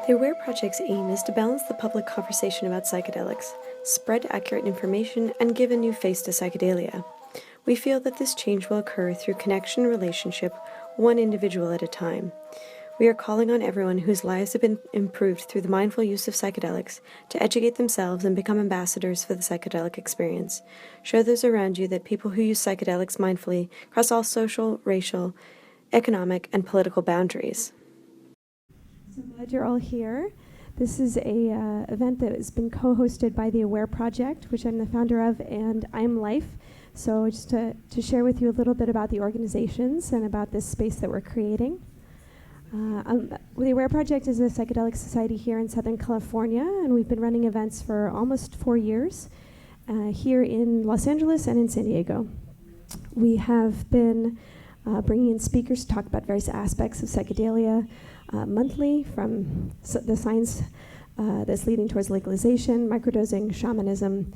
The AWARE Project's aim is to balance the public conversation about psychedelics, spread accurate information, and give a new face to psychedelia. We feel that this change will occur through connection and relationship, one individual at a time. We are calling on everyone whose lives have been improved through the mindful use of psychedelics to educate themselves and become ambassadors for the psychedelic experience. Show those around you that people who use psychedelics mindfully cross all social, racial, economic, and political boundaries. So glad you're all here. This is a event that has been co-hosted by the AWARE Project, which I'm the founder of, and IAMLIFE. So just to share with you a little bit about the organizations and about this space that we're creating. The AWARE Project is a psychedelic society here in Southern California, and we've been running events for almost 4 years here in Los Angeles and in San Diego. We have been bringing in speakers to talk about various aspects of psychedelia monthly, from the science that's leading towards legalization, microdosing, shamanism,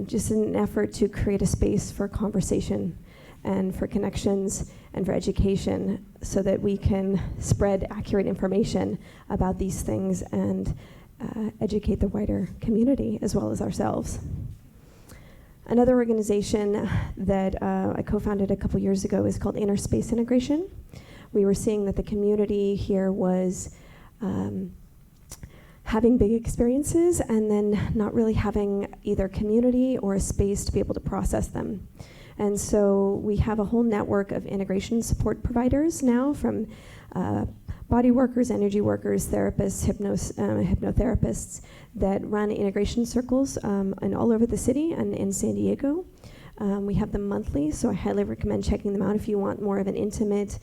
just in an effort to create a space for conversation and for connections and for education so that we can spread accurate information about these things and educate the wider community as well as ourselves. Another organization that I co-founded a couple years ago is called Inner Space Integration. We were seeing that the community here was having big experiences and then not really having either community or a space to be able to process them. And so we have a whole network of integration support providers now, from body workers, energy workers, therapists, hypnotherapists that run integration circles and all over the city and in San Diego. We have them monthly, so I highly recommend checking them out if you want more of an intimate,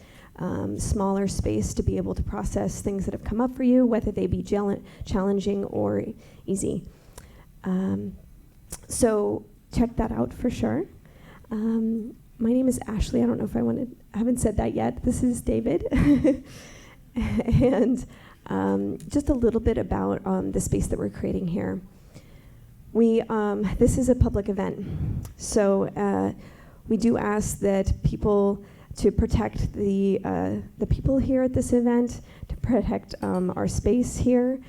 smaller space to be able to process things that have come up for you, whether they be challenging or easy. So check that out for sure. My name is Ashley. I don't know if I haven't said that yet. This is David. And just a little bit about the space that we're creating here. This is a public event. So we do ask that people to protect the people here at this event, to protect our space here.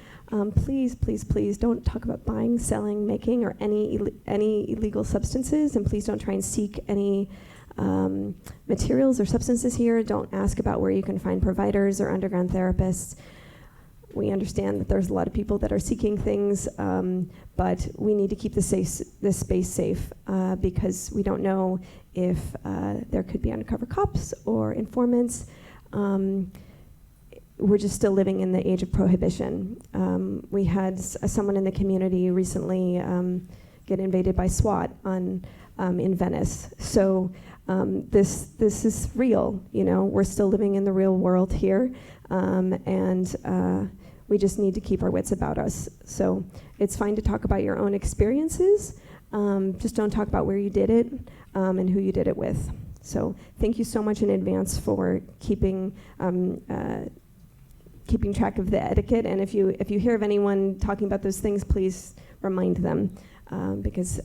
Please, please, please don't talk about buying, selling, making, or any illegal substances, and please don't try and seek any materials or substances here. Don't ask about where you can find providers or underground therapists. We understand that there's a lot of people that are seeking things, but we need to keep this space safe because we don't know if there could be undercover cops or informants. We're just still living in the age of prohibition. We had someone in the community recently get invaded by SWAT in Venice. So this is real. You know, we're still living in the real world here, and we just need to keep our wits about us. So it's fine to talk about your own experiences. Just don't talk about where you did it and who you did it with. So thank you so much in advance for keeping track of the etiquette, and if you hear of anyone talking about those things, please remind them, because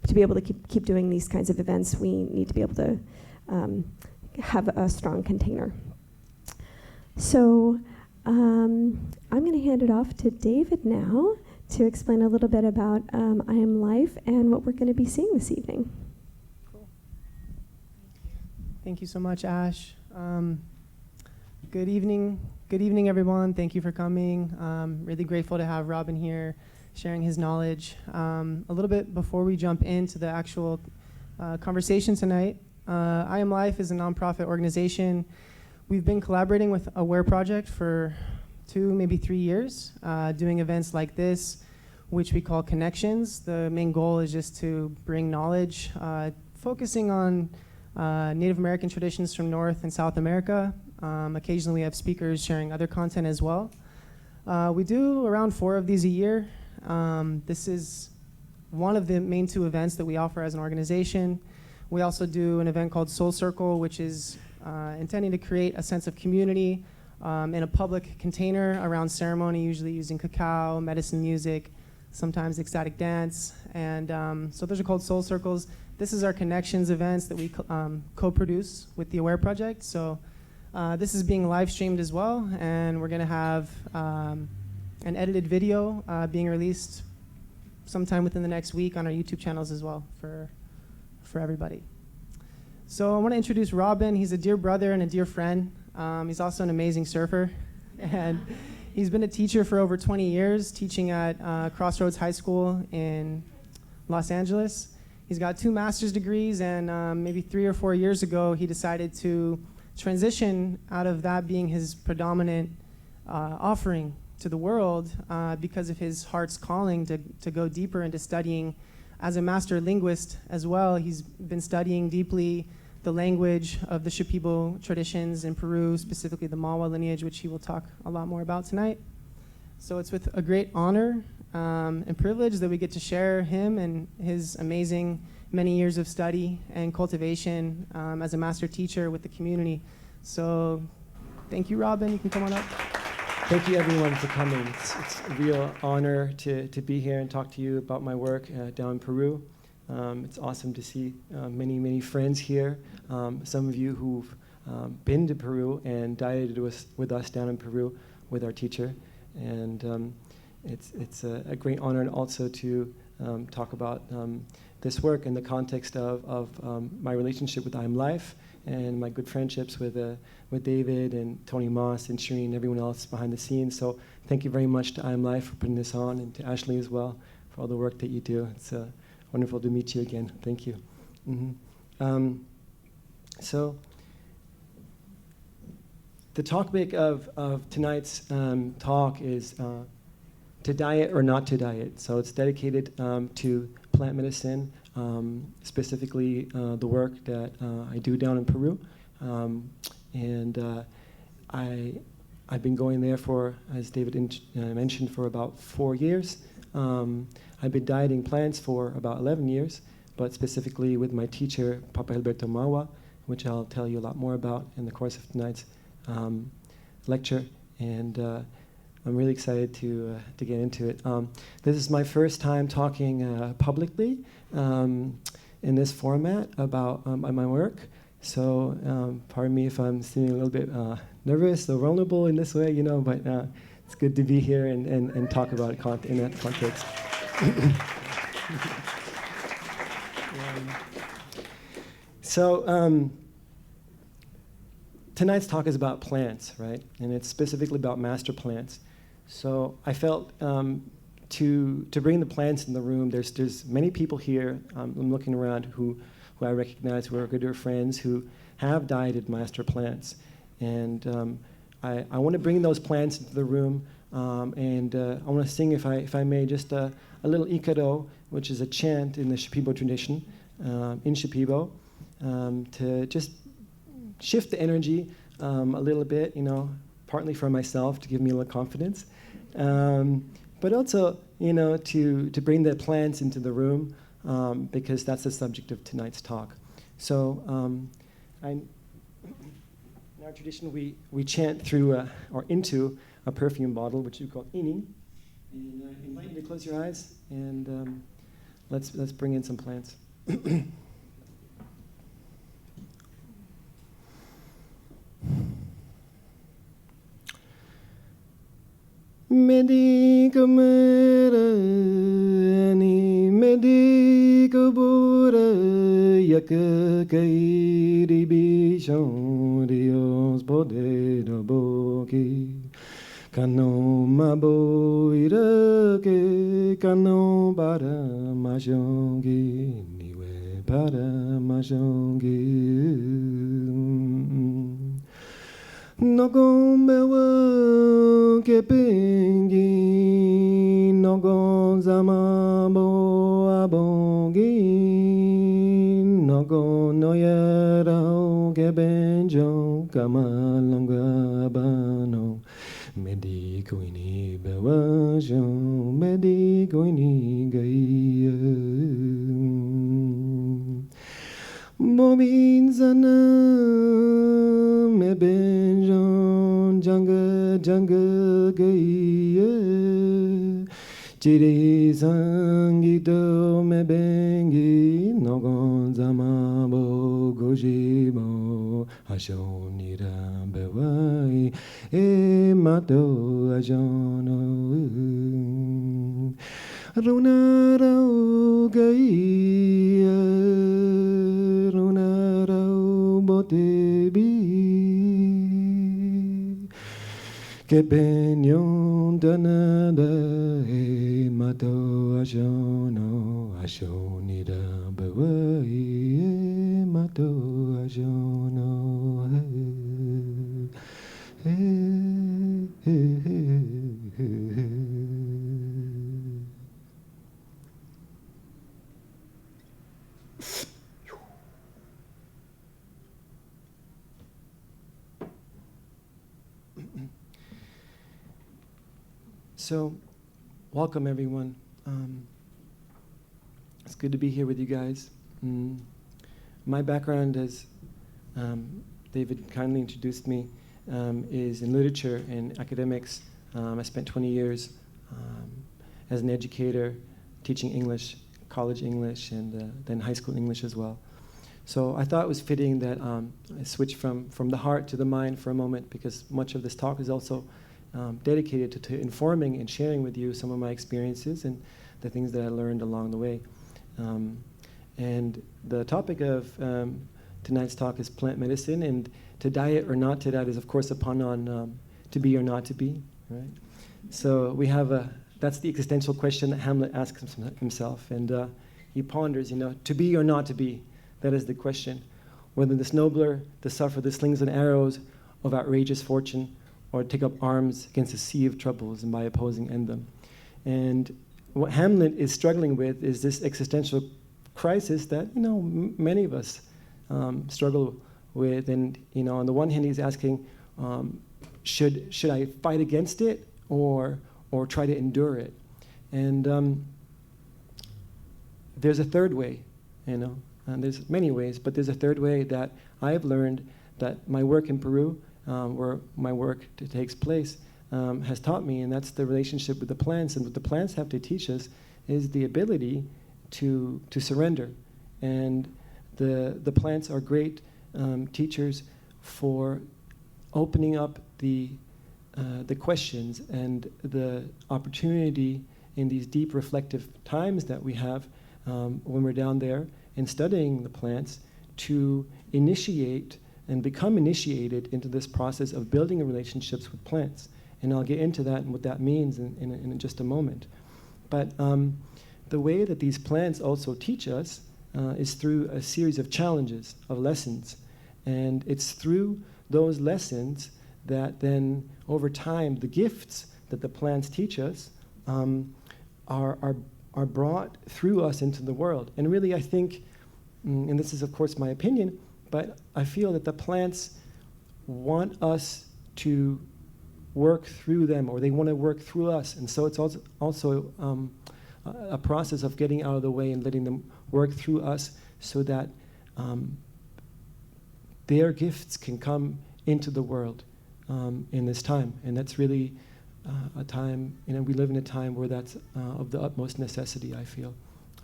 to be able to keep doing these kinds of events, we need to be able to have a strong container. So I'm going to hand it off to David now to explain a little bit about IAMLIFE and what we're going to be seeing this evening. Cool. Thank you so much, Ash. Good evening, everyone. Thank you for coming. Really grateful to have Robin here sharing his knowledge. A little bit before we jump into the actual conversation tonight, IAMLIFE is a nonprofit organization. We've been collaborating with AWARE Project for 2, maybe 3 years, doing events like this, which we call Connections. The main goal is just to bring knowledge, focusing on Native American traditions from North and South America. Occasionally we have speakers sharing other content as well. We do around 4 of these a year. This is one of the main 2 events that we offer as an organization. We also do an event called Soul Circle, which is intending to create a sense of community in a public container around ceremony, usually using cacao, medicine music, sometimes ecstatic dance. And so those are called Soul Circles. This is our Connections events that we co-produce with the AWARE Project. So This is being live streamed as well, and we're going to have an edited video being released sometime within the next week on our YouTube channels as well for everybody. So I want to introduce Robin. He's a dear brother and a dear friend. He's also an amazing surfer, and he's been a teacher for over 20 years, teaching at Crossroads High School in Los Angeles. He's got 2 master's degrees, and maybe 3 or 4 years ago, he decided to transition out of that being his predominant offering to the world because of his heart's calling to go deeper into studying as a master linguist as well. He's been studying deeply the language of the Shipibo traditions in Peru, specifically the Mahua lineage, which he will talk a lot more about tonight. So it's with a great honor and privilege that we get to share him and his amazing many years of study and cultivation as a master teacher with the community. So thank you, Robin. You can come on up. Thank you, everyone, for coming. It's a real honor to be here and talk to you about my work down in Peru. It's awesome to see many, many friends here. Some of you who've been to Peru and dieted with us down in Peru with our teacher. And it's a great honor and also to talk about this work in the context of my relationship with IAMLIFE and my good friendships with David and Tony Moss and Shireen and everyone else behind the scenes. So thank you very much to IAMLIFE for putting this on, and to Ashley as well for all the work that you do. It's wonderful to meet you again. Thank you. So the topic of tonight's talk is to diet or not to diet. So it's dedicated to plant medicine, specifically the work that I do down in Peru. I've been going there for, as David mentioned, for about 4 years. I've been dieting plants for about 11 years, but specifically with my teacher, Papa Alberto Mahua, which I'll tell you a lot more about in the course of tonight's lecture. And I'm really excited to get into it. This is my first time talking publicly in this format about my work. So pardon me if I'm seeming a little bit nervous or vulnerable in this way, you know, but it's good to be here and talk about it in that context. So tonight's talk is about plants, right? And it's specifically about master plants. So I felt to bring the plants in the room, there's many people here, I'm looking around, who I recognize who are good friends who have dieted master plants. And I want to bring those plants into the room, and I want to sing, if I may, just a little ikaro, which is a chant in the Shipibo tradition, in Shipibo, to just shift the energy a little bit, you know, partly for myself to give me a little confidence, but also, you know, to bring the plants into the room, because that's the subject of tonight's talk. So in our tradition, we chant through or into a perfume bottle, which we call ini. And I invite you to close your eyes, and let's bring in some plants. Medica merani, medica bura, yaka kairi bishon dios bodero boki. Kano mabo irake, kano bara majongi, niwe bara majongi. Nogon bewa kepingi, nogon zamabo abongi, nogon noyera kebenjo kamalanga bano. Medico ini bewa jon, medico ini gaya. Bobin zana me benjon janga gaya. Chiri sangito me bengi nogon zamabo gojibo Ashonira bewai e mato ajono Runarau gaia Runarau botebi Que benyon danada e mato ajono Ashonira bewai e mato ajono So, welcome everyone. It's good to be here with you guys. My background, as David kindly introduced me, is in literature and academics. I spent 20 years as an educator, teaching English, college English, and then high school English as well. So I thought it was fitting that I switch from the heart to the mind for a moment, because much of this talk is also dedicated to informing and sharing with you some of my experiences and the things that I learned along the way. And the topic of tonight's talk is plant medicine, and to diet or not to diet is, of course, a pun on to be or not to be, right? So we have that's the existential question that Hamlet asks himself, and he ponders, to be or not to be, that is the question. Whether this nobler to suffer the slings and arrows of outrageous fortune, or take up arms against a sea of troubles and by opposing end them. And what Hamlet is struggling with is this existential crisis that, many of us struggle with. And, on the one hand, he's asking, should I fight against it or try to endure it? And there's a third way, and there's many ways, but there's a third way that I have learned that my work in Peru, where my work takes place, has taught me, and that's the relationship with the plants. And what the plants have to teach us is the ability to surrender. And the plants are great teachers for opening up the questions and the opportunity in these deep reflective times that we have when we're down there and studying the plants to initiate and become initiated into this process of building relationships with plants. And I'll get into that and what that means in just a moment. But the way that these plants also teach us is through a series of challenges, of lessons. And it's through those lessons that then, over time, the gifts that the plants teach us are brought through us into the world. And really, I think, and this is, of course, my opinion, but I feel that the plants want us to work through them, or they want to work through us. And so it's also a process of getting out of the way and letting them work through us so that their gifts can come into the world in this time. And that's really a time, we live in a time where that's of the utmost necessity, I feel.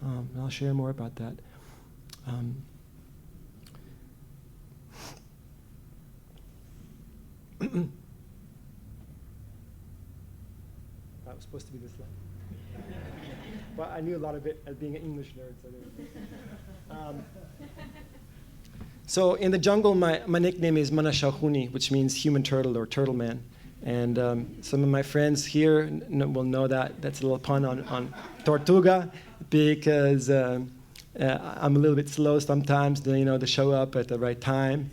And I'll share more about that. That was supposed to be this slide. Well, I knew a lot of it as being an English nerd. So in the jungle, my nickname is Manashahuni, which means human turtle or turtle man. And some of my friends here will know that. That's a little pun on Tortuga, because I'm a little bit slow sometimes to show up at the right time,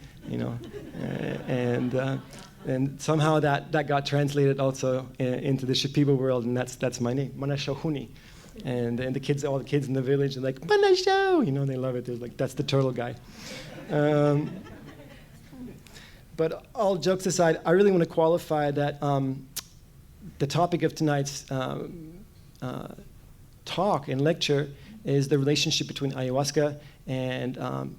and somehow that got translated also into the Shipibo world, and that's my name, Manashahuni. And all the kids in the village are like, Manasho! They love it. They're like, that's the turtle guy. But all jokes aside, I really want to qualify that the topic of tonight's talk and lecture is the relationship between ayahuasca and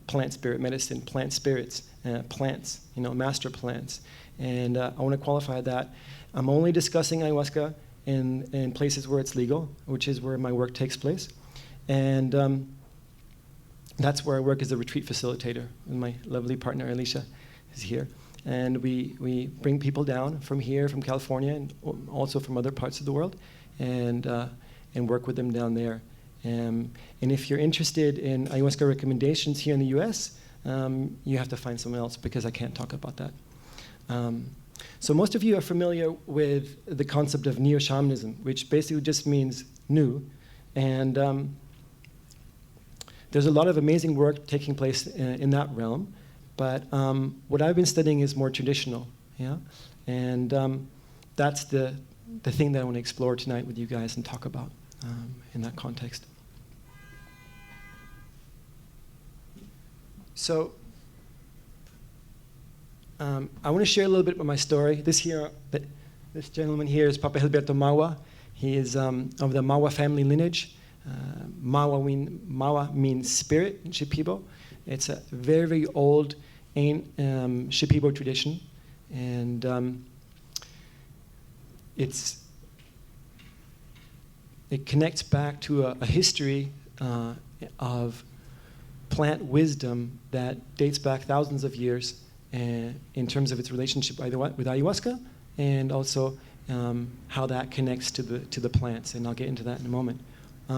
plant spirit medicine, plant spirits, plants, master plants. And I want to qualify that I'm only discussing ayahuasca in places where it's legal, which is where my work takes place. And that's where I work as a retreat facilitator with my lovely partner, Alicia. is here. And we bring people down from here, from California, and also from other parts of the world, and work with them down there. And if you're interested in ayahuasca recommendations here in the US, you have to find someone else, because I can't talk about that. So most of you are familiar with the concept of neo-shamanism, which basically just means new. And there's a lot of amazing work taking place in that realm. But what I've been studying is more traditional, yeah? And that's the thing that I want to explore tonight with you guys and talk about in that context. So I want to share a little bit about my story. This gentleman here is Papa Gilberto Mahua. He is of the Mahua family lineage. Mahua means spirit in Shipibo. It's a very, very old Shipibo tradition, and it connects back to a history of plant wisdom that dates back thousands of years in terms of its relationship with ayahuasca, and also how that connects to the plants, and I'll get into that in a moment. I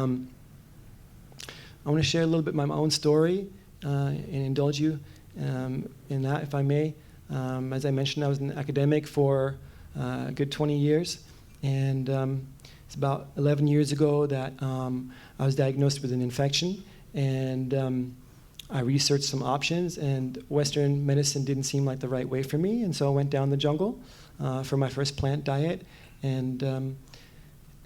want to share a little bit my own story and indulge you in that, if I may. As I mentioned, I was an academic for a good 20 years, and it's about 11 years ago that I was diagnosed with an infection, and I researched some options, and Western medicine didn't seem like the right way for me, and so I went down the jungle for my first plant diet, and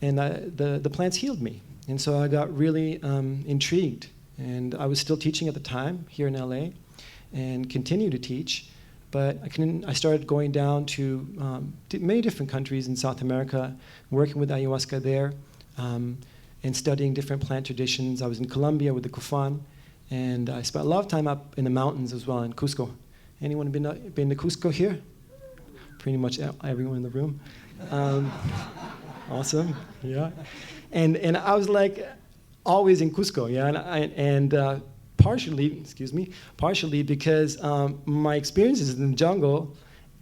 the plants healed me. And so I got really intrigued, and I was still teaching at the time here in LA, and continue to teach, but I started going down to many different countries in South America, working with ayahuasca there, and studying different plant traditions. I was in Colombia with the Kufan, and I spent a lot of time up in the mountains as well in Cusco. Anyone been to Cusco here? Pretty much everyone in the room. Awesome, yeah. And I was like always in Cusco, yeah, and partially because my experiences in the jungle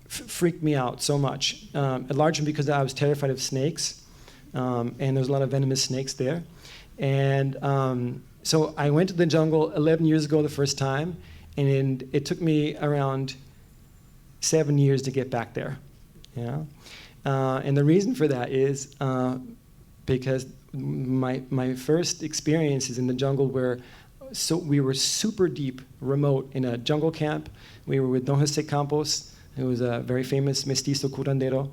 freaked me out so much, largely because I was terrified of snakes, and there's a lot of venomous snakes there. And so I went to the jungle 11 years ago the first time, and it took me around 7 years to get back there. Yeah, and the reason for that is because my first experiences in the jungle were we were super deep, remote, in a jungle camp. We were with Don Jose Campos, who was a very famous mestizo curandero,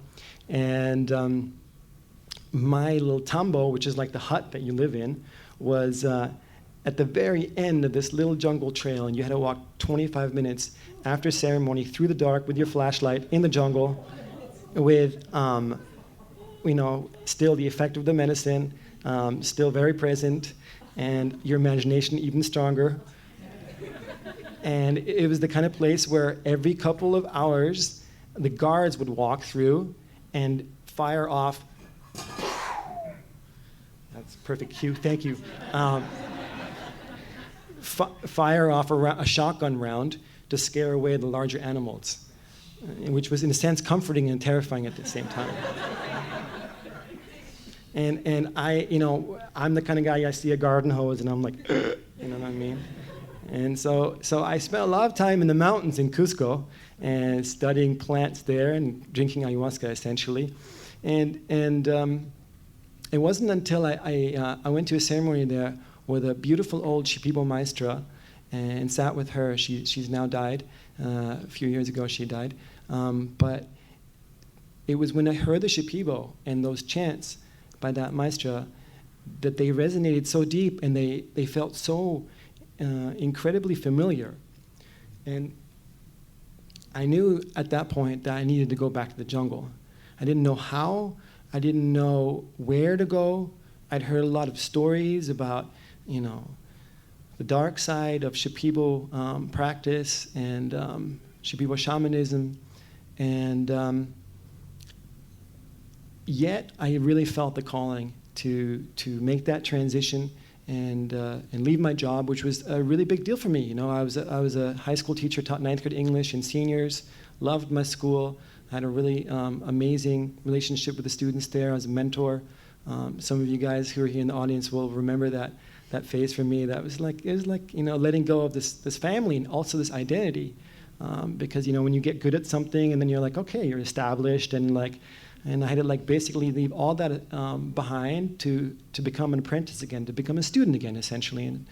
and my little tambo, which is like the hut that you live in, was at the very end of this little jungle trail, and you had to walk 25 minutes after ceremony through the dark with your flashlight in the jungle with, still the effect of the medicine, still very present, and your imagination even stronger. And it was the kind of place where every couple of hours, the guards would walk through and fire off. That's perfect cue, thank you. Fire off a shotgun round to scare away the larger animals, which was in a sense comforting and terrifying at the same time. And I'm the kind of guy, I see a garden hose and I'm like, you know what I mean? And so I spent a lot of time in the mountains in Cusco and studying plants there and drinking ayahuasca essentially. And it wasn't until I went to a ceremony there with a beautiful old Shipibo maestra and sat with her. She's now died. A few years ago she died. But it was when I heard the Shipibo and those chants by that maestra that they resonated so deep, and they felt so incredibly familiar. And I knew at that point that I needed to go back to the jungle. I didn't know how, I didn't know where to go. I'd heard a lot of stories about, the dark side of Shipibo practice and Shipibo shamanism, and yet I really felt the calling to make that transition and leave my job, which was a really big deal for me. You know, I was a high school teacher, taught 9th grade English and seniors, loved my school. I had a really amazing relationship with the students there. I was a mentor. Some of you guys who are here in the audience will remember that phase for me. It was like you know, letting go of this family and also this identity, because you know, when you get good at something and then you're like, okay, you're established, and I had to like basically leave all that behind to become an apprentice again, to become a student again, essentially, and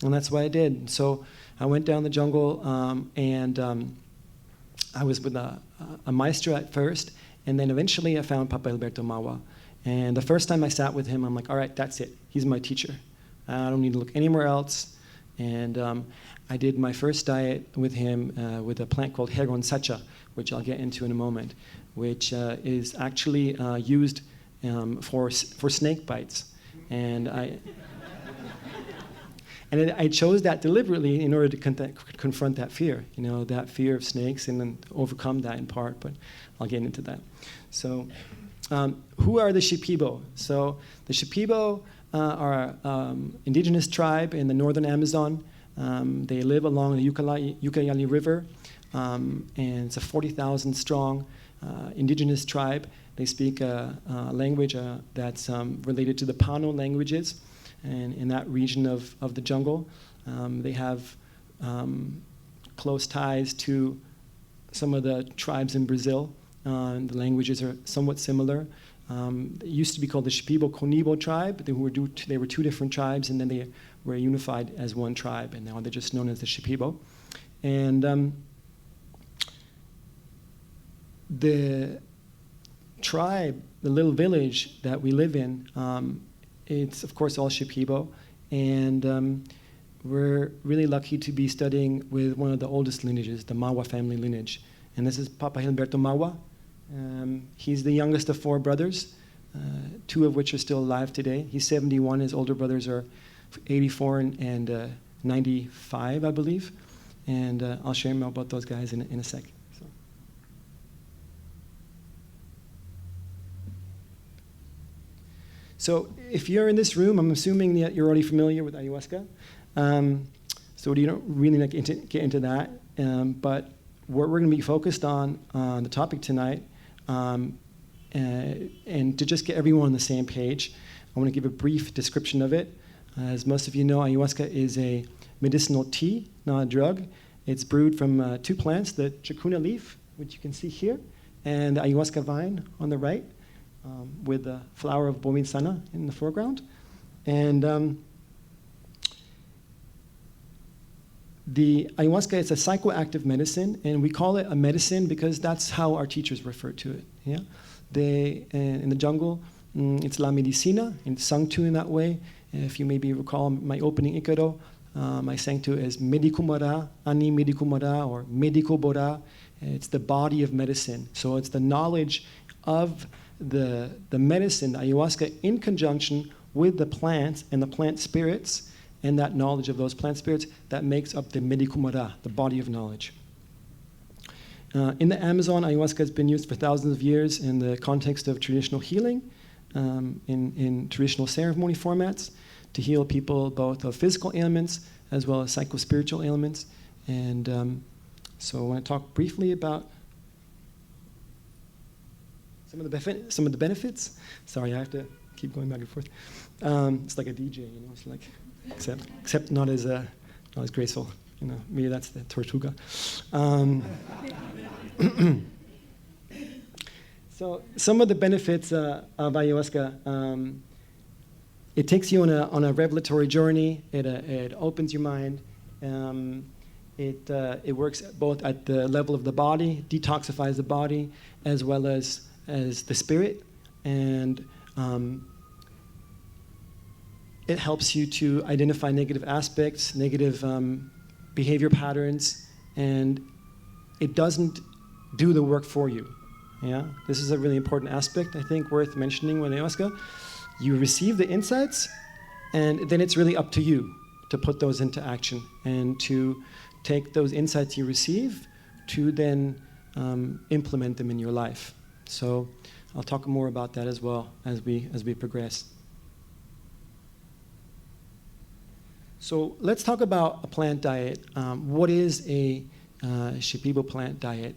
that's what I did. So I went down the jungle, and I was with a maestro at first, and then eventually I found Papa Alberto Mahua. And the first time I sat with him, I'm like, all right, that's it. He's my teacher. I don't need to look anywhere else. And I did my first diet with him with a plant called Heron Sacha, which I'll get into in a moment, which is actually used for snake bites. And I chose that deliberately in order to confront that fear, you know, that fear of snakes, and then overcome that in part, but I'll get into that. So who are the Shipibo? So the Shipibo are an indigenous tribe in the northern Amazon. They live along the Ucayali River, and it's a 40,000 strong indigenous tribe. They speak a language that's related to the Pano languages, and in that region of the jungle. They have close ties to some of the tribes in Brazil. The languages are somewhat similar. It used to be called the Shipibo Conibo tribe. They were two different tribes, and then they were unified as one tribe, and now they're just known as the Shipibo. And the tribe, the little village that we live in, it's of course all Shipibo, and we're really lucky to be studying with one of the oldest lineages, the Mahua family lineage. And this is Papa Alberto Mahua. He's the youngest of 4 brothers, 2 of which are still alive today. He's 71, his older brothers are 84 and 95, I believe. And I'll share more about those guys in a sec. So if you're in this room, I'm assuming that you're already familiar with ayahuasca. So you don't really get into that. But what we're going to be focused on the topic tonight, and to just get everyone on the same page, I want to give a brief description of it. As most of you know, ayahuasca is a medicinal tea, not a drug. It's brewed from 2 plants, the chacuna leaf, which you can see here, and the ayahuasca vine on the right, with the flower of bominsana in the foreground. And the ayahuasca is a psychoactive medicine, and we call it a medicine because that's how our teachers refer to it. Yeah, they in the jungle, it's la medicina, and it's sung to in that way. If you maybe recall my opening ikaro, I sang to it as medikumara, ani medikumara, or medikobora. It's the body of medicine. So it's the knowledge of the medicine, the ayahuasca, in conjunction with the plants and the plant spirits, and that knowledge of those plant spirits that makes up the medikumara, the body of knowledge. In the Amazon, ayahuasca has been used for thousands of years in the context of traditional healing, in traditional ceremony formats, to heal people both of physical ailments as well as psycho-spiritual ailments. And so I want to talk briefly about some of the benefits. Sorry, I have to keep going back and forth. It's like a DJ, you know. It's like, except not as graceful. You know, maybe that's the Tortuga. So some of the benefits of ayahuasca. It takes you on a revelatory journey. It opens your mind. It works both at the level of the body, detoxifies the body, as well as the spirit, and it helps you to identify negative aspects, negative behavior patterns, and it doesn't do the work for you. Yeah, this is a really important aspect, I think, worth mentioning with ayahuasca. You receive the insights, and then it's really up to you to put those into action and to take those insights you receive to then implement them in your life. So I'll talk more about that as well as we progress. So let's talk about a plant diet. What is a Shipibo plant diet?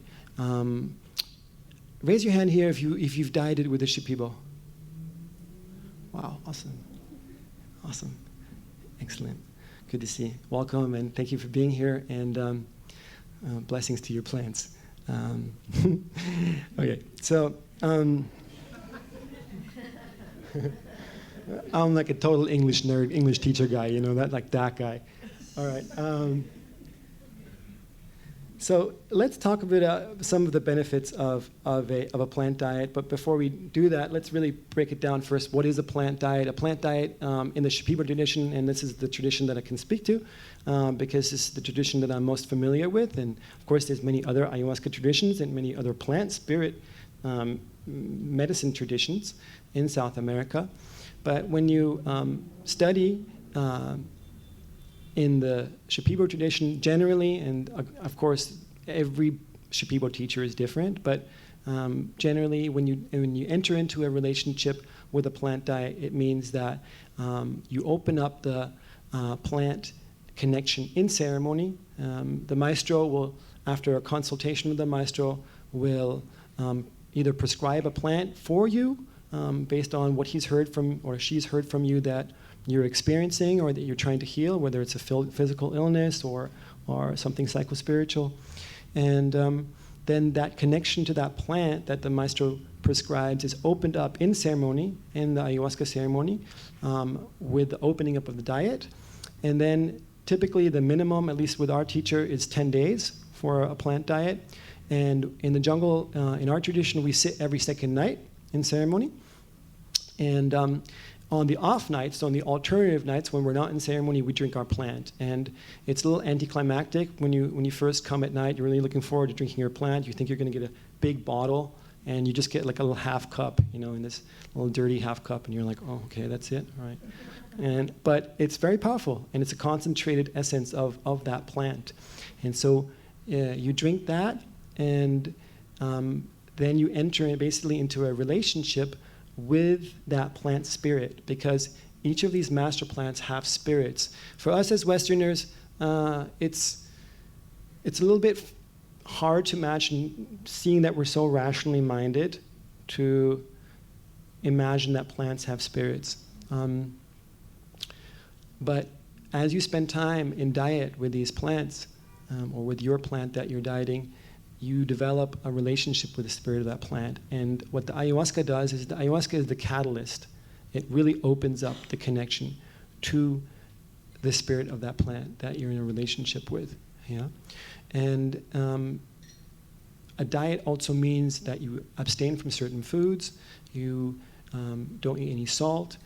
Raise your hand here if you've dieted with a Shipibo. Wow, awesome. Awesome. Excellent. Good to see you. Welcome, and thank you for being here, and blessings to your plants. Okay, so I'm like a total English nerd, English teacher guy, you know, that guy. All right. So let's talk about some of the benefits of a plant diet. But before we do that, let's really break it down first. What is a plant diet? A plant diet in the Shipibo tradition, and this is the tradition that I can speak to because this is the tradition that I'm most familiar with. And of course, there's many other ayahuasca traditions and many other plant spirit medicine traditions in South America. But when you study in the Shipibo tradition generally, and of course every Shipibo teacher is different, but generally when you enter into a relationship with a plant diet, it means that you open up the plant connection in ceremony. The maestro will, after a consultation with the maestro, will either prescribe a plant for you based on what he's heard from or she's heard from you that you're experiencing or that you're trying to heal, whether it's a physical illness or something psychospiritual. And then that connection to that plant that the maestro prescribes is opened up in ceremony, in the ayahuasca ceremony, with the opening up of the diet. And then typically the minimum, at least with our teacher, is 10 days for a plant diet. And in the jungle, in our tradition, we sit every second night in ceremony. And on the off nights, so on the alternative nights when we're not in ceremony, we drink our plant. And it's a little anticlimactic when you first come at night. You're really looking forward to drinking your plant. You think you're going to get a big bottle, and you just get like a little half cup, you know, in this little dirty half cup, and you're like, oh, okay, that's it, all right. But it's very powerful, and it's a concentrated essence of that plant. And so you drink that, and then you enter basically into a relationship with that plant spirit, because each of these master plants have spirits. For us as Westerners, it's a little bit hard to imagine, seeing that we're so rationally minded, to imagine that plants have spirits. But as you spend time in diet with these plants, or with your plant that you're dieting, you develop a relationship with the spirit of that plant. And what the ayahuasca does is the ayahuasca is the catalyst. It really opens up the connection to the spirit of that plant that you're in a relationship with. Yeah? And a diet also means that you abstain from certain foods, you don't eat any salt,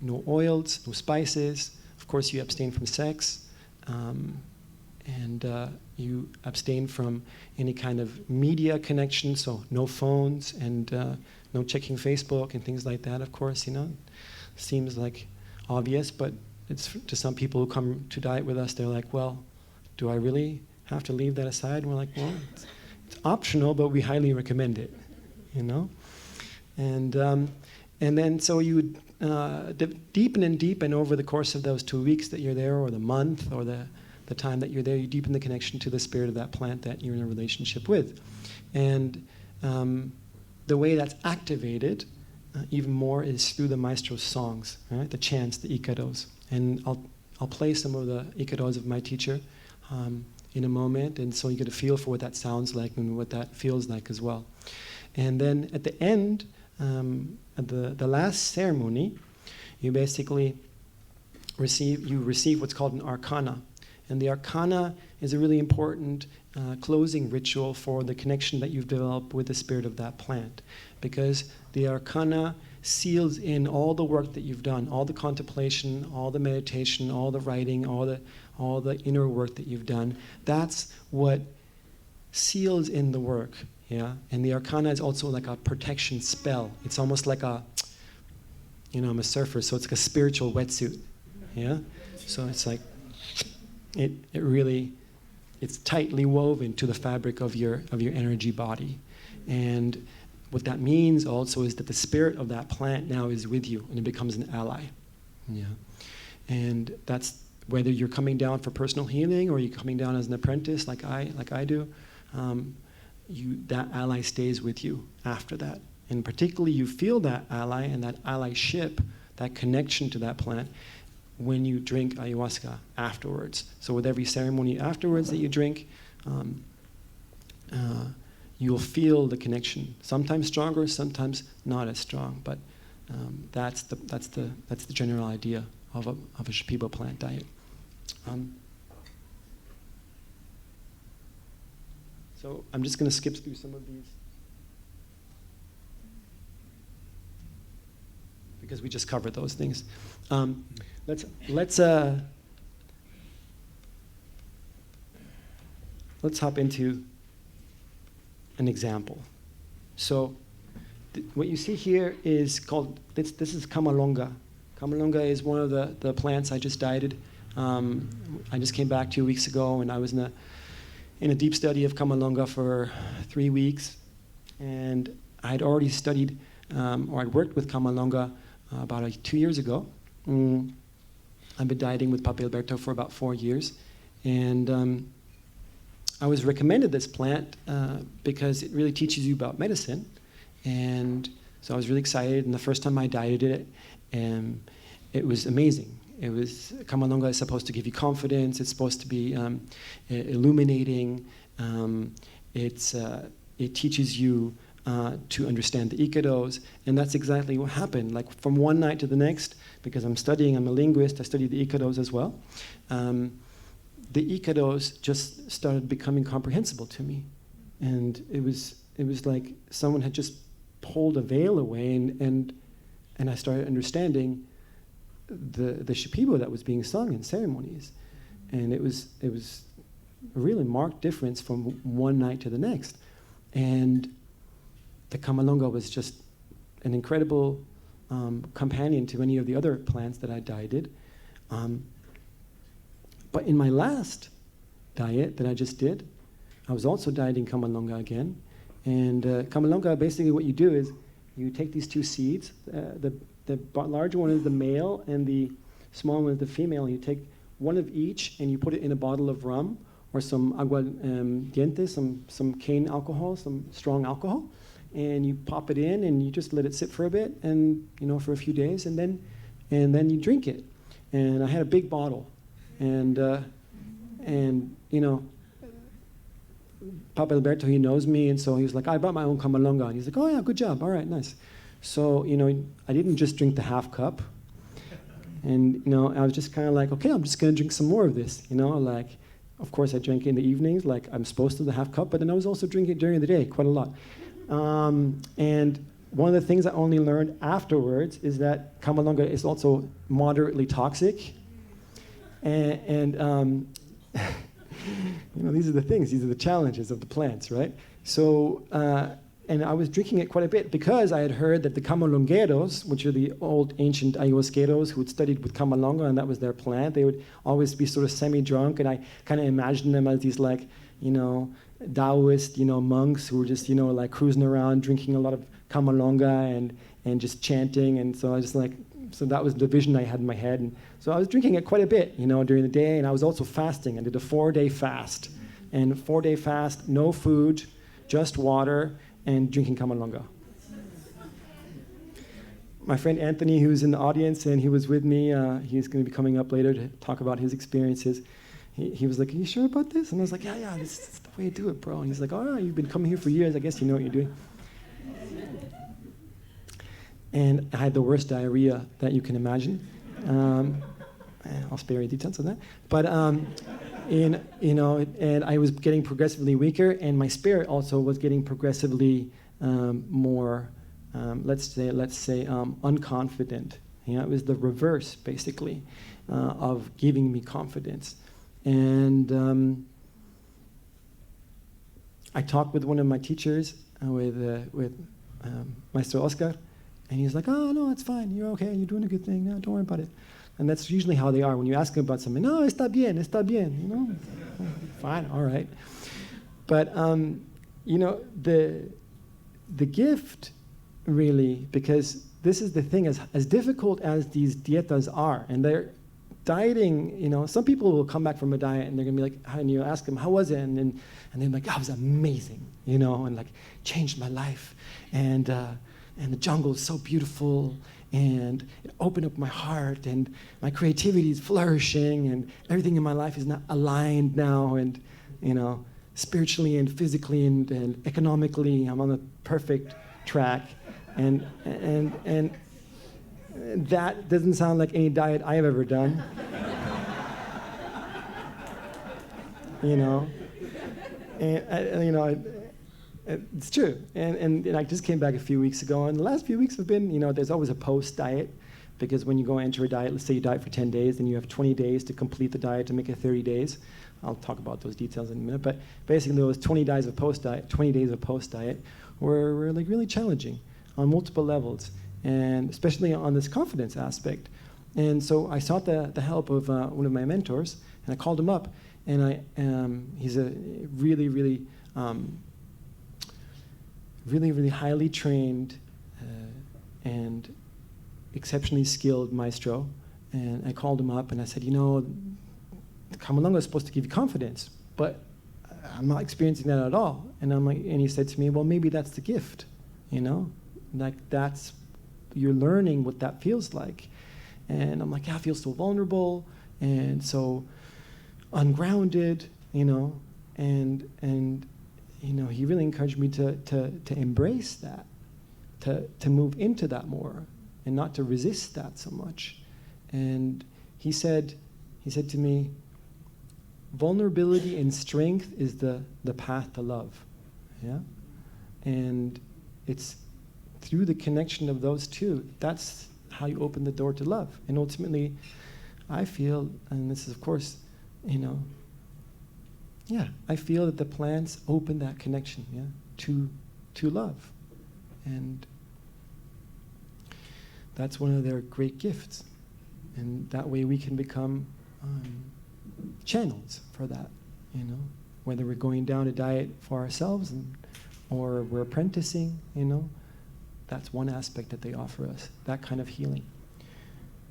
no oils, no spices. Of course, you abstain from sex, and you abstain from any kind of media connection, so no phones and no checking Facebook and things like that, of course, you know. Seems like obvious, but it's to some people who come to diet with us, they're like, well, do I really have to leave that aside? And we're like, well, it's optional, but we highly recommend it, you know. And then so you would deepen and deepen over the course of those 2 weeks that you're there, or the month, or the time that you're there, you deepen the connection to the spirit of that plant that you're in a relationship with. And the way that's activated even more is through the maestro's songs, right? The chants, the ikaros. And I'll play some of the ikaros of my teacher in a moment, and so you get a feel for what that sounds like and what that feels like as well. And then at the end, at the last ceremony, you basically receive what's called an Arkana. And the Arkana is a really important closing ritual for the connection that you've developed with the spirit of that plant. Because the Arkana seals in all the work that you've done, all the contemplation, all the meditation, all the writing, all the inner work that you've done. That's what seals in the work, yeah? And the Arkana is also like a protection spell. It's almost like I'm a surfer, so it's like a spiritual wetsuit, yeah? So it's like, it's tightly woven to the fabric of your energy body. And what that means also is that the spirit of that plant now is with you, and it becomes an ally. Yeah. And that's whether you're coming down for personal healing or you're coming down as an apprentice like I do, that ally stays with you after that. And particularly you feel that ally and that allyship, that connection to that plant, when you drink ayahuasca afterwards. So with every ceremony afterwards that you drink, you'll feel the connection. Sometimes stronger, sometimes not as strong. But that's the general idea of a Shipibo plant diet. So I'm just going to skip through some of these because we just covered those things. Let's hop into an example. So what you see here is called, this is Kamalonga. Kamalonga is one of the plants I just dieted. I just came back 2 weeks ago, and I was in a deep study of Kamalonga for 3 weeks. And I'd already studied, or I'd worked with Kamalonga about 2 years ago. I've been dieting with Pape Alberto for about 4 years. And I was recommended this plant because it really teaches you about medicine. And so I was really excited. And the first time I dieted it, it was amazing. Kamalonga is supposed to give you confidence. It's supposed to be illuminating. It teaches you to understand the ikados, and that's exactly what happened. Like from one night to the next, because I'm a linguist, I studied the ikados as well. The ikados just started becoming comprehensible to me, and it was like someone had just pulled a veil away, and I started understanding the Shipibo that was being sung in ceremonies, and it was a really marked difference from one night to the next. And the Kamalonga was just an incredible companion to any of the other plants that I dieted. But in my last diet that I just did, I was also dieting Kamalonga again. And Kamalonga, basically what you do is you take these two seeds. The larger one is the male, and the small one is the female. And you take one of each, and you put it in a bottle of rum or some aguardiente, some cane alcohol, some strong alcohol, and you pop it in, and you just let it sit for a bit, and for a few days, and then you drink it. And I had a big bottle, and Papa Alberto, he knows me, and so he was like, I brought my own Kamalonga. And he's like, oh yeah, good job, all right, nice. So, I didn't just drink the half cup. And, I was just kind of like, okay, I'm just going to drink some more of this. Of course, I drank it in the evenings, like I'm supposed to, the half cup, but then I was also drinking it during the day, quite a lot. And one of the things I only learned afterwards is that Kamalonga is also moderately toxic. And these are the things, these are the challenges of the plants, right? So, and I was drinking it quite a bit because I had heard that the Kamalongueros, which are the old ancient ayahuasqueros who had studied with Kamalonga, and that was their plant, they would always be sort of semi-drunk, and I kind of imagined them as these Taoist, monks who were just, like cruising around, drinking a lot of Kamalonga and just chanting, and so I was like, so that was the vision I had in my head, and so I was drinking it quite a bit, during the day, and I was also fasting. I did a 4-day fast, and 4-day fast, no food, just water, and drinking Kamalonga. My friend Anthony, who's in the audience, and he was with me, he's going to be coming up later to talk about his experiences. He was like, are you sure about this? And I was like, yeah, this is the way to do it, bro. And he's like, oh, you've been coming here for years. I guess you know what you're doing. And I had the worst diarrhea that you can imagine. I'll spare you details of that. But, and I was getting progressively weaker, and my spirit also was getting progressively more, let's say, unconfident. It was the reverse, basically, of giving me confidence. And I talked with one of my teachers, with Maestro Oscar, and he's like, oh, no, it's fine. You're okay. You're doing a good thing. No, don't worry about it. And that's usually how they are. When you ask them about something, no, está bien. Fine, all right. But, the gift, really, because this is the thing, as difficult as these dietas are, and they're dieting, some people will come back from a diet and they're gonna be like, and you ask them, how was it? And they're like, oh, it was amazing, and like changed my life. And the jungle is so beautiful, and it opened up my heart, and my creativity is flourishing, and everything in my life is not aligned now, and spiritually and physically and economically, I'm on the perfect track. And that doesn't sound like any diet I have ever done. It's true. And I just came back a few weeks ago, and the last few weeks have been, there's always a post-diet, because when you go enter a diet, let's say you diet for 10 days, then you have 20 days to complete the diet to make it 30 days. I'll talk about those details in a minute, but basically those 20 days of post-diet were like really challenging on multiple levels, and especially on this confidence aspect. And so I sought the help of one of my mentors, and I called him up, and he's a really, really, really highly trained and exceptionally skilled maestro. And I called him up and I said, Kamalunga is supposed to give you confidence, but I'm not experiencing that at all. And he said to me, well, maybe that's the gift, like you're learning what that feels like. And I'm like, I feel so vulnerable and so ungrounded, and he really encouraged me to embrace that, to move into that more, and not to resist that so much. And he said to me, vulnerability and strength is the path to love. Yeah? And it's through the connection of those two, that's how you open the door to love. And ultimately, I feel, and this is of course, I feel that the plants open that connection, to love. And that's one of their great gifts. And that way we can become channels for that, whether we're going down a diet for ourselves or we're apprenticing, that's one aspect that they offer us, that kind of healing.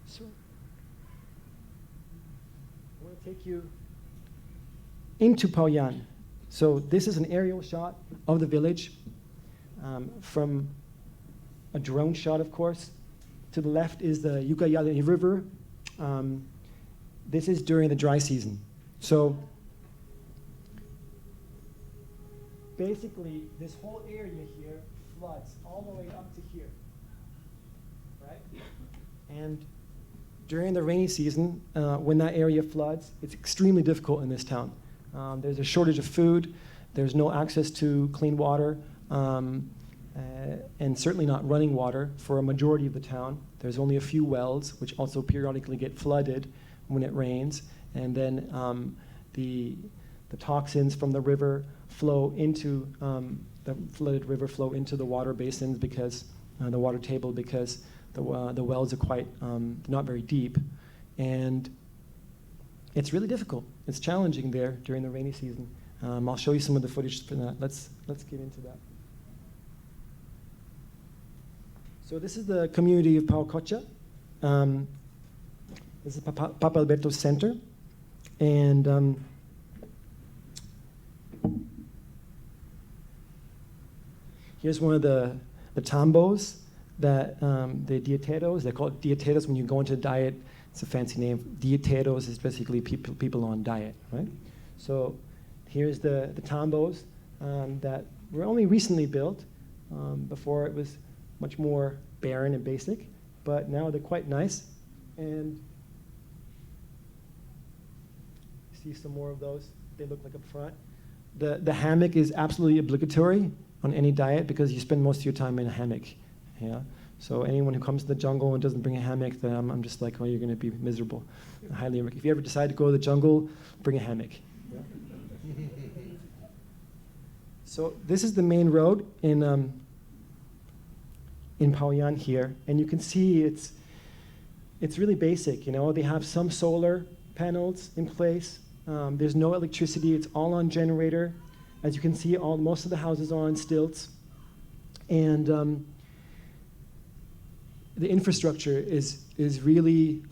So I want to take you into Paoyan. So this is an aerial shot of the village from a drone shot, of course. To the left is the Ucayali River. This is during the dry season. So basically, this whole area here floods all the way up to here, right? And during the rainy season, when that area floods, it's extremely difficult in this town. There's a shortage of food. There's no access to clean water, and certainly not running water for a majority of the town. There's only a few wells, which also periodically get flooded when it rains. And then the toxins from the river flow into the flooded river flow into the water basins because the water table, because the wells are quite not very deep, and it's really difficult. It's challenging there during the rainy season. I'll show you some of the footage for that. Let's get into that. So this is the community of Paucocha. This is Papa Alberto's center, and here's one of the tambos that the dieteros, they're called dieteros when you go into diet. It's a fancy name. Dieteros is basically people on diet, right? So here's the tambos that were only recently built. Before it was much more barren and basic, but now they're quite nice. And see some more of those. They look like up front. The hammock is absolutely obligatory on any diet because you spend most of your time in a hammock. Yeah. So anyone who comes to the jungle and doesn't bring a hammock, then I'm just like, oh, you're going to be miserable. If you ever decide to go to the jungle, bring a hammock. Yeah. So this is the main road in Paoyan here, and you can see it's really basic. They have some solar panels in place. There's no electricity. It's all on generator. As you can see, most of the houses are on stilts, and the infrastructure is really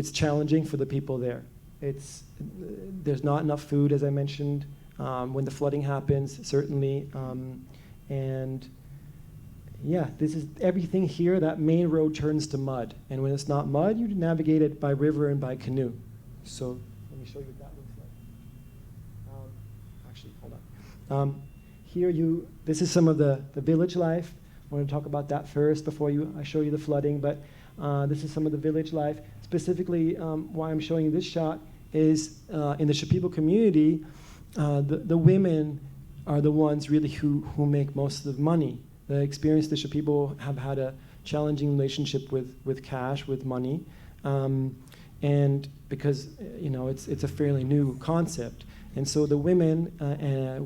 it's challenging for the people there. There's not enough food, as I mentioned, when the flooding happens, certainly. And yeah, this is everything here. That main road turns to mud. And when it's not mud, you navigate it by river and by canoe. So let me show you what that looks like. Actually, hold on. This is some of the village life. I want to talk about that first before I show you the flooding. But this is some of the village life. Specifically, why I'm showing you this shot is in the Shipibo community, the women are the ones really who make most of the money. The experience the Shipibo have had a challenging relationship with cash, with money, and because it's a fairly new concept. And so the women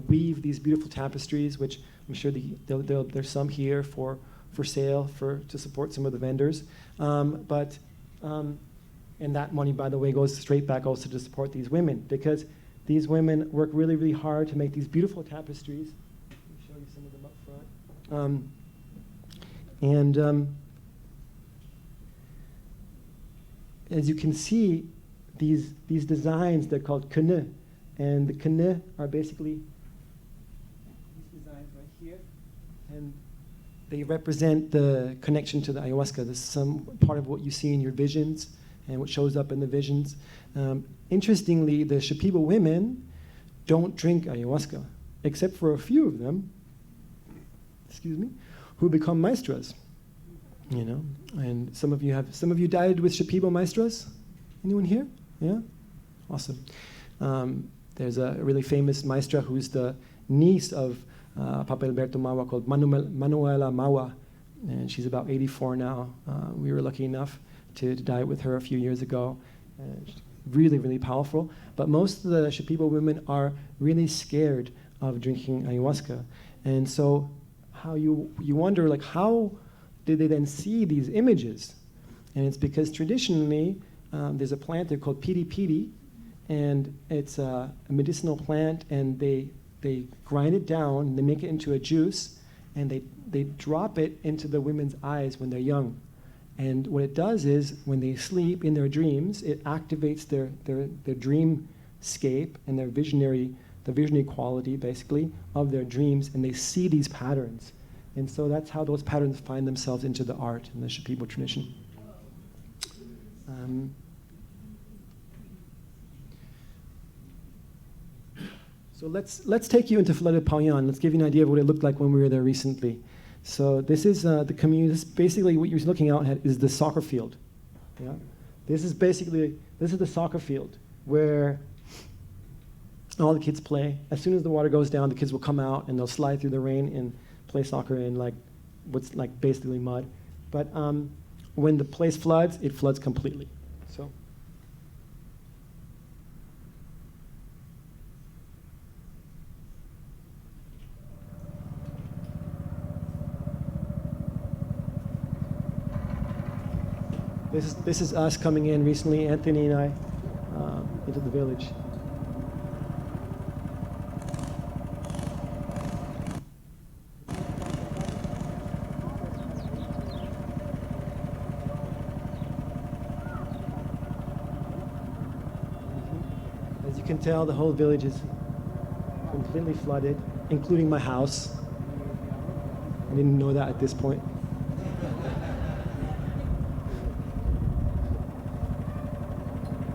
weave these beautiful tapestries, which I'm sure there's some here for sale to support some of the vendors. And that money, by the way, goes straight back also to support these women, because these women work really, really hard to make these beautiful tapestries. Let me show you some of them up front. As you can see, these designs, they're called kene. And the kene are basically these designs right here. And they represent the connection to the ayahuasca. This is some part of what you see in your visions and what shows up in the visions. Interestingly, the Shipibo women don't drink ayahuasca, except for a few of them, who become maestras. And some of you died with Shipibo maestras? Anyone here? Yeah? Awesome. There's a really famous maestra who's the niece of Papa Alberto Mahua called Manuela Mahua, and she's about 84 now. We were lucky enough to die with her a few years ago. She's really, really powerful. But most of the Shipibo women are really scared of drinking ayahuasca. And so you wonder, like, how did they then see these images? And it's because traditionally, there's a plant there called piri piri, and it's a medicinal plant, and they grind it down, they make it into a juice, and they drop it into the women's eyes when they're young. And what it does is, when they sleep in their dreams, it activates their dreamscape and the visionary quality, basically, of their dreams, and they see these patterns. And so that's how those patterns find themselves into the art in the Shipibo tradition. So let's take you into flooded Payan. Let's give you an idea of what it looked like when we were there recently. So this is the community. This is basically what you're looking out at is the soccer field. Yeah? This is the soccer field where all the kids play. As soon as the water goes down, the kids will come out and they'll slide through the rain and play soccer in what's basically mud. But when the place floods, it floods completely. So. This is us coming in recently, Anthony and I, into the village. As you can tell, the whole village is completely flooded, including my house. I didn't know that at this point.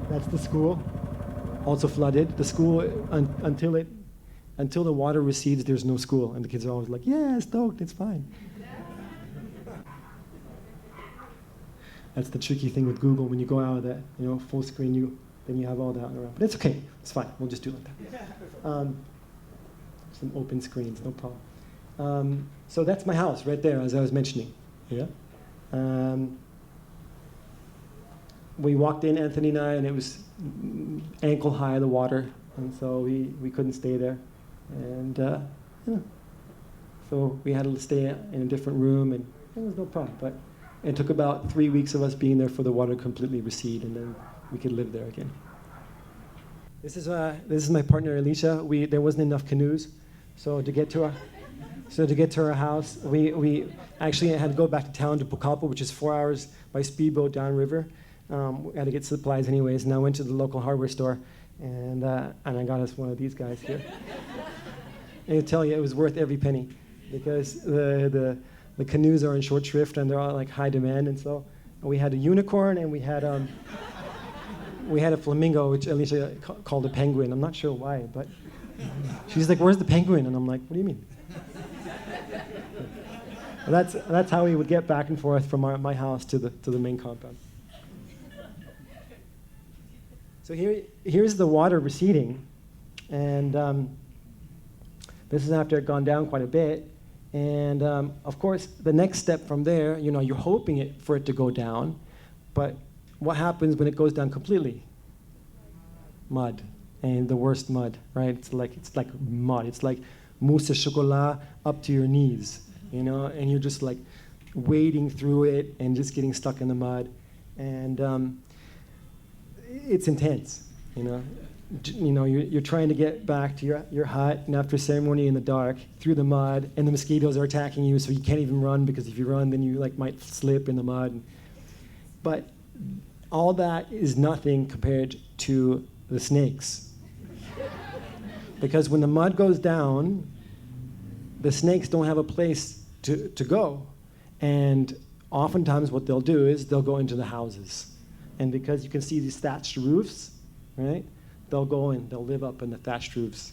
That's the school, also flooded. The school, until the water recedes, there's no school. And the kids are always like, yeah, stoked, it's fine. That's the tricky thing with Google. When you go out of that, full screen, then you have all that around. But it's okay, it's fine, we'll just do it like that. Some open screens, no problem. So that's my house right there, as I was mentioning. Yeah. We walked in, Anthony and I, and it was ankle high, the water, and so we couldn't stay there. And so we had to stay in a different room, and it was no problem. But it took about 3 weeks of us being there for the water to completely recede, and then we could live there again. This is my partner, Alicia. There wasn't enough canoes, so to get to our house, we actually had to go back to town to Pucallpa, which is 4 hours by speedboat downriver. We had to get supplies anyways, and I went to the local hardware store, and I got us one of these guys here. And I tell you, it was worth every penny, because the canoes are in short shrift and they're all like high demand, and so we had a unicorn and we had a flamingo, which Alicia called a penguin. I'm not sure why, but she's like, "Where's the penguin?" And I'm like, "What do you mean?" That's how we would get back and forth from my house to the main compound. So here's the water receding, and this is after it gone down quite a bit. And of course, the next step from there, you're hoping for it to go down, but what happens when it goes down completely? Mud, and the worst mud, right? It's like mud. It's like mousse de chocolat up to your knees, and you're just like wading through it and just getting stuck in the mud, and it's intense, You're trying to get back to your hut, and after ceremony in the dark, through the mud, and the mosquitoes are attacking you, so you can't even run, because if you run, then you might slip in the mud. But all that is nothing compared to the snakes. Because when the mud goes down, the snakes don't have a place to go. And oftentimes what they'll do is they'll go into the houses. And because you can see these thatched roofs, right? They'll go and they'll live up in the thatched roofs.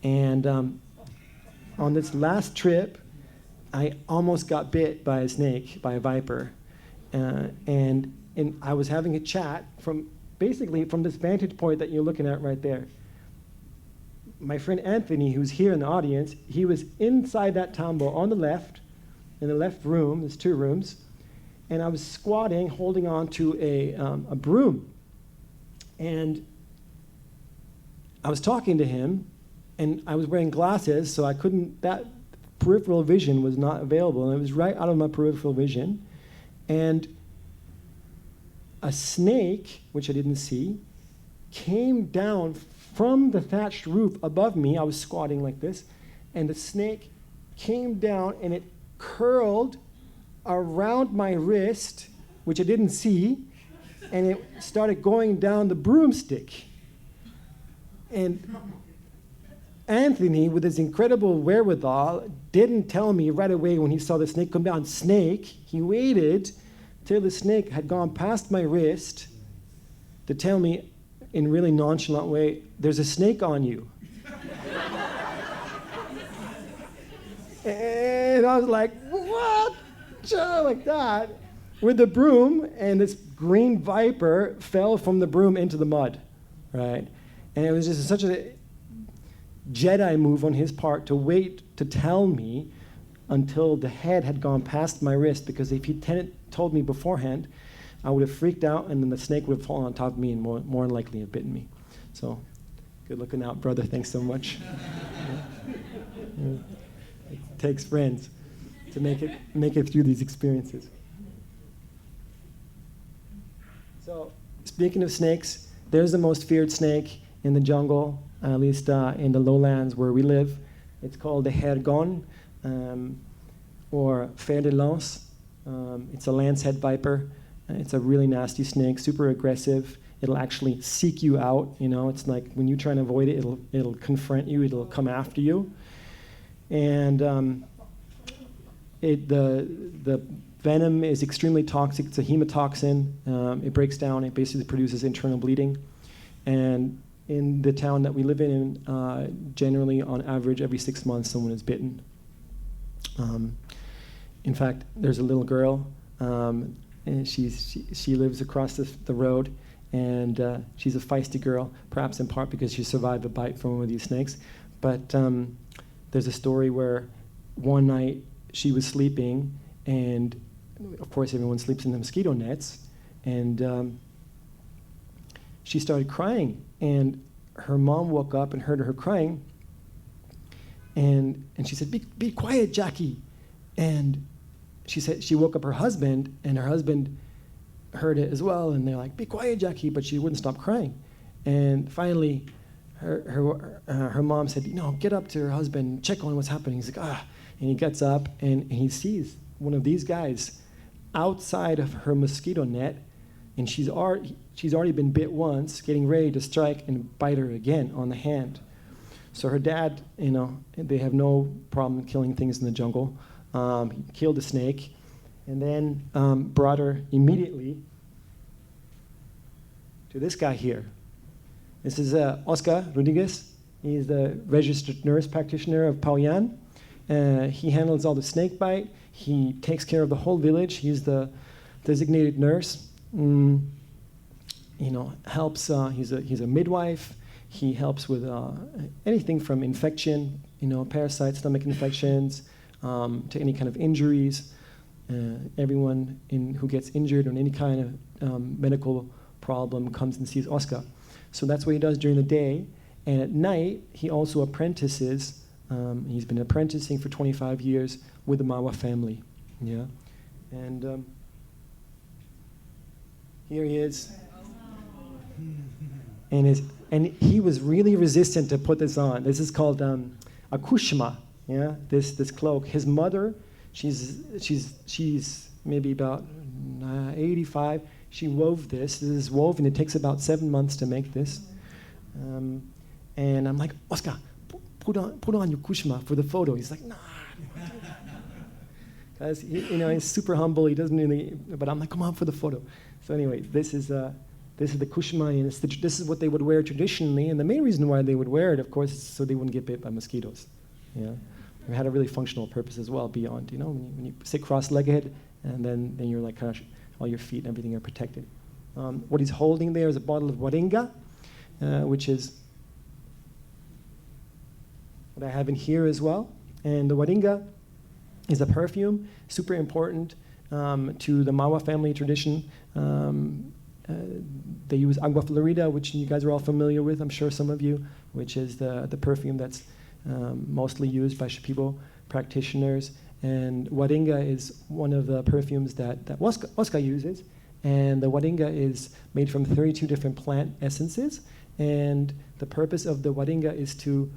And on this last trip, I almost got bit by a snake, by a viper. And I was having a chat from this vantage point that you're looking at right there. My friend Anthony, who's here in the audience, he was inside that tambo on the left, in the left room. There's 2 rooms. And I was squatting, holding on to a broom. And I was talking to him, and I was wearing glasses, so that peripheral vision was not available, and it was right out of my peripheral vision. And a snake, which I didn't see, came down from the thatched roof above me. I was squatting like this, and the snake came down, and it curled around my wrist, which I didn't see, and it started going down the broomstick. And Anthony, with his incredible wherewithal, didn't tell me right away when he saw the snake come down. He waited till the snake had gone past my wrist to tell me in a really nonchalant way, "There's a snake on you." And I was like, "What?" Like that, with the broom, and this green viper fell from the broom into the mud, right? And it was just such a Jedi move on his part to wait to tell me until the head had gone past my wrist, because if he told me beforehand, I would have freaked out, and then the snake would have fallen on top of me and more than likely have bitten me. So, good looking out, brother. Thanks so much. It takes friends to make it through these experiences. So, speaking of snakes, there's the most feared snake in the jungle, at least in the lowlands where we live. It's called the hergon, or fer de lance. It's a lancehead viper. It's a really nasty snake, super aggressive. It'll actually seek you out. It's like when you try and avoid it, it'll confront you. It'll come after you. And the venom is extremely toxic. It's a hemotoxin. It breaks down. It basically produces internal bleeding. And in the town that we live in, generally, on average, every 6 months, someone is bitten. In fact, there's a little girl, and she lives across the road, and she's a feisty girl, perhaps in part because she survived a bite from one of these snakes. But there's a story where one night she was sleeping, and of course everyone sleeps in the mosquito nets, and she started crying, and her mom woke up and heard her crying, and she said, be quiet, Jackie. And she said she woke up her husband, and her husband heard it as well, and they're like, be quiet, Jackie, but she wouldn't stop crying. And finally, her mom said, get up to her husband, check on what's happening. He's like, and he gets up, and he sees one of these guys outside of her mosquito net and she's already been bit once, getting ready to strike and bite her again on the hand. So her dad, they have no problem killing things in the jungle. He killed a snake, and then brought her immediately to this guy here. This is Oscar Rodriguez. He's the registered nurse practitioner of Pauyan. He handles all the snake bite. He takes care of the whole village. He's the designated nurse. Helps. He's a midwife. He helps with anything from infection, parasites, stomach infections, to any kind of injuries. Everyone who gets injured on any kind of medical problem comes and sees Oscar. So that's what he does during the day. And at night, he also apprentices. He's been apprenticing for 25 years with the Mahua family. Yeah, and here he is. And he was really resistant to put this on. This is called a kushma. Yeah, this cloak. His mother, she's maybe about 85. She wove this. This is woven. It takes about 7 months to make this. And I'm like, Oscar, put on your kushma for the photo. He's like, nah. Because he's super humble. He doesn't really. But I'm like, come on for the photo. So anyway, this is the kushma, and this is what they would wear traditionally. And the main reason why they would wear it, of course, is so they wouldn't get bit by mosquitoes. Yeah, it had a really functional purpose as well. Beyond, when you sit cross-legged, and then you're like kind of all your feet and everything are protected. What he's holding there is a bottle of waringa, which is what I have in here as well. And the waringa is a perfume, super important to the Mahua family tradition. They use agua florida, which you guys are all familiar with, I'm sure some of you, which is the perfume that's mostly used by Shipibo practitioners. And waringa is one of the perfumes that Oscar uses. And the waringa is made from 32 different plant essences. And the purpose of the waringa is to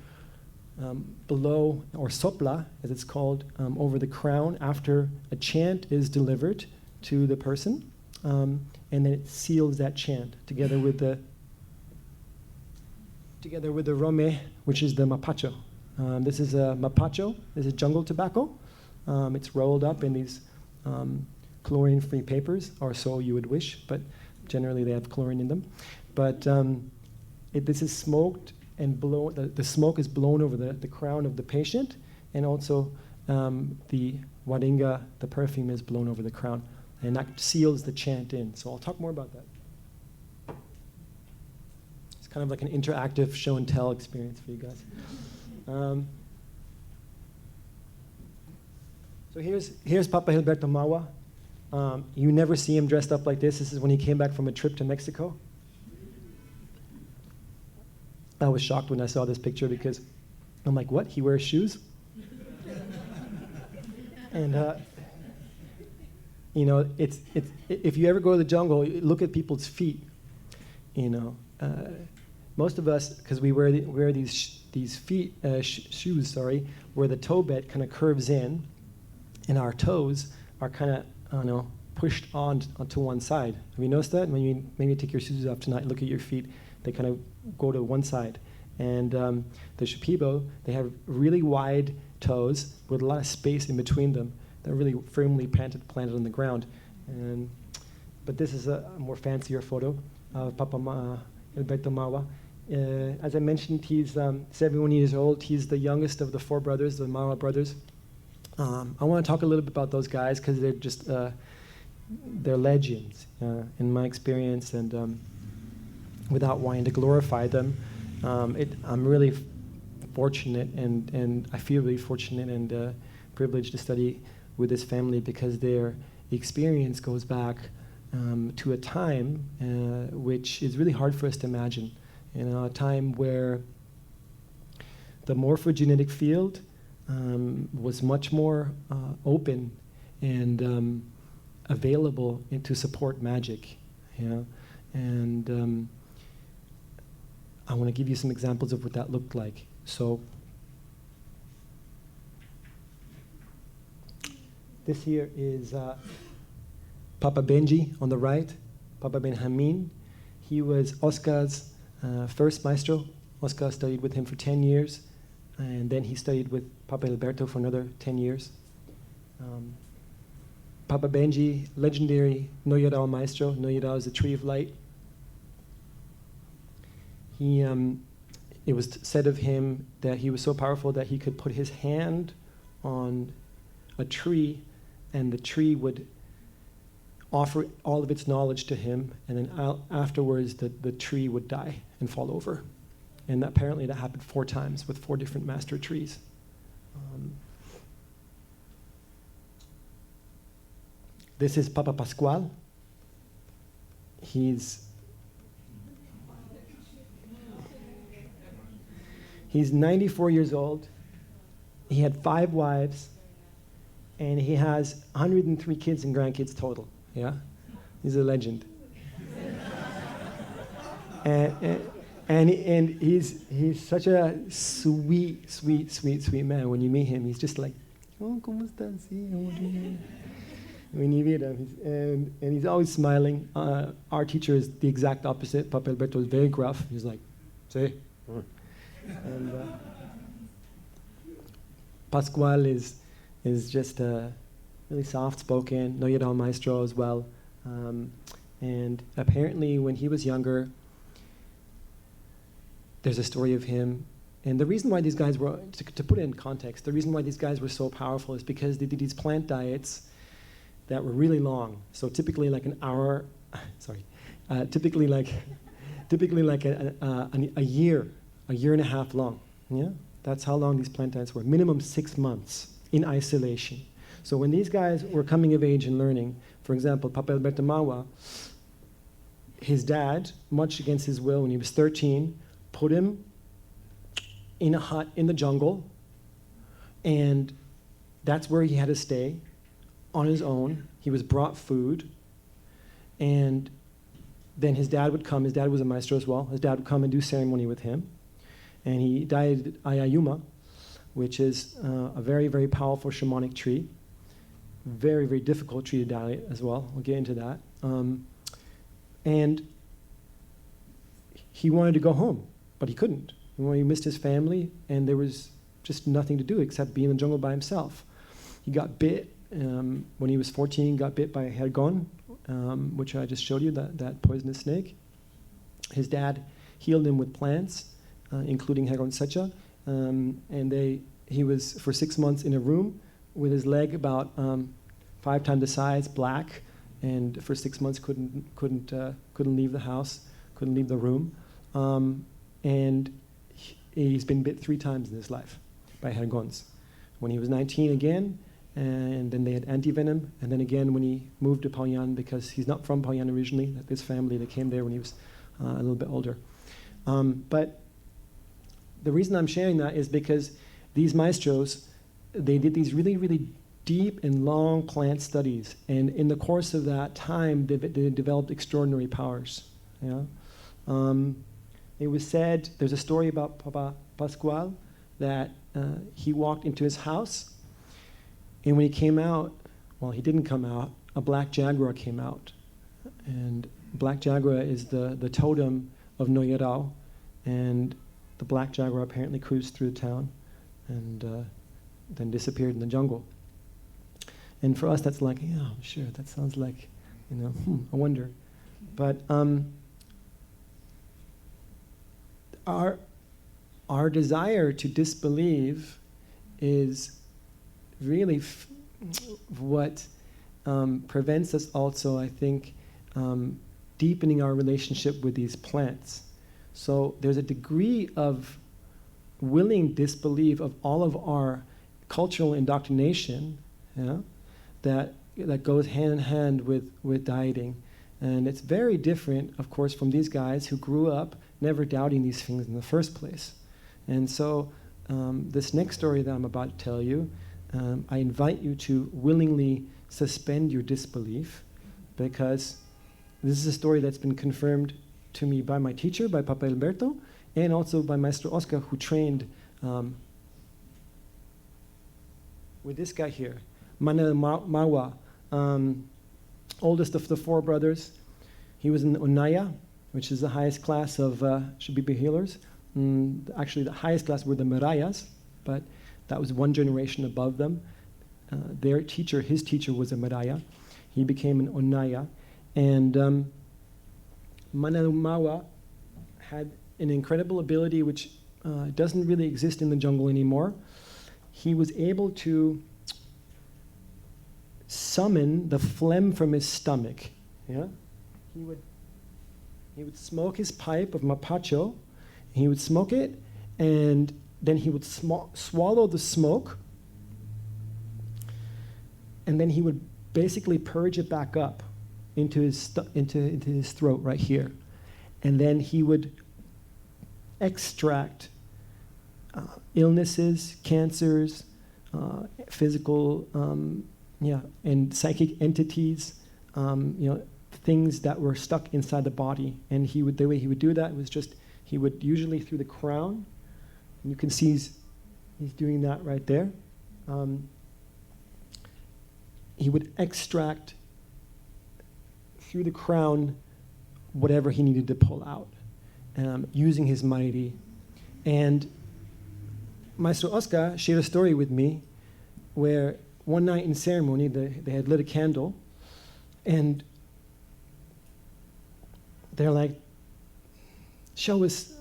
blow, or sopla, as it's called, over the crown after a chant is delivered to the person. And then it seals that chant together with the rome, which is the mapacho. This is a mapacho. This is jungle tobacco. It's rolled up in these chlorine-free papers, or so you would wish, but generally they have chlorine in them. But this is smoked and blown. The smoke is blown over the crown of the patient, and also the waringa, the perfume, is blown over the crown, and that seals the chant in. So I'll talk more about that. It's kind of like an interactive show and tell experience for you guys. So here's Papa Gilberto Mahua. You never see him dressed up like this. This is when he came back from a trip to Mexico. I was shocked when I saw this picture because I'm like, what? He wears shoes? And it's if you ever go to the jungle, look at people's feet. Most of us, because we wear these shoes, where the toe bed kind of curves in, and our toes are kind of pushed onto one side. Have you noticed that? When you maybe take your shoes off tonight, look at your feet. They kind of go to one side. And the Shipibo, they have really wide toes with a lot of space in between them. They're really firmly planted on the ground. But this is a more fancier photo of Papa Gilberto Mahua. As I mentioned, he's 71 years old. He's the youngest of the 4 brothers, the Mahua brothers. I want to talk a little bit about those guys because they're just they're legends in my experience, and without wanting to glorify them, I'm really fortunate, and I feel really fortunate and privileged to study with this family because their experience goes back to a time which is really hard for us to imagine. A time where the morphogenetic field was much more open and available to support magic. And I want to give you some examples of what that looked like. So this here is Papa Benji on the right. Papa Benjamin. He was Oscar's first maestro. Oscar studied with him for 10 years, and then he studied with Papa Alberto for another 10 years. Papa Benji, legendary Noyarao maestro. Noyarao is the tree of light. It was said of him that he was so powerful that he could put his hand on a tree, and the tree would offer all of its knowledge to him, and then afterwards the tree would die and fall over. And apparently that happened 4 times with 4 different master trees. This is Papa Pascual. He's 94 years old. He had 5 wives, and he has 103 kids and grandkids total. Yeah, he's a legend. and he's such a sweet man. When you meet him, he's just like, oh, ¿cómo estás? Sí, when you meet him, and he's always smiling. Our teacher is the exact opposite. Papa Alberto is very gruff. He's like, say. And Pascual is just really soft-spoken, Noyarao maestro as well. And apparently when he was younger, there's a story of him. And the reason why these guys were, to put it in context, the reason why these guys were so powerful is because they did these plant diets that were really long. So typically like an hour, typically like a year and a half long. Yeah, that's how long these plant diets were. Minimum 6 months in isolation. So when these guys were coming of age and learning, for example, Papa Alberto Mahua, his dad, much against his will, when he was 13, put him in a hut in the jungle, and that's where he had to stay on his own. He was brought food, and then his dad would come. His dad was a maestro as well. His dad would come and do ceremony with him. And he died at Ayayuma, which is a very, very powerful shamanic tree. Very, very difficult tree to die as well. We'll get into that. And he wanted to go home, but he couldn't. He missed his family, and there was just nothing to do except be in the jungle by himself. He got bit when he was 14, got bit by a hergon, which I just showed you, that poisonous snake. His dad healed him with plants, including hergon secha, and he was for 6 months in a room with his leg about 5 times the size, black, and for 6 months couldn't leave the house, couldn't leave the room, and he's been bit 3 times in his life by hergons. When he was 19 again, and then they had anti-venom, and then again when he moved to Paoyan, because he's not from Paoyan originally, this family that came there when he was a little bit older. But the reason I'm sharing that is because these maestros, they did these really, really deep and long plant studies, and in the course of that time, they developed extraordinary powers. Yeah? It was said, there's a story about Papa Pascual, that he walked into his house, and when he came out, well, he didn't come out, a black jaguar came out. And black jaguar is the totem of Noyarao, and the black jaguar apparently cruised through the town and then disappeared in the jungle. And for us, that's like, yeah, sure, that sounds like, I wonder. But our desire to disbelieve is really what prevents us also, I think, deepening our relationship with these plants. So there's a degree of willing disbelief of all of our cultural indoctrination, yeah, that goes hand in hand with dieting. And it's very different, of course, from these guys who grew up never doubting these things in the first place. And so this next story that I'm about to tell you, I invite you to willingly suspend your disbelief, because this is a story that's been confirmed to me by my teacher, by Papa Alberto, and also by Maestro Oscar, who trained with this guy here, Mahua, oldest of the 4 brothers. He was in Onaya, which is the highest class of Shipibo healers. Actually, the highest class were the Marayas, but that was one generation above them. Their teacher, his teacher, was a Maraya. He became an Onaya. And Mahua had an incredible ability which doesn't really exist in the jungle anymore. He was able to summon the phlegm from his stomach. Yeah? He would smoke his pipe of mapacho. He would smoke it, and then he would swallow the smoke, and then he would basically purge it back up into his throat right here. And then he would extract illnesses, cancers, physical, and psychic entities, things that were stuck inside the body. And the way he would do that was just, he would usually through the crown, and you can see he's doing that right there. He would extract through the crown whatever he needed to pull out, using his mighty. And Maestro Oscar shared a story with me where one night in ceremony, they had lit a candle, and they're like, show us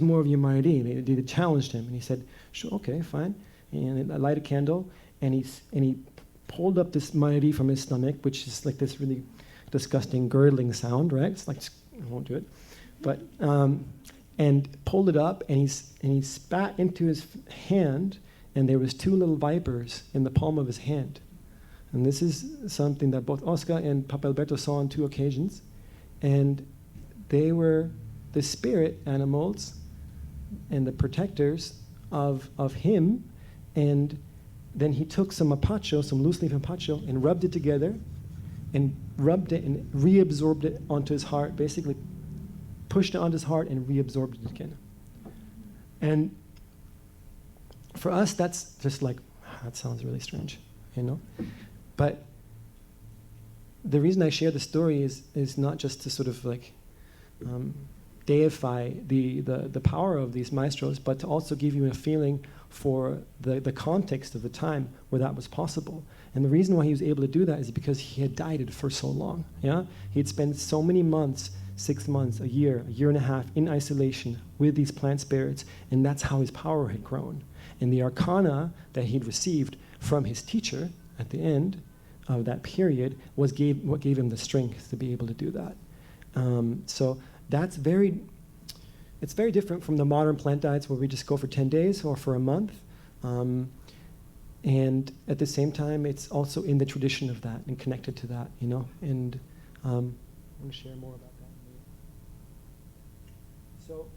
more of your mighty. They challenged him, and he said, sure, okay, fine. And I light a candle, and he pulled up this mighty from his stomach, which is like this really disgusting gurgling sound, right? It's like, I won't do it. But, and pulled it up, and he spat into his hand, and there was 2 little vipers in the palm of his hand. And this is something that both Oscar and Papa Alberto saw on 2 occasions. And they were the spirit animals and the protectors of him. And then he took some mapacho, some loose leaf mapacho, and rubbed it together, and rubbed it and reabsorbed it onto his heart, basically pushed it onto his heart and reabsorbed it again. And for us, that's just like, that sounds really strange, But the reason I share the story is not just to sort of like deify the power of these maestros, but to also give you a feeling for the context of the time where that was possible. And the reason why he was able to do that is because he had dieted for so long. Yeah, he had spent so many months, 6 months, a year and a half in isolation with these plant spirits, and that's how his power had grown. And the Arkana that he'd received from his teacher at the end of that period what gave him the strength to be able to do that. So it's very different from the modern plant diets where we just go for 10 days or for a month. And at the same time, it's also in the tradition of that and connected to that, And I want to share more about that. So,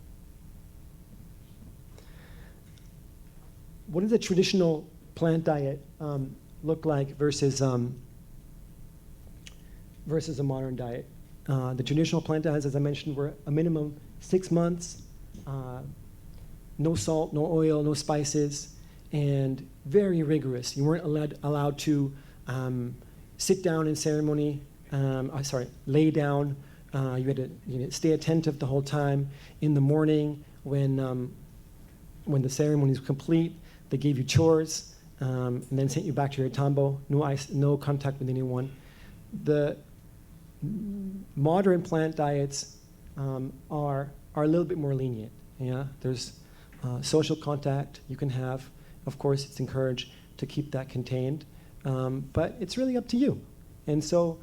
what does a traditional plant diet look like versus a modern diet? The traditional plant diets, as I mentioned, were a minimum 6 months, no salt, no oil, no spices, and very rigorous. You weren't allowed to sit down in ceremony, lay down. You had to stay attentive the whole time. In the morning, when the ceremony was complete, they gave you chores, and then sent you back to your tambo. No contact with anyone. The modern plant diets are a little bit more lenient. Yeah, there's social contact you can have. Of course, it's encouraged to keep that contained, but it's really up to you. And so,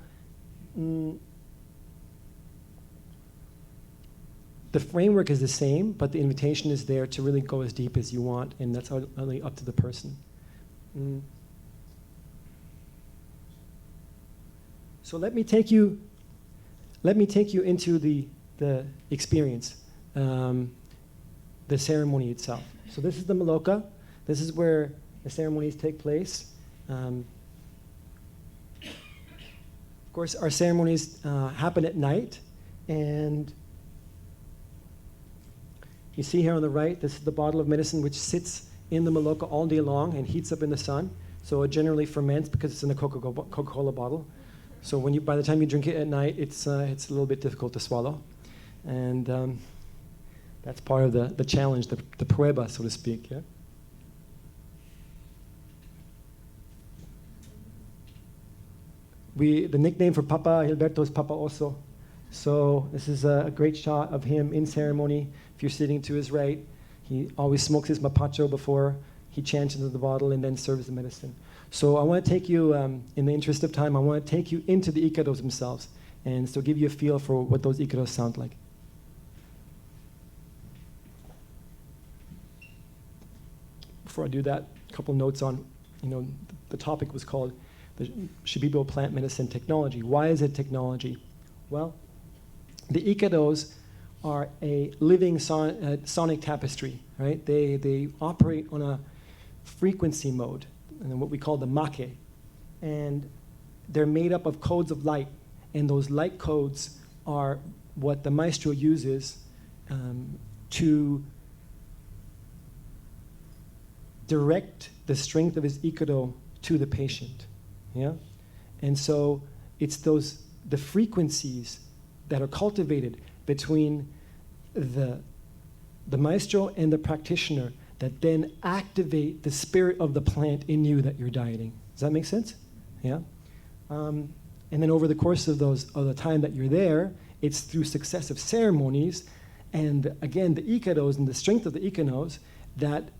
the framework is the same, but the invitation is there to really go as deep as you want, and that's only up to the person. So let me take you into the experience, the ceremony itself. So this is the Maloka. This is where the ceremonies take place. Of course, our ceremonies happen at night, and you see here on the right, this is the bottle of medicine which sits in the Maloka all day long and heats up in the sun. So it generally ferments because it's in a Coca-Cola bottle. So by the time you drink it at night, it's a little bit difficult to swallow. And that's part of the challenge, the prueba, so to speak. Yeah? The nickname for Papa Gilberto is Papa Oso. So this is a great shot of him in ceremony. If you're sitting to his right, he always smokes his mapacho before he chants into the bottle and then serves the medicine. So I want to take you, in the interest of time, I want to take you into the ikados themselves and so give you a feel for what those ikados sound like. Before I do that, a couple notes on, the topic was called the Shipibo plant medicine technology. Why is it technology? Well, the ikados are a living sonic tapestry, right? They operate on a frequency mode, and what we call the make. And they're made up of codes of light, and those light codes are what the maestro uses to direct the strength of his ikado to the patient. Yeah? And so it's the frequencies that are cultivated between the maestro and the practitioner that then activate the spirit of the plant in you that you're dieting. Does that make sense? Yeah? And then over the course of the time that you're there, it's through successive ceremonies and again the ikados and the strength of the ikanos that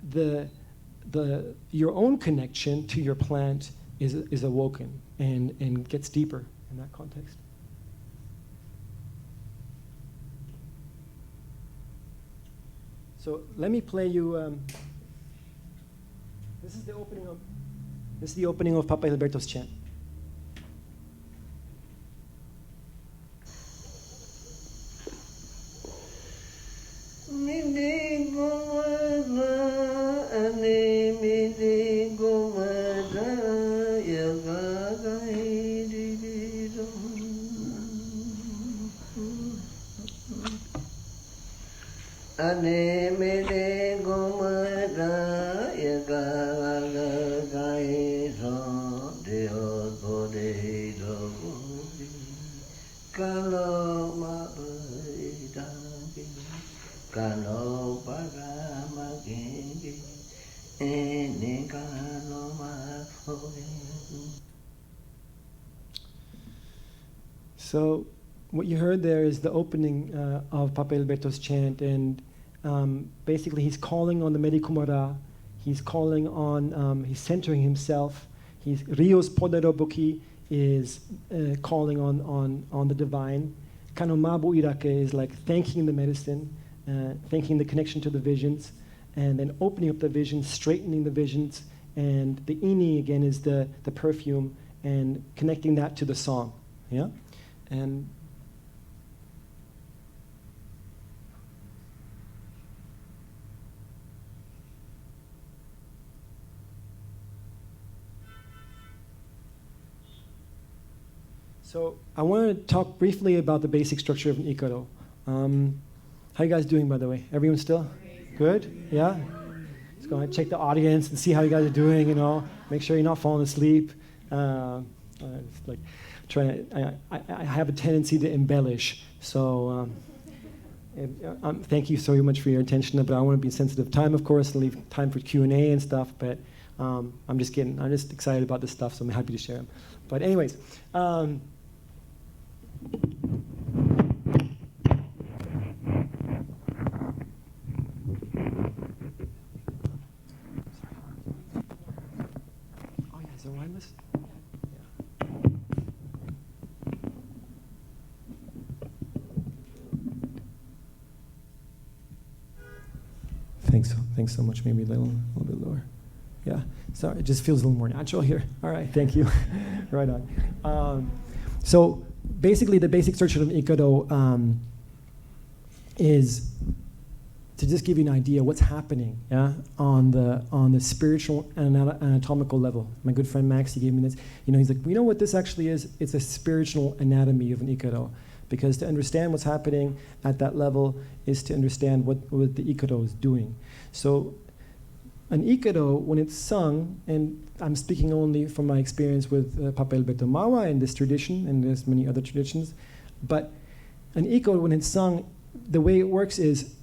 your own connection to your plant is awoken and gets deeper in that context. So let me play you. This is the opening of Papa Gilberto's chant. So what you heard there is the opening of Papa Gilberto's chant, and basically he's calling on the Medikumara, he's calling on, he's centering himself, Rios Poderobuki is calling on the divine, Kanomabu Irake is like thanking the medicine, thanking the connection to the visions, and then opening up the visions, straightening the visions, and the Ini again is the perfume, and connecting that to the song, yeah? And so I want to talk briefly about the basic structure of an ikaro. How you guys doing, by the way? Everyone still? Good? Yeah? Let's go ahead and check the audience and see how you guys are doing, Make sure you're not falling asleep. Like I have a tendency to embellish, so thank you so much for your attention. But I want to be sensitive of time, of course, and leave time for Q&A and stuff. But I'm just excited about this stuff, so I'm happy to share them. But anyways. Is there wireless? Thanks so much. Maybe a little bit lower. Yeah. Sorry, it just feels a little more natural here. All right. Thank you. Right on. So basically, the basic structure of ikado is to just give you an idea what's happening, on the spiritual and anatomical level. My good friend Max, he gave me this. He's like, we know what this actually is. It's a spiritual anatomy of an ikado. Because to understand what's happening at that level is to understand what the ikado is doing. So an Ikaro, when it's sung, and I'm speaking only from my experience with Papa Alberto Mahua in this tradition, and there's many other traditions, but an Ikaro, when it's sung, the way it works is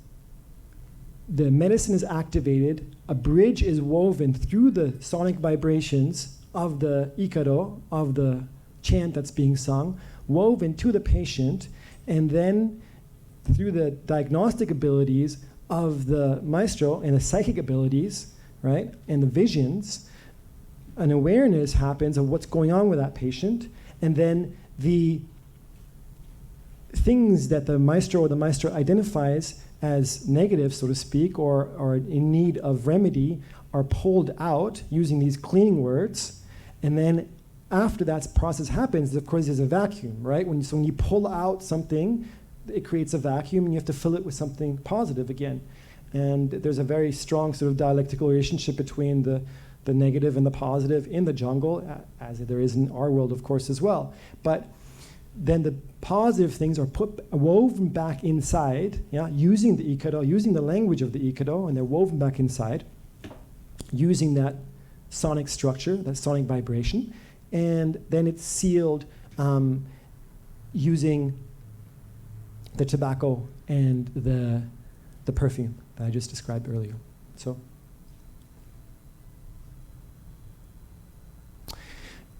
the medicine is activated, a bridge is woven through the sonic vibrations of the Ikaro, of the chant that's being sung, woven to the patient, and then through the diagnostic abilities of the maestro and the psychic abilities, right, and the visions, an awareness happens of what's going on with that patient, and then the things that the maestro or the maestro identifies as negative, so to speak, or in need of remedy are pulled out using these cleaning words. And then after that process happens, of course, there's a vacuum, right? So when you pull out something, it creates a vacuum, and you have to fill it with something positive again. And there's a very strong sort of dialectical relationship between the negative and the positive in the jungle, as there is in our world, of course, as well. But then the positive things are woven back inside, yeah, using the Ikaro, using the language of the Ikaro, and they're woven back inside, using that sonic structure, that sonic vibration, and then it's sealed using the tobacco and the perfume that I just described earlier. So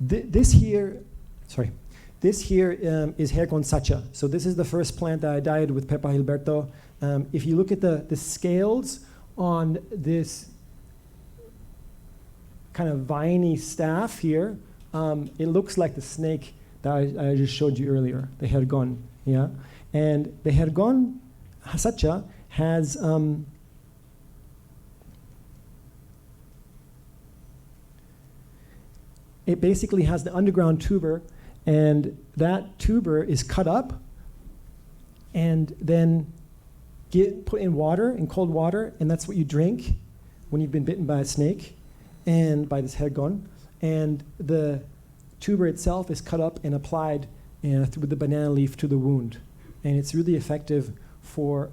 this here is Hergon Sacha. So this is the first plant that I dyed with Pepa Gilberto. If you look at the scales on this kind of viney staff here, it looks like the snake that I just showed you earlier, the Hergon. Yeah? And the Hergon Sacha has it basically has the underground tuber, and that tuber is cut up and then put in water, in cold water, and that's what you drink when you've been bitten by a snake and by this Hergon. And the tuber itself is cut up and applied with the banana leaf to the wound. And it's really effective for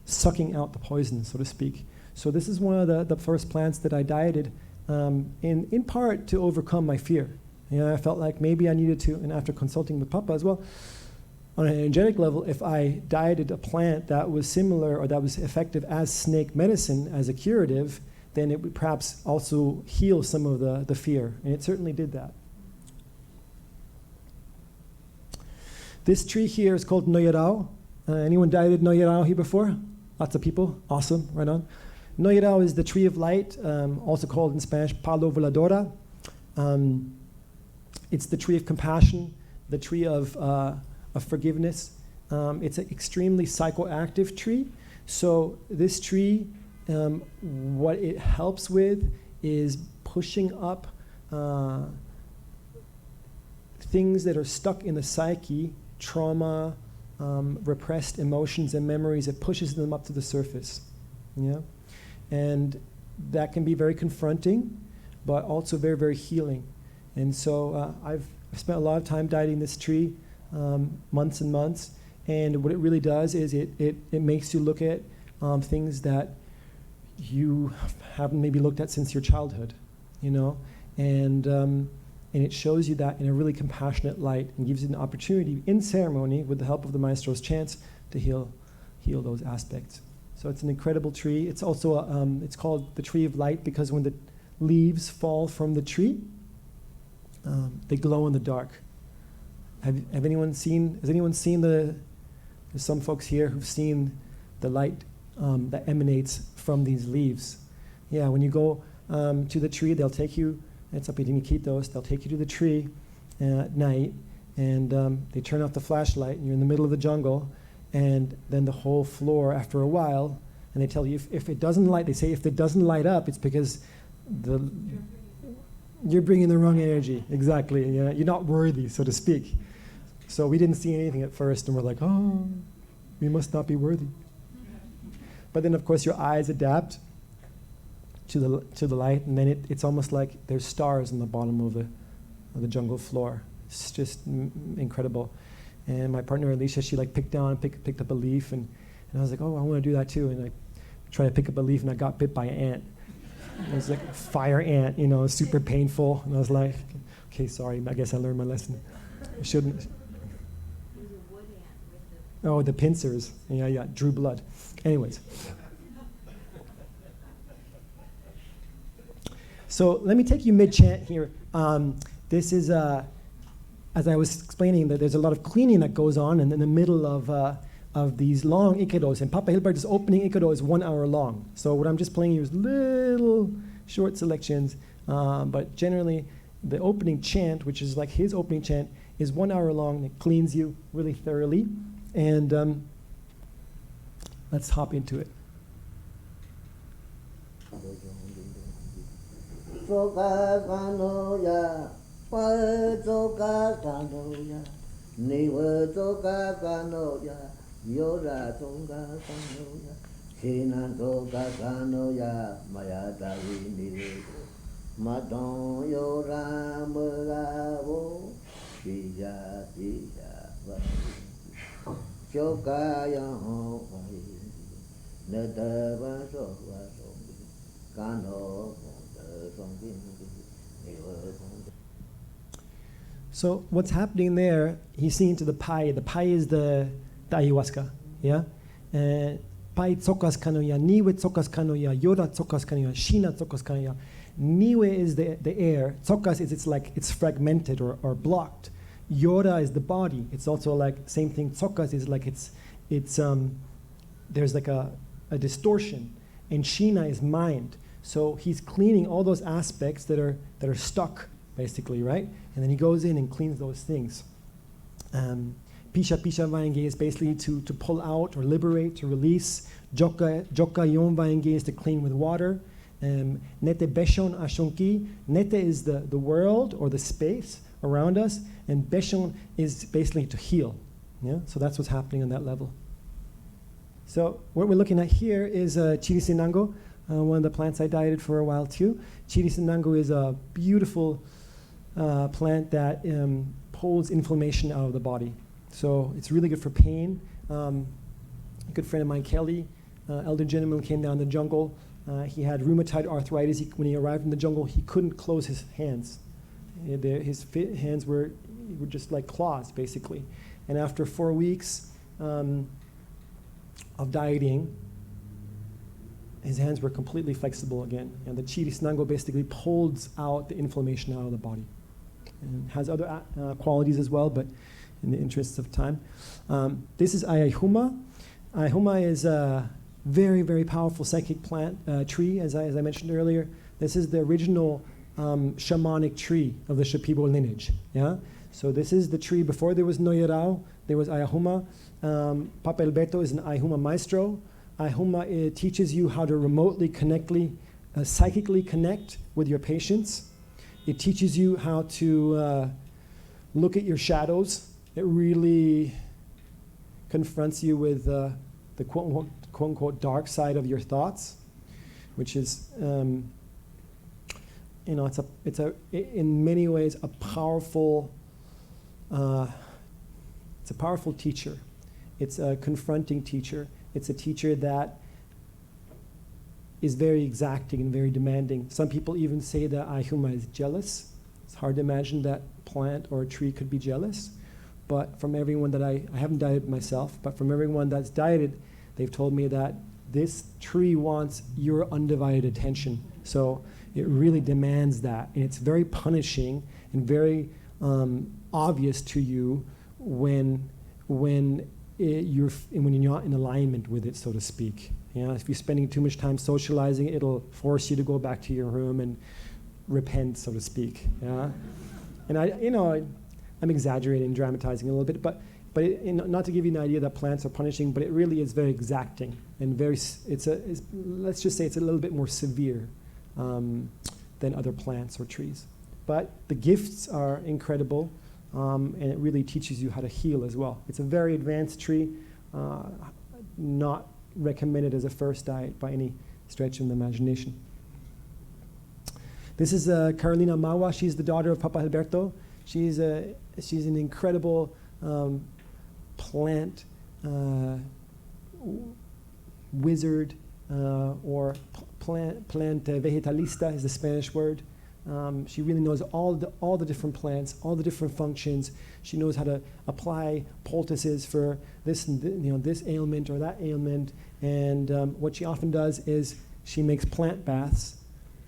sucking out the poison, so to speak. So this is one of the first plants that I dieted in part to overcome my fear. I felt like maybe I needed to, and after consulting with Papa as well, on an energetic level, if I dieted a plant that was similar or that was effective as snake medicine, as a curative, then it would perhaps also heal some of the fear. And it certainly did that. This tree here is called Noyerao. Anyone dieted Noyerao here before? Lots of people. Awesome. Right on. Noyerao is the tree of light, also called in Spanish Palo Voladora. It's the tree of compassion, the tree of forgiveness. It's an extremely psychoactive tree. So this tree, what it helps with is pushing up things that are stuck in the psyche, trauma, repressed emotions and memories. It pushes them up to the surface. Yeah? And that can be very confronting, but also very, very healing. And so I've spent a lot of time dieting this tree, months and months. And what it really does is it makes you look at things that you haven't maybe looked at since your childhood, and it shows you that in a really compassionate light and gives you an opportunity in ceremony with the help of the maestro's chants to heal those aspects. So it's an incredible tree. It's also it's called the tree of light because when the leaves fall from the tree, they glow in the dark. Has anyone seen there's some folks here who've seen the light that emanates from these leaves. Yeah, when you go to the tree, they'll take you, it's up in Iquitos, they'll take you to the tree at night, and they turn off the flashlight, and you're in the middle of the jungle, and then the whole floor after a while, and they tell you if it doesn't light, they say if it doesn't light up, it's because you're bringing the wrong energy. Exactly. Yeah, you're not worthy, so to speak. So we didn't see anything at first, and we're like, oh, we must not be worthy. But then, of course, your eyes adapt to the light, and then it's almost like there's stars on the bottom of the jungle floor. It's just incredible. And my partner Alicia, she picked up a leaf, and I was like, oh, I want to do that too. And I tried to pick up a leaf, and I got bit by an ant. It was like a fire ant, you know, super painful. And I was like, okay, sorry, I guess I learned my lesson. I shouldn't. Oh, the pincers. Yeah, drew blood. Anyways. So let me take you mid-chant here. This is, as I was explaining, that there's a lot of cleaning that goes on in the middle of these long ikedos. And Papa Hilbert's opening ikedo is 1 hour long. So what I'm just playing here is little short selections. But generally, the opening chant, which is like his opening chant, is 1 hour long. And it cleans you really thoroughly. And let's hop into it. So what's happening there, he's singing to the pai. The pai is the ayahuasca, yeah? Pai tsokas kanoya, niwe tsokas kanoya, yoda tsokas kanoya, shina tsokas kanoya. Niwe is the air, tsokas is it's fragmented or blocked. Yoda is the body. It's also like, same thing, tsokas is like there's like a distortion. And shina is mind. So he's cleaning all those aspects that are stuck, basically, right? And then he goes in and cleans those things. Pisha Vaenge is basically to pull out or liberate, to release. Joka Yon Vaenge is to clean with water. Nete Beshon Ashonki. Nete is the world or the space around us. And Beshon is basically to heal. Yeah? So that's what's happening on that level. So what we're looking at here is Chirisinango, one of the plants I dieted for a while too. Chirisinango is a beautiful plant that pulls inflammation out of the body. So it's really good for pain. A good friend of mine, Kelly, elder gentleman, came down the jungle. He had rheumatoid arthritis. When he arrived in the jungle, he couldn't close his hands. His hands were just like claws, basically. And after 4 weeks of dieting, his hands were completely flexible again. And the Chirisinango basically pulls out the inflammation out of the body. And has other qualities as well, but in the interests of time. This is Ayahuma. Ayahuma is a very, very powerful psychic plant tree, as I mentioned earlier. This is the original shamanic tree of the Shipibo lineage. Yeah. So this is the tree before there was Noyerao. There was Ayahuma. Papa Alberto is an Ayahuma maestro. Ayahuma teaches you how to remotely psychically connect with your patients. It teaches you how to look at your shadows. It really confronts you with the quote unquote dark side of your thoughts, which is, it's in many ways a powerful teacher. It's a confronting teacher. It's a teacher that is very exacting and very demanding. Some people even say that Ayahuma is jealous. It's hard to imagine that plant or a tree could be jealous. But from everyone that I haven't dieted myself, but from everyone that's dieted, they've told me that this tree wants your undivided attention. So it really demands that. And it's very punishing and very obvious to you when you're not in alignment with it, so to speak. If you're spending too much time socializing, it'll force you to go back to your room and repent, so to speak. Yeah, and I'm exaggerating, dramatizing a little bit, but not to give you an idea that plants are punishing, but it really is very exacting and let's just say it's a little bit more severe than other plants or trees. But the gifts are incredible, and it really teaches you how to heal as well. It's a very advanced tree, not recommended as a first diet by any stretch of the imagination. This is Carolina Mahua. She's the daughter of Papa Alberto. She's an incredible plant wizard, or plant vegetalista is the Spanish word. She really knows all the different plants, all the different functions. She knows how to apply poultices for this this ailment or that ailment. And what she often does is she makes plant baths.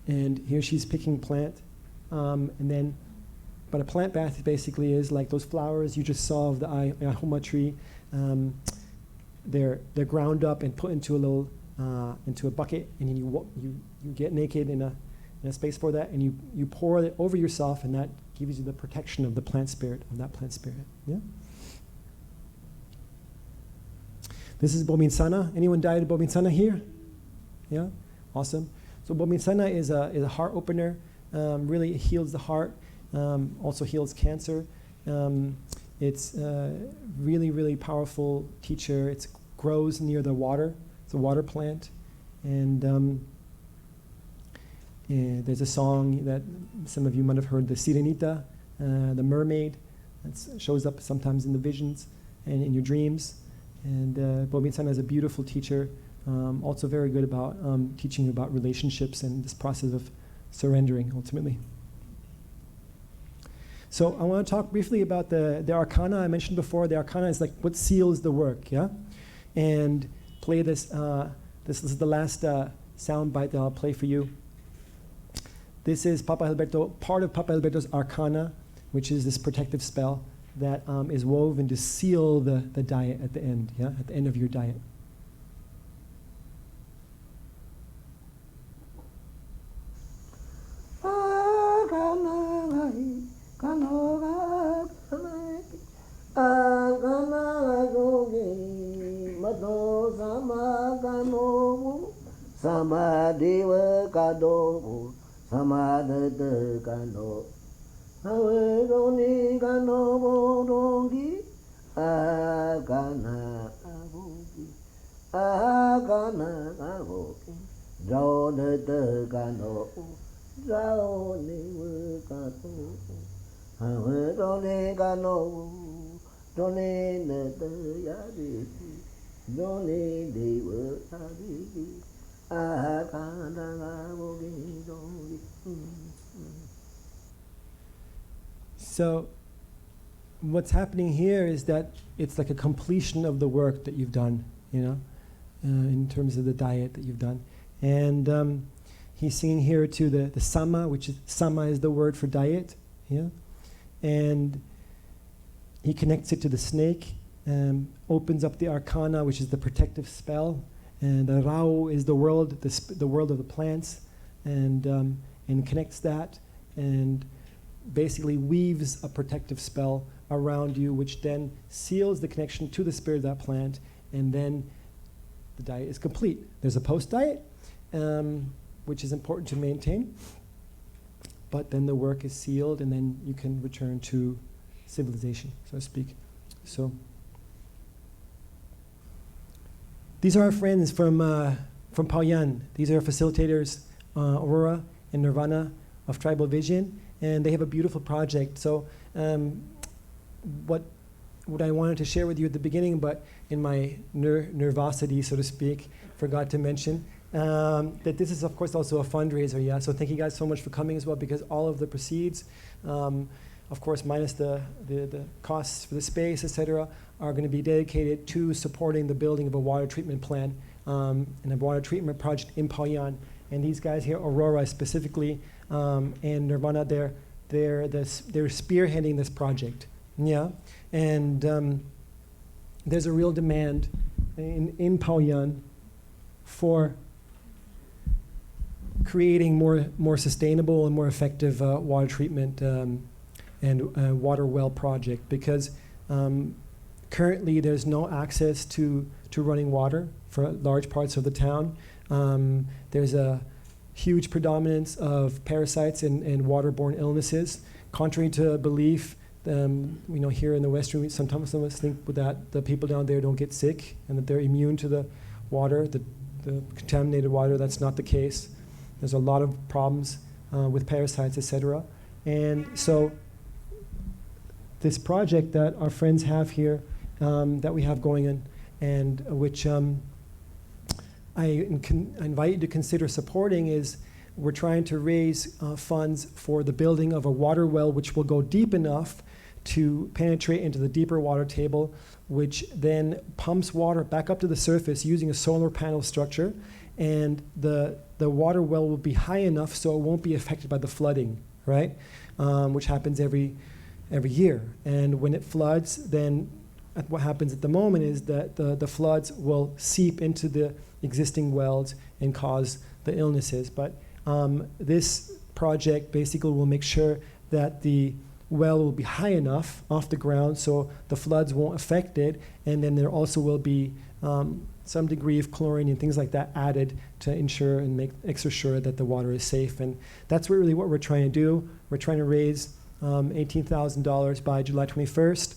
And here she's picking plant, but a plant bath basically is like those flowers you just saw of the Ahuma tree. They're ground up and put into a bucket, and then you get naked in a space for that, and you pour it over yourself, and that gives you the protection of the plant spirit, of that plant spirit. Yeah. This is Bominsana. Anyone died of Bominsana here? Yeah. Awesome. So Bominsana is a heart opener. Really heals the heart. Also heals cancer. It's a really, really powerful teacher. It grows near the water. It's a water plant. And there's a song that some of you might have heard, the Sirenita, the mermaid. That shows up sometimes in the visions and in your dreams. And Bominsana is a beautiful teacher. Also very good about teaching you about relationships and this process of surrendering, ultimately. So I want to talk briefly about the Arkana I mentioned before. The Arkana is like what seals the work, yeah? And play this. This is the last sound bite that I'll play for you. This is Papa Gilberto, part of Papa Gilberto's Arkana, which is this protective spell that is woven to seal the diet at the end, yeah? At the end of your diet. Samadeva kado, samadata kano, averoni kano bodongi, akana avogi, akana avogi, jodata kano, joni kano, averoni kano, joni neta yadi, joni deva yadi. So what's happening here is that it's like a completion of the work that you've done, in terms of the diet that you've done. And he's singing here to the sama, which is, sama is the word for diet, yeah? And he connects it to the snake, opens up the Arkana, which is the protective spell. And the Rao is the world of the plants, and connects that, and basically weaves a protective spell around you, which then seals the connection to the spirit of that plant, and then the diet is complete. There's a post-diet, which is important to maintain, but then the work is sealed, and then you can return to civilization, so to speak. So. These are our friends from Paoyan. These are facilitators, Aurora and Nirvana of Tribal Vision, and they have a beautiful project. So what I wanted to share with you at the beginning, but in my nervosity, so to speak, forgot to mention, that this is, of course, also a fundraiser, yeah? So thank you guys so much for coming as well, because all of the proceeds, of course, minus the costs for the space, etc., are going to be dedicated to supporting the building of a water treatment plant and a water treatment project in Paoyan. And these guys here, Aurora specifically, and Nirvana, they're spearheading this project. Yeah, and there's a real demand in Paoyan for creating more sustainable and more effective water treatment and water well project, because currently there's no access to running water for large parts of the town. There's a huge predominance of parasites and waterborne illnesses. Contrary to belief, here in the Western, sometimes some of us think that the people down there don't get sick and that they're immune to the water, the contaminated water. That's not the case. There's a lot of problems with parasites, etc. And so this project that our friends have here, that we have going in, and which I invite you to consider supporting is we're trying to raise funds for the building of a water well which will go deep enough to penetrate into the deeper water table, which then pumps water back up to the surface using a solar panel structure. And the water well will be high enough so it won't be affected by the flooding, right? Which happens every year. And when it floods, then what happens at the moment is that the floods will seep into the existing wells and cause the illnesses. But this project basically will make sure that the well will be high enough off the ground so the floods won't affect it, and then there also will be some degree of chlorine and things like that added to ensure and make extra sure that the water is safe. And that's really what we're trying to do. We're trying to raise $18,000 by July 21st.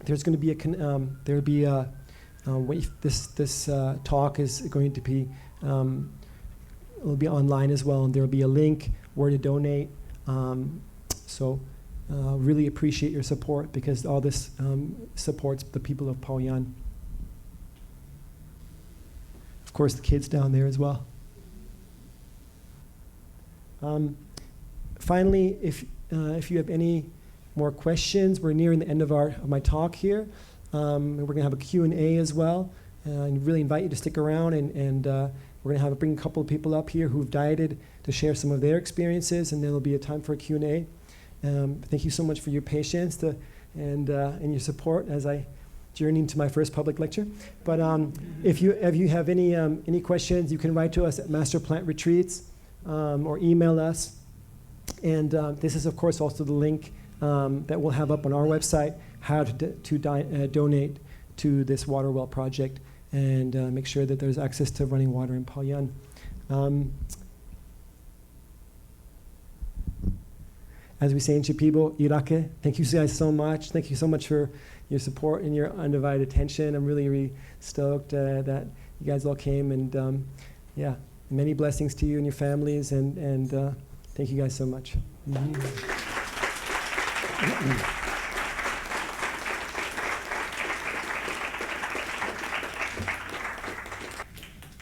There's going to be this talk is going to be it'll be online as well, and there will be a link where to donate. So really appreciate your support, because all this supports the people of Paoyan. Of course, the kids down there as well. Finally, if you have any more questions, we're nearing the end of my talk here. We're going to have a Q&A as well. I really invite you to stick around, and we're going to bring a couple of people up here who've dieted to share some of their experiences, and then there'll be a time for a Q&A. Thank you so much for your patience and your support as I journey into my first public lecture. But if you have any questions, you can write to us at Master Plant Retreats or email us. And this is, of course, also the link that we'll have up on our website, how to donate to this water well project and make sure that there's access to running water in Paoyan. As we say in Shipibo, Irake, thank you guys so much. Thank you so much for your support and your undivided attention. I'm really, really stoked that you guys all came, and yeah, many blessings to you and your families, and thank you guys so much.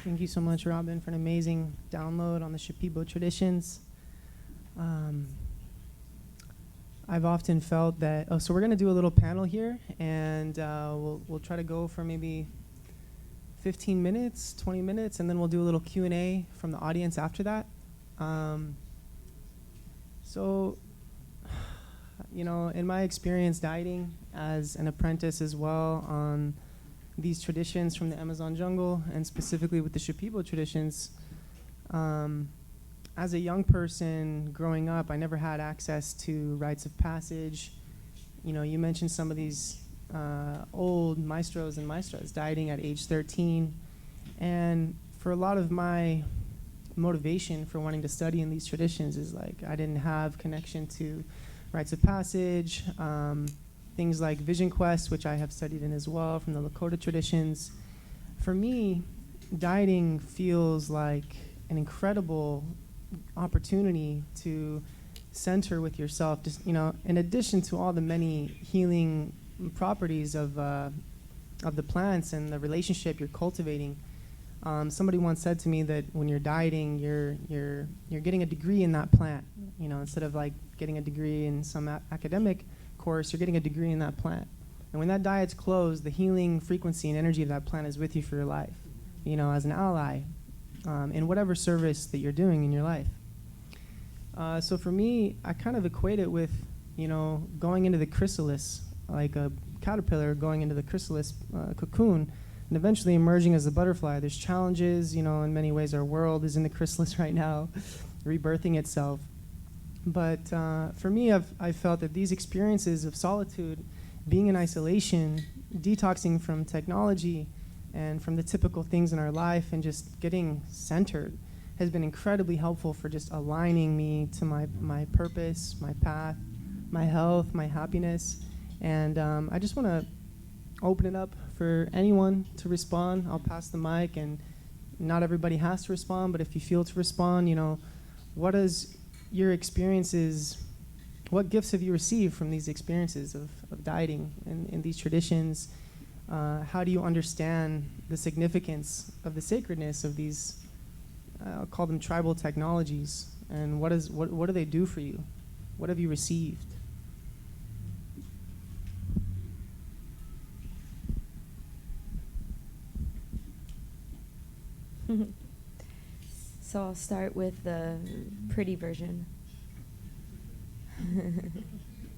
Thank you so much, Robin, for an amazing download on the Shipibo traditions. I've often felt that, so we're going to do a little panel here, and we'll try to go for maybe 15 minutes, 20 minutes, and then we'll do a little Q&A from the audience after that. So, you know, in my experience dieting as an apprentice as well on these traditions from the Amazon jungle, and specifically with the Shipibo traditions, as a young person growing up, I never had access to rites of passage. You know, you mentioned some of these old maestros and maestras dieting at age 13. And for a lot of my motivation for wanting to study in these traditions is like I didn't have connection to rites of passage, things like Vision Quest, which I have studied in as well from the Lakota traditions. For me, dieting feels like an incredible opportunity to center with yourself, just, you know, in addition to all the many healing properties of the plants and the relationship you're cultivating. Somebody once said to me that when you're dieting, you're getting a degree in that plant. You know, instead of like getting a degree in some academic course, you're getting a degree in that plant. And when that diet's closed, the healing frequency and energy of that plant is with you for your life. You know, as an ally. In whatever service that you're doing in your life. So for me, I kind of equate it with, you know, going into the chrysalis, like a caterpillar going into the chrysalis cocoon, and eventually emerging as a butterfly. There's challenges, you know, in many ways our world is in the chrysalis right now, rebirthing itself. But for me, I've felt that these experiences of solitude, being in isolation, detoxing from technology, and from the typical things in our life, and just getting centered has been incredibly helpful for just aligning me to my purpose, my path, my health, my happiness. And I just want to open it up for anyone to respond. I'll pass the mic, and not everybody has to respond, but if you feel to respond, you know, what is your experiences, what gifts have you received from these experiences of dieting in these traditions? how do you understand the significance of the sacredness of these, I'll call them tribal technologies, and what do they do for you? What have you received? So I'll start with the pretty version.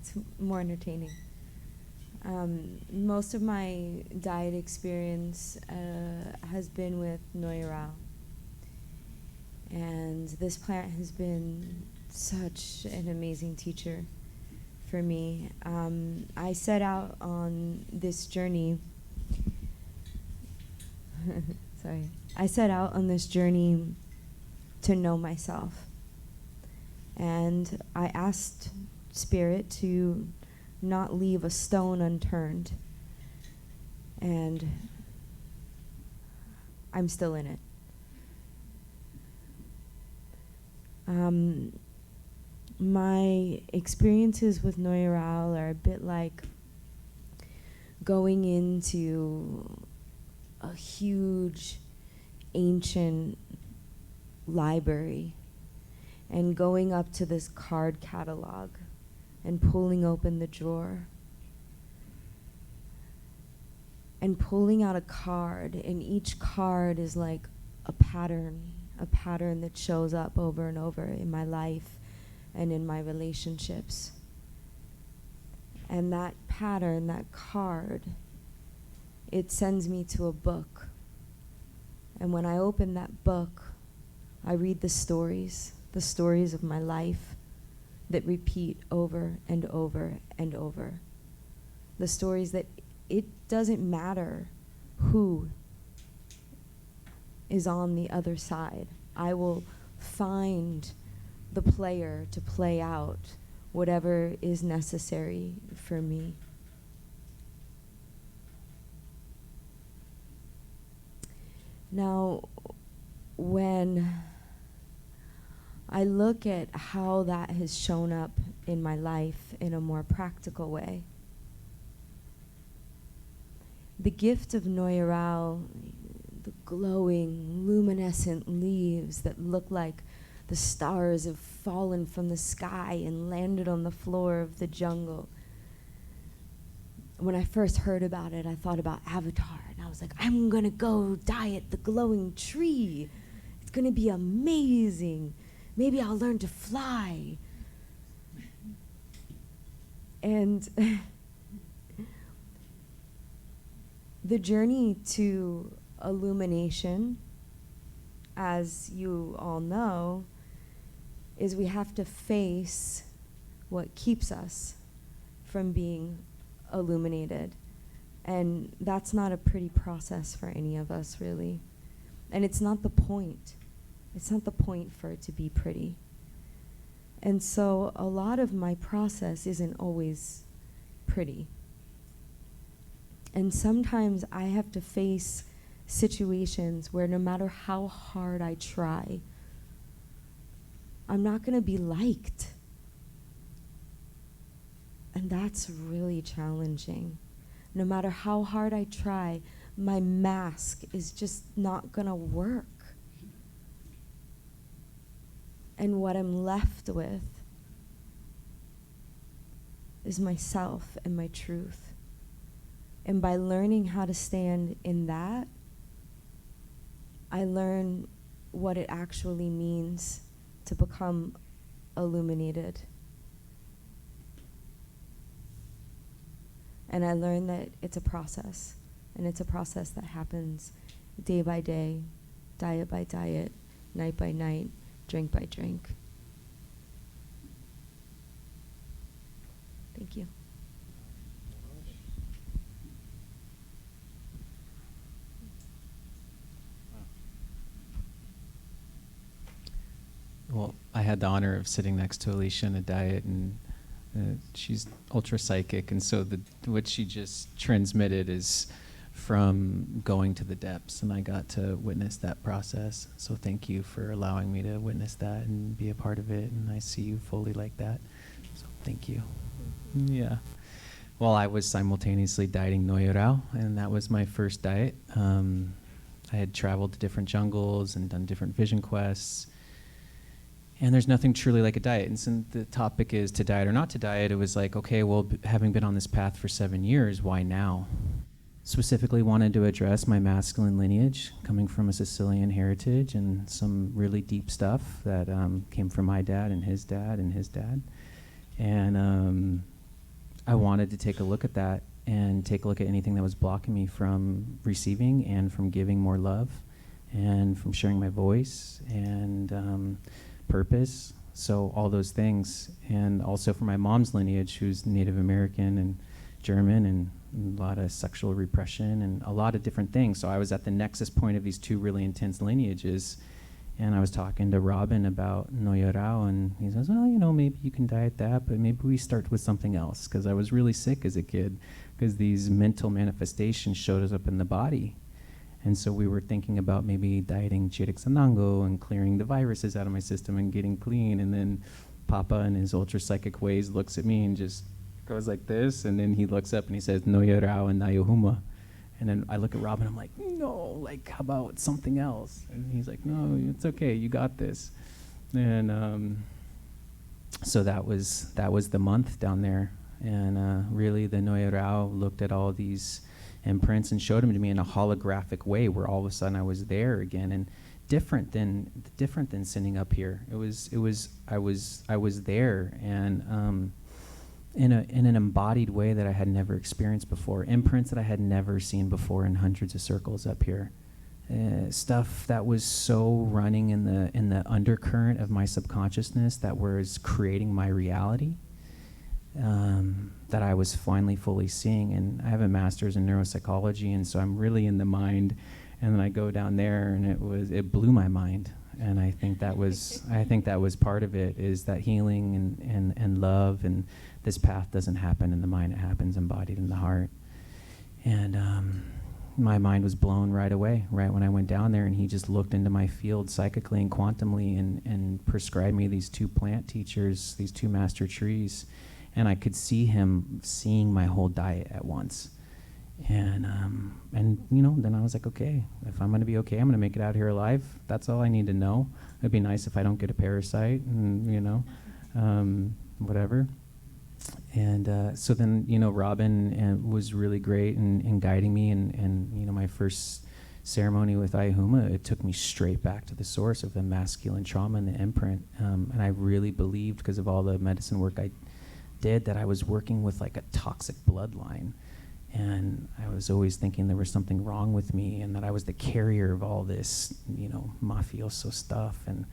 It's more entertaining. Most of my diet experience has been with Noirao. And this plant has been such an amazing teacher for me. I set out on this journey. Sorry. I set out on this journey to know myself. And I asked Spirit to not leave a stone unturned. And I'm still in it. My experiences with Noirao are a bit like going into a huge ancient library and going up to this card catalog and pulling open the drawer and pulling out a card, and each card is like a pattern that shows up over and over in my life and in my relationships. And that pattern, that card, it sends me to a book. And when I open that book, I read the stories of my life that repeat over and over and over. The stories that it doesn't matter who is on the other side. I will find the player to play out whatever is necessary for me. Now, when I look at how that has shown up in my life in a more practical way, the gift of Noirao, the glowing, luminescent leaves that look like the stars have fallen from the sky and landed on the floor of the jungle. When I first heard about it, I thought about Avatar, and I was like, I'm gonna go diet the glowing tree. It's gonna be amazing. Maybe I'll learn to fly. And the journey to illumination, as you all know, is we have to face what keeps us from being illuminated. And that's not a pretty process for any of us, really. And it's not the point. It's not the point for it to be pretty. And so a lot of my process isn't always pretty. And sometimes I have to face situations where no matter how hard I try, I'm not going to be liked. And that's really challenging. No matter how hard I try, my mask is just not going to work. And what I'm left with is myself and my truth. And by learning how to stand in that, I learn what it actually means to become illuminated. And I learned that it's a process, and it's a process that happens day by day, diet by diet, night by night, drink by drink. Thank you. Well, I had the honor of sitting next to Alicia in a diet, and she's ultra psychic, and so what she just transmitted is from going to the depths, and I got to witness that process. So thank you for allowing me to witness that and be a part of it, and I see you fully like that. So thank you. Yeah. Well, I was simultaneously dieting Noyorao, and that was my first diet. I had traveled to different jungles and done different vision quests. And there's nothing truly like a diet. And since the topic is to diet or not to diet, it was like, okay, well, having been on this path for 7 years, why now? Specifically wanted to address my masculine lineage, coming from a Sicilian heritage and some really deep stuff that came from my dad and his dad and his dad. And I wanted to take a look at that and take a look at anything that was blocking me from receiving and from giving more love and from sharing my voice and purpose. So all those things. And also for my mom's lineage, who's Native American and German, and a lot of sexual repression and a lot of different things. So I was at the nexus point of these two really intense lineages. And I was talking to Robin about Noyorao, and he says, well, you know, maybe you can diet that, but maybe we start with something else, because I was really sick as a kid, because these mental manifestations showed up in the body. And so we were thinking about maybe dieting Chiricsanango and clearing the viruses out of my system and getting clean. And then Papa, in his ultra psychic ways, looks at me and just goes like this, and then he looks up and he says, Noyorao and Nayohuma. And then I look at Rob and I'm like, no, like, how about something else? And he's like, no, it's okay, you got this. And so that was the month down there. And really the Noyorao looked at all these imprints and showed them to me in a holographic way, where all of a sudden I was there again, and different than sitting up here. I was there, and in an embodied way that I had never experienced before. Imprints that I had never seen before in hundreds of circles up here. Stuff that was so running in the undercurrent of my subconsciousness that was creating my reality, that I was finally fully seeing. And I have a master's in neuropsychology, and so I'm really in the mind. And then I go down there, and it blew my mind. And I think that was part of it, is that healing and love. And this path doesn't happen in the mind; it happens embodied in the heart. And my mind was blown right away, right when I went down there. And he just looked into my field psychically and quantumly, and prescribed me these two plant teachers, these two master trees. And I could see him seeing my whole diet at once. And you know, then I was like, okay, if I'm going to be okay, I'm going to make it out here alive. That's all I need to know. It'd be nice if I don't get a parasite, and you know, whatever. And so then, you know, Robin was really great in guiding me. And you know, my first ceremony with Ayahuma, it took me straight back to the source of the masculine trauma and the imprint. And I really believed, because of all the medicine work I did, that I was working with like a toxic bloodline. And I was always thinking there was something wrong with me, and that I was the carrier of all this, you know, mafioso stuff. And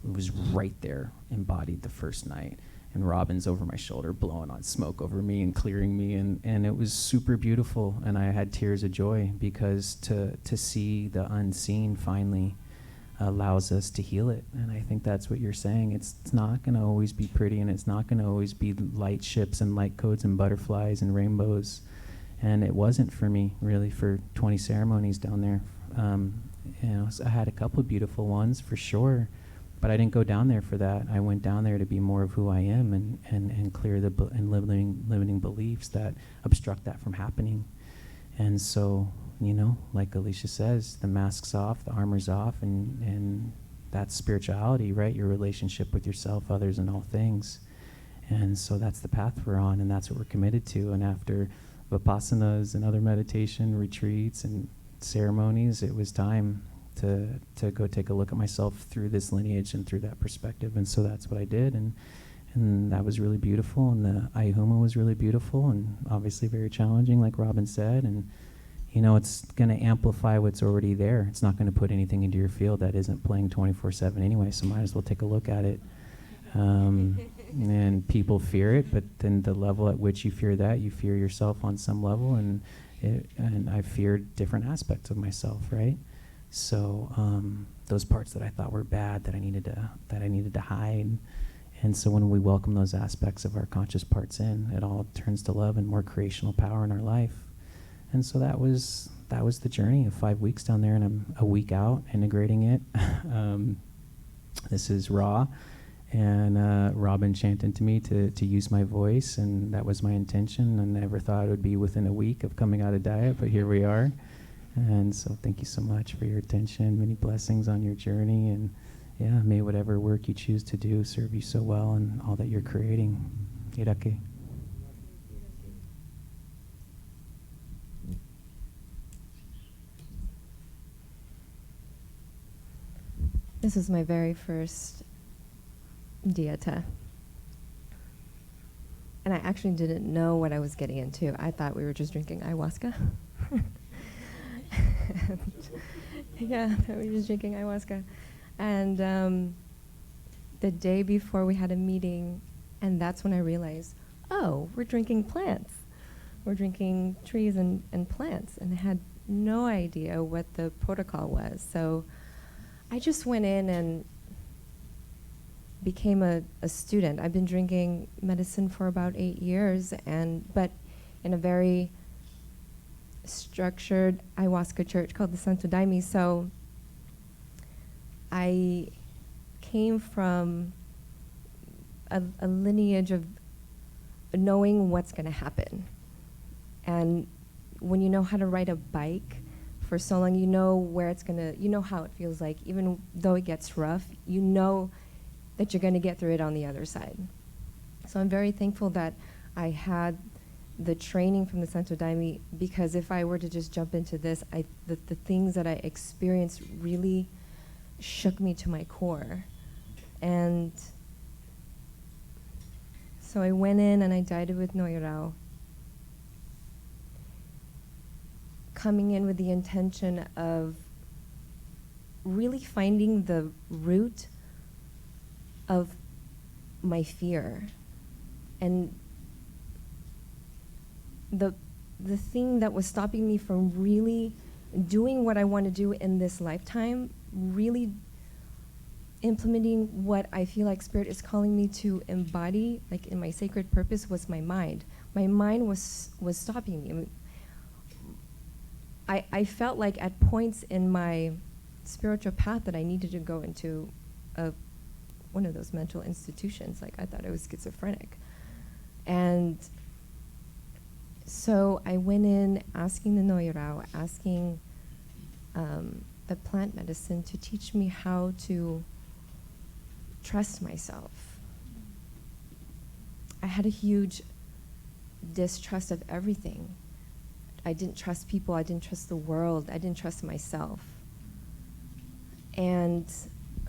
it was right there, embodied the first night. And Robin's over my shoulder, blowing on smoke over me and clearing me. And it was super beautiful. And I had tears of joy, because to see the unseen finally allows us to heal it. And I think that's what you're saying. It's not going to always be pretty, and it's not going to always be light ships and light codes and butterflies and rainbows. And it wasn't for me, really, for 20 ceremonies down there. You know, so I had a couple of beautiful ones, for sure, but I didn't go down there for that. I went down there to be more of who I am, and clear the limiting beliefs that obstruct that from happening. And so, you know, like Alicia says, the mask's off, the armor's off, and that's spirituality, right? Your relationship with yourself, others, and all things. And so that's the path we're on, and that's what we're committed to. And after Vipassanas and other meditation retreats and ceremonies, it was time to go take a look at myself through this lineage and through that perspective. And so that's what I did, and that was really beautiful. And the Ayahuma was really beautiful, and obviously very challenging, like Robin said. And you know, it's going to amplify what's already there. It's not going to put anything into your field that isn't playing 24/7 anyway, so might as well take a look at it. And people fear it, but then the level at which you fear that, you fear yourself on some level, and I feared different aspects of myself, right? So those parts that I thought were bad, that I needed to hide. And so when we welcome those aspects of our conscious parts in, it all turns to love and more creational power in our life. And so that was the journey of 5 weeks down there, and I'm a week out integrating it. This is raw. And Robin chanted to me to use my voice, and that was my intention. I never thought it would be within a week of coming out of diet, but here we are. And so thank you so much for your attention. Many blessings on your journey, and yeah, may whatever work you choose to do serve you so well in all that you're creating. Irake. This is my very first dieta. And I actually didn't know what I was getting into. I thought we were just drinking ayahuasca. Yeah, we were just drinking ayahuasca. And the day before we had a meeting, and that's when I realized, oh, we're drinking plants. We're drinking trees and plants. And I had no idea what the protocol was. So I just went in and became a student. I've been drinking medicine for about 8 years, but in a very structured ayahuasca church called the Santo Daime. So I came from a lineage of knowing what's going to happen. And when you know how to ride a bike for so long, you know where it's going to, you know how it feels like. Even though it gets rough, you know that you're going to get through it on the other side. So I'm very thankful that I had the training from the Santo Daime, because if I were to just jump into this, the things that I experienced really shook me to my core. And so I went in and I dieted with Noirao, coming in with the intention of really finding the root of my fear. And the thing that was stopping me from really doing what I want to do in this lifetime, really implementing what I feel like Spirit is calling me to embody, like in my sacred purpose, was my mind. My mind was stopping me. I mean, I felt like at points in my spiritual path that I needed to go into one of those mental institutions. Like, I thought I was schizophrenic. And so I went in asking the Noirao, asking the plant medicine to teach me how to trust myself. I had a huge distrust of everything. I didn't trust people, I didn't trust the world, I didn't trust myself. And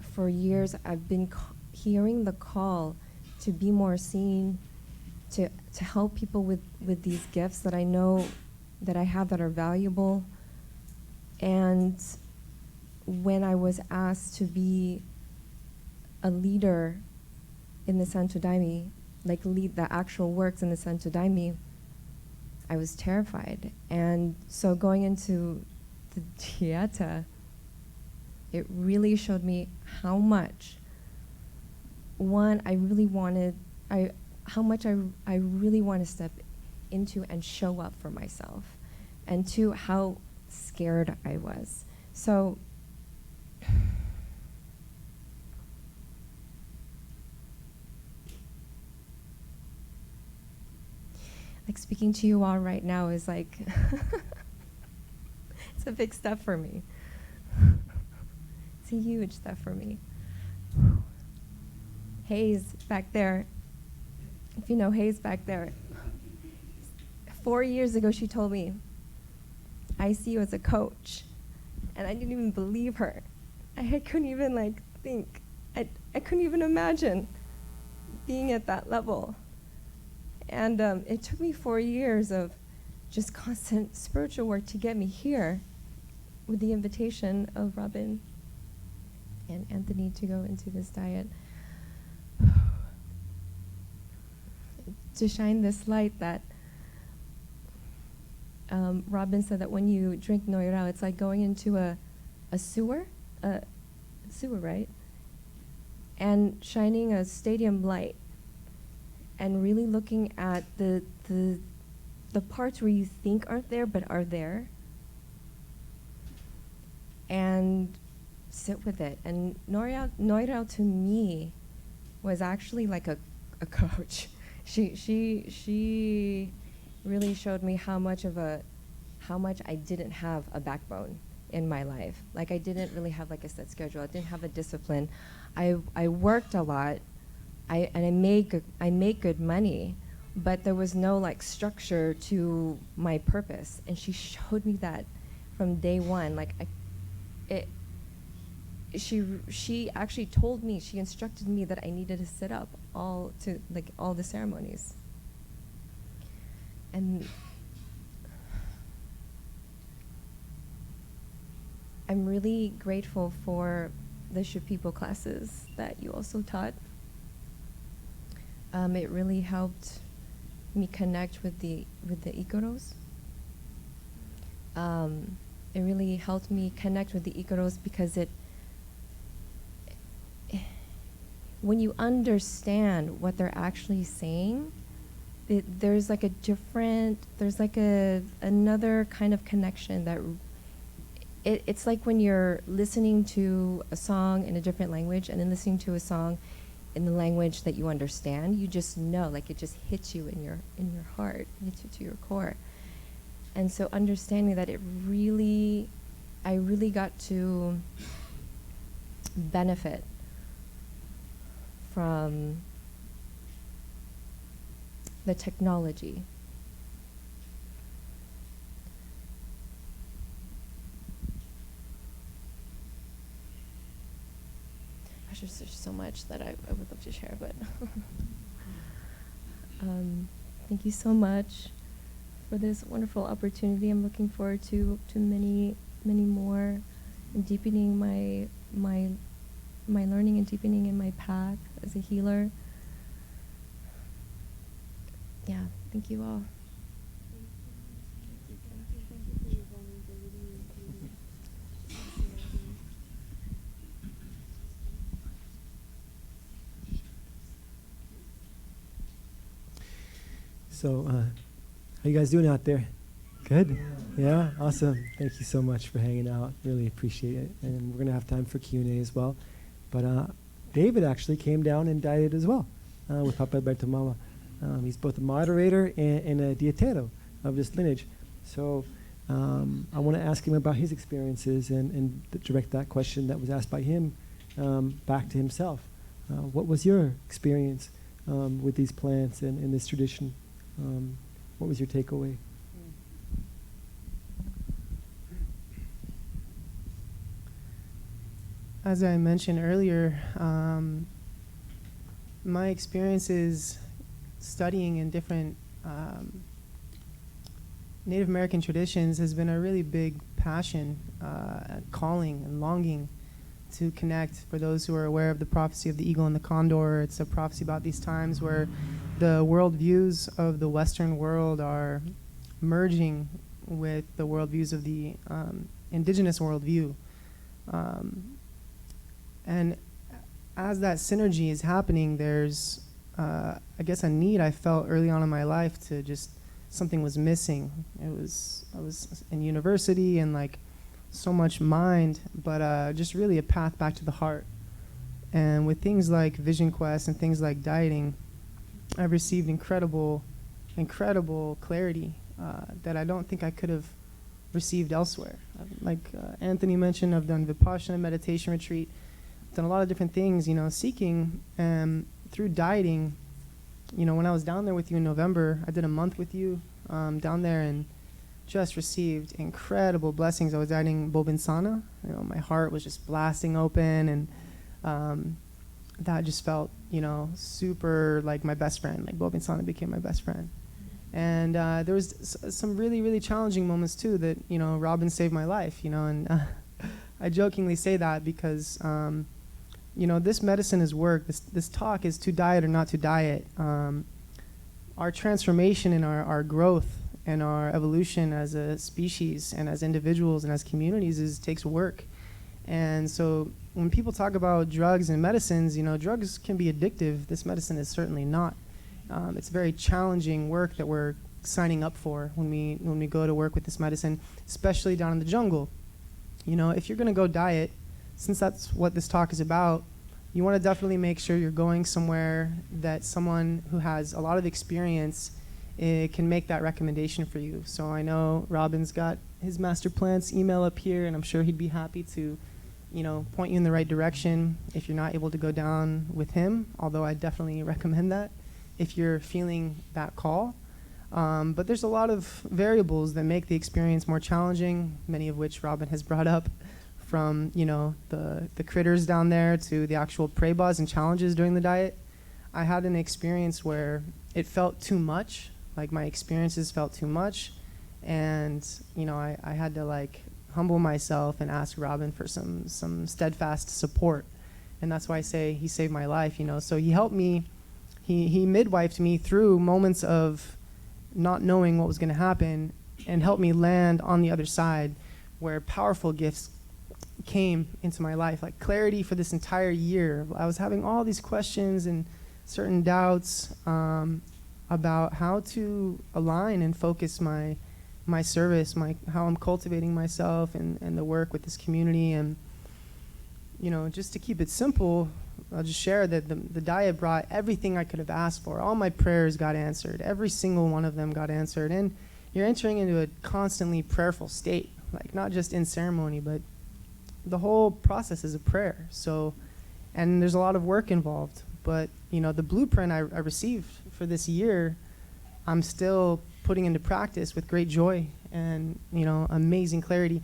for years I've been hearing the call to be more seen, to help people with these gifts that I know that I have that are valuable. And when I was asked to be a leader in the Santo Daime, like lead the actual works in the Santo Daime, I was terrified. And so going into the dieta, it really showed me how much, one, I really wanted, how much I really want to step into and show up for myself. And two, how scared I was. So like speaking to you all right now is like, it's a big step for me. It's a huge step for me. Hayes back there, if you know Hayes back there, 4 years ago she told me, I see you as a coach. And I didn't even believe her. I couldn't even like think, I couldn't even imagine being at that level. And it took me 4 years of just constant spiritual work to get me here, with the invitation of Robin and Anthony to go into this diet. To shine this light that Robin said that when you drink Noirao, it's like going into a sewer, right? And shining a stadium light and really looking at the parts where you think aren't there but are there, and sit with it. And Noirao to me was actually like a coach. She really showed me how much I didn't have a backbone in my life. Like I didn't really have like a set schedule. I didn't have a discipline. I worked a lot. I made good money, but there was no like structure to my purpose. And she showed me that from day one. Like she actually told me, she instructed me that I needed to sit up all the ceremonies. And I'm really grateful for the Shipibo classes that you also taught. It really helped me connect with the Ikaros. It really helped me connect with the Ikaros because when you understand what they're actually saying, there's like another kind of connection that it's like when you're listening to a song in a different language and then listening to a song in the language that you understand, you just know, like it just hits you in your heart, hits you to your core. And so understanding that I really got to benefit from the technology. There's so much that I would love to share, but thank you so much for this wonderful opportunity. I'm looking forward to many more, and deepening my learning and deepening in my path as a healer. Yeah, thank you all. So, how you guys doing out there? Good? Yeah? Awesome. Thank you so much for hanging out. Really appreciate it. And we're going to have time for Q&A as well. But David actually came down and dieted as well with Papa Alberto Mama. He's both a moderator and a dietero of this lineage. So I want to ask him about his experiences and direct that question that was asked by him back to himself. What was your experience with these plants and in this tradition? What was your takeaway? As I mentioned earlier, my experiences studying in different Native American traditions has been a really big passion, calling and longing to connect. For those who are aware of the prophecy of the eagle and the condor, it's a prophecy about these times where the worldviews of the Western world are merging with the worldviews of the indigenous worldview. And as that synergy is happening, there's, I guess, a need I felt early on in my life to just, something was missing. I was in university and like so much mind, but just really a path back to the heart. And with things like Vision Quest and things like dieting, I've received incredible clarity that I don't think I could have received elsewhere. Like Anthony mentioned, I've done Vipassana meditation retreat, done a lot of different things, seeking, and through dieting, when I was down there with you in November, I did a month with you down there and just received incredible blessings. I was dieting Bobinsana, my heart was just blasting open, and that just felt, super like my best friend. Like Bobinsana became my best friend. And there was some really, really challenging moments too that, Robin saved my life, and I jokingly say that because, this medicine is work. This talk is to diet or not to diet. Our transformation and our growth and our evolution as a species and as individuals and as communities takes work. And so when people talk about drugs and medicines, drugs can be addictive. This medicine is certainly not. It's very challenging work that we're signing up for when we go to work with this medicine, especially down in the jungle. If you're going to go diet, since that's what this talk is about, you want to definitely make sure you're going somewhere that someone who has a lot of experience can make that recommendation for you. So I know Robin's got his master plants email up here, and I'm sure he'd be happy to, point you in the right direction if you're not able to go down with him, although I definitely recommend that if you're feeling that call. But there's a lot of variables that make the experience more challenging, many of which Robin has brought up, from the critters down there to the actual pruebas and challenges during the diet. I had an experience where it felt too much, like my experiences felt too much, and I had to humble myself and ask Robin for some steadfast support, and that's why I say he saved my life. So he helped me, he midwifed me through moments of not knowing what was going to happen, and helped me land on the other side where powerful gifts came into my life, like clarity for this entire year. I was having all these questions and certain doubts about how to align and focus my service, how I'm cultivating myself and the work with this community. And just to keep it simple, I'll just share that the diet brought everything I could have asked for. All my prayers got answered. Every single one of them got answered. And you're entering into a constantly prayerful state, not just in ceremony, but the whole process is a prayer. So, and there's a lot of work involved. But, the blueprint I received for this year, I'm still putting into practice with great joy and, amazing clarity.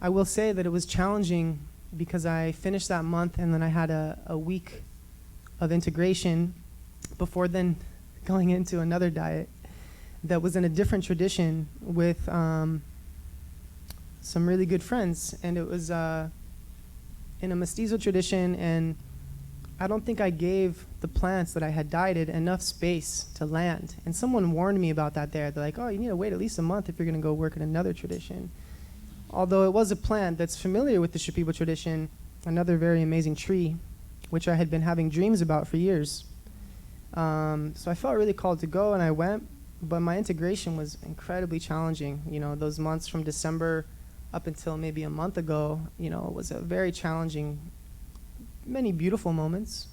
I will say that it was challenging because I finished that month and then I had a week of integration before then going into another diet that was in a different tradition with some really good friends. And it was in a mestizo tradition, and I don't think I gave the plants that I had dieted enough space to land. And someone warned me about that there. They're like, oh, you need to wait at least a month if you're going to go work in another tradition. Although it was a plant that's familiar with the Shipibo tradition, another very amazing tree, which I had been having dreams about for years. So I felt really called to go, and I went, but my integration was incredibly challenging. Those months from December up until maybe a month ago, was a very challenging, many beautiful moments,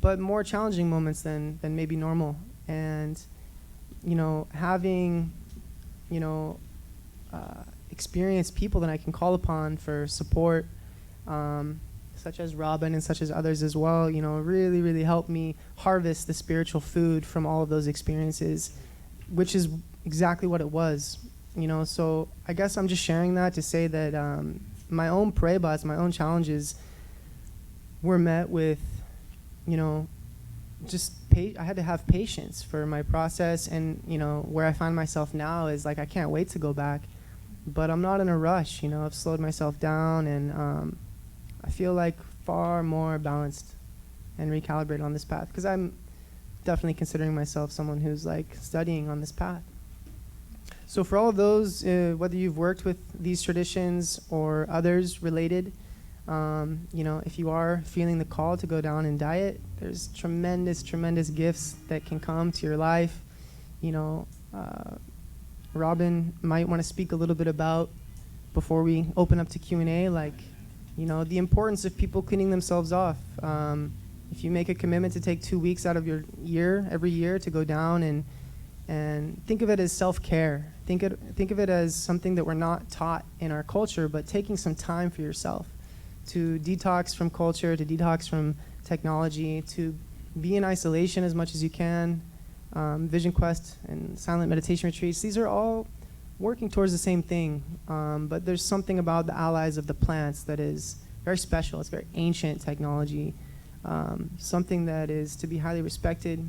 but more challenging moments than maybe normal. And, having, experienced people that I can call upon for support, such as Robin and such as others as well, really, really helped me harvest the spiritual food from all of those experiences, which is exactly what it was. So I guess I'm just sharing that to say that my own pruebas, my own challenges were met with, I had to have patience for my process. And, where I find myself now is I can't wait to go back, but I'm not in a rush. I've slowed myself down, and I feel far more balanced and recalibrated on this path, because I'm definitely considering myself someone who's studying on this path. So for all of those, whether you've worked with these traditions or others related, if you are feeling the call to go down and diet, there's tremendous, tremendous gifts that can come to your life. Robin might want to speak a little bit about, before we open up to Q&A, the importance of people cleaning themselves off. If you make a commitment to take 2 weeks out of your year, every year, to go down and think of it as self-care. Think of it as something that we're not taught in our culture, but taking some time for yourself to detox from culture, to detox from technology, to be in isolation as much as you can. Vision Quest and silent meditation retreats, these are all working towards the same thing, but there's something about the allies of the plants that is very special. It's very ancient technology, something that is to be highly respected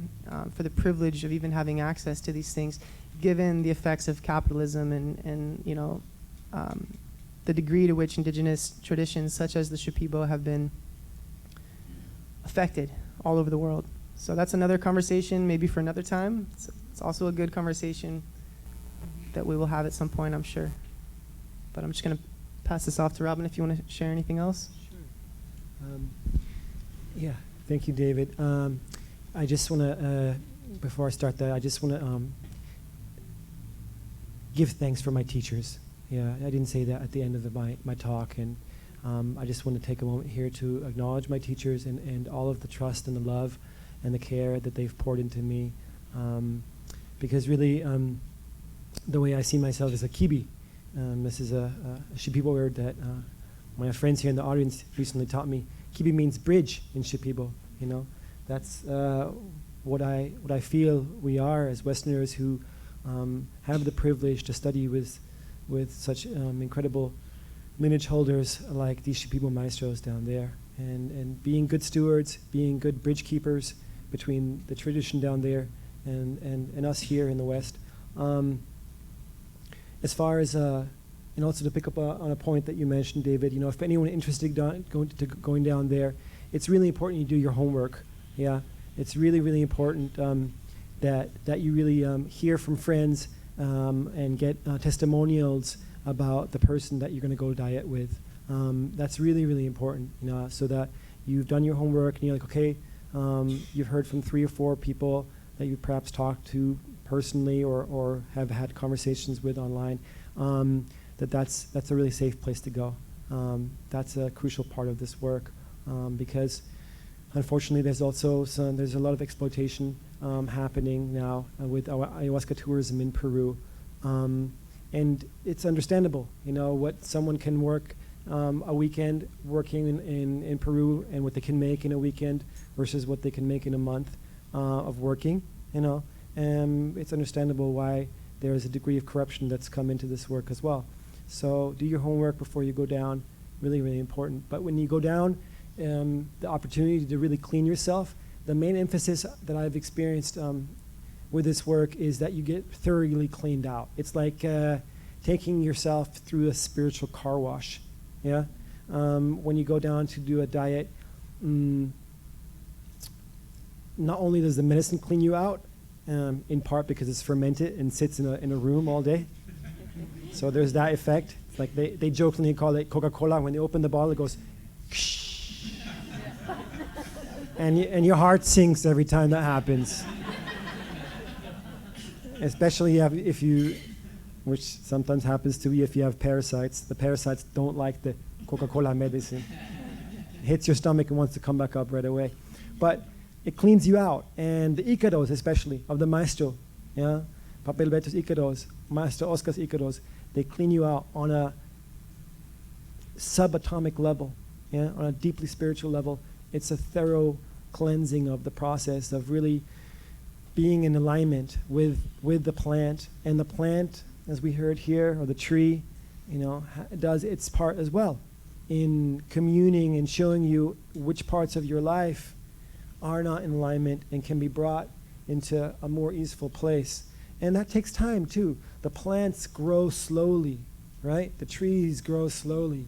for the privilege of even having access to these things, given the effects of capitalism and the degree to which indigenous traditions such as the Shipibo have been affected all over the world. So that's another conversation, maybe for another time. It's also a good conversation that we will have at some point, I'm sure. But I'm just going to pass this off to Robin if you want to share anything else. Sure. Yeah, thank you, David. I just want to, before I start that, I just want to give thanks for my teachers. Yeah, I didn't say that at the end of my talk, and I just want to take a moment here to acknowledge my teachers and all of the trust and the love and the care that they've poured into me. Because really, the way I see myself is a kibi. This is a Shipibo word that my friends here in the audience recently taught me. Kibi means bridge in Shipibo. You know, that's what I feel we are as Westerners who have the privilege to study with such incredible lineage holders like these Shipibo maestros down there, and being good stewards, being good bridge keepers between the tradition down there and us here in the West. As far as and also to pick up on a point that you mentioned, David, you know, if anyone interested going down there, it's really important you do your homework. Yeah, it's really, really important that you really hear from friends and get testimonials about the person that you're going to go diet with. That's really, really important, you know, so that you've done your homework and you're like, okay, you've heard from 3 or 4 people that you perhaps talked to personally or have had conversations with online, that's a really safe place to go. That's a crucial part of this work because unfortunately there's a lot of exploitation happening now with ayahuasca tourism in Peru. And it's understandable, you know, what someone can work a weekend working in Peru and what they can make in a weekend versus what they can make in a month of working, you know. It's understandable why there is a degree of corruption that's come into this work as well. So do your homework before you go down, really, really important. But when you go down, the opportunity to really clean yourself, the main emphasis that I've experienced with this work is that you get thoroughly cleaned out. It's like taking yourself through a spiritual car wash. Yeah, when you go down to do a diet, not only does the medicine clean you out, in part because it's fermented and sits in a room all day. So there's that effect. It's like they jokingly call it Coca-Cola. When they open the bottle, it goes, and your heart sinks every time that happens. Especially if you, which sometimes happens to you if you have parasites. The parasites don't like the Coca-Cola medicine. It hits your stomach and wants to come back up right away. But it cleans you out. And the Icaros, especially, of the maestro, yeah, Papel Betos Icaros, Maestro Oscar's Icaros, they clean you out on a subatomic level, yeah, on a deeply spiritual level. It's a thorough cleansing of the process of really being in alignment with the plant. And the plant, as we heard here, or the tree, you know, does its part as well in communing and showing you which parts of your life are not in alignment and can be brought into a more easeful place. And that takes time too. The plants grow slowly, right? The trees grow slowly.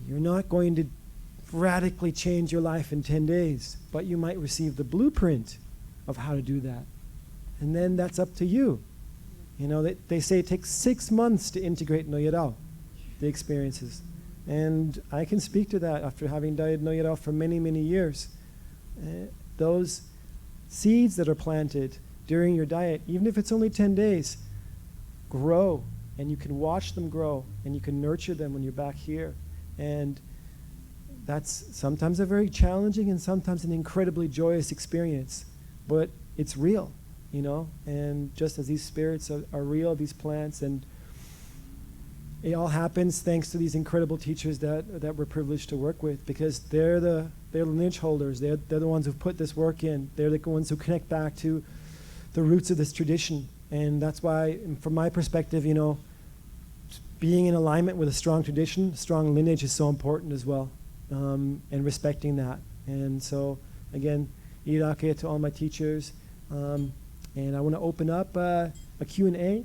You're not going to radically change your life in 10 days, but you might receive the blueprint of how to do that. And then that's up to you. You know, they say it takes 6 months to integrate Noyerao, the experiences. And I can speak to that after having dieted Noyerao for many, many years. Those seeds that are planted during your diet, even if it's only 10 days, grow, and you can watch them grow, and you can nurture them when you're back here. And that's sometimes a very challenging and sometimes an incredibly joyous experience, but it's real, you know. And just as these spirits are real, these plants, and it all happens thanks to these incredible teachers that we're privileged to work with, because they're the lineage holders. They're the ones who've put this work in. They're the ones who connect back to the roots of this tradition. And that's why, from my perspective, you know, being in alignment with a strong tradition, strong lineage is so important as well, and respecting that. And so, again, irake to all my teachers. And I want to open up a Q&A.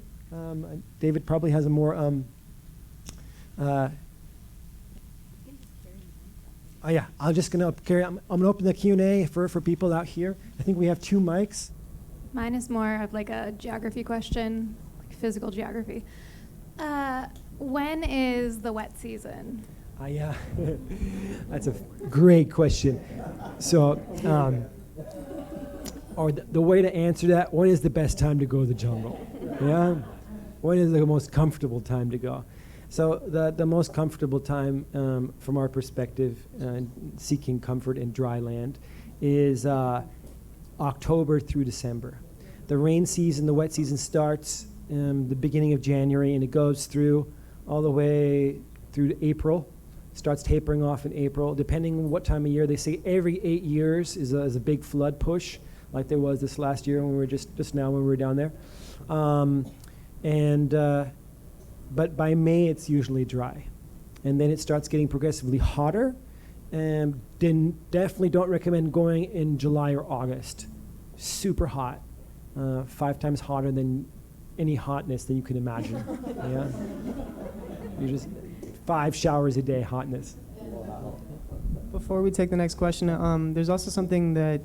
David probably has a more... oh yeah, I'm just gonna carry. I'm gonna open the Q&A for people out here. I think we have 2 mics. Mine is more of like a geography question, like physical geography. When is the wet season? Yeah, that's a great question. So, or the way to answer that: when is the best time to go to the jungle? Yeah, when is the most comfortable time to go? So the most comfortable time from our perspective, seeking comfort in dry land, is October through December. The rain season, the wet season starts the beginning of January, and it goes through all the way through to April. Starts tapering off in April. Depending on what time of year, they say every 8 years is a big flood push, like there was this last year when we were just now when we were down there. But by May, it's usually dry. And then it starts getting progressively hotter. And then definitely don't recommend going in July or August. Super hot. 5 times hotter than any hotness that you can imagine. Yeah? You just 5 showers a day hotness. Before we take the next question, there's also something that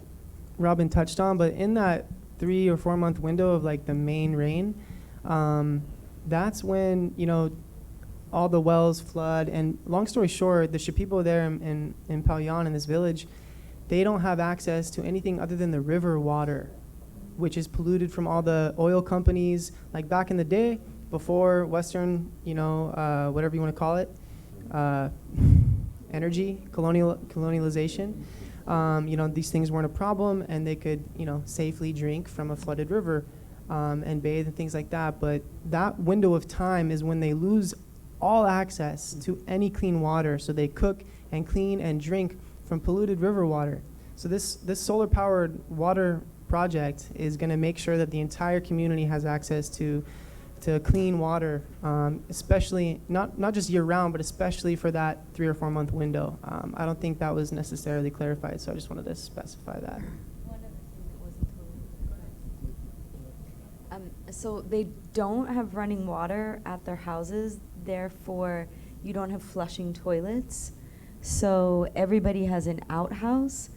Robin touched on, but in that 3 or 4 month window of like the main rain, that's when, you know, all the wells flood. And long story short, the Shipibo there in Palyan, in this village, they don't have access to anything other than the river water, which is polluted from all the oil companies. Like back in the day, before Western, you know, whatever you want to call it, energy, colonialization, you know, these things weren't a problem, and they could, you know, safely drink from a flooded river and bathe and things like that. But that window of time is when they lose all access to any clean water, so they cook and clean and drink from polluted river water. So this solar-powered water project is going to make sure that the entire community has access to clean water, especially not just year-round, but especially for that 3 or 4 month window. I don't think that was necessarily clarified, so I just wanted to specify that. So they don't have running water at their houses, therefore you don't have flushing toilets. So everybody has an outhouse.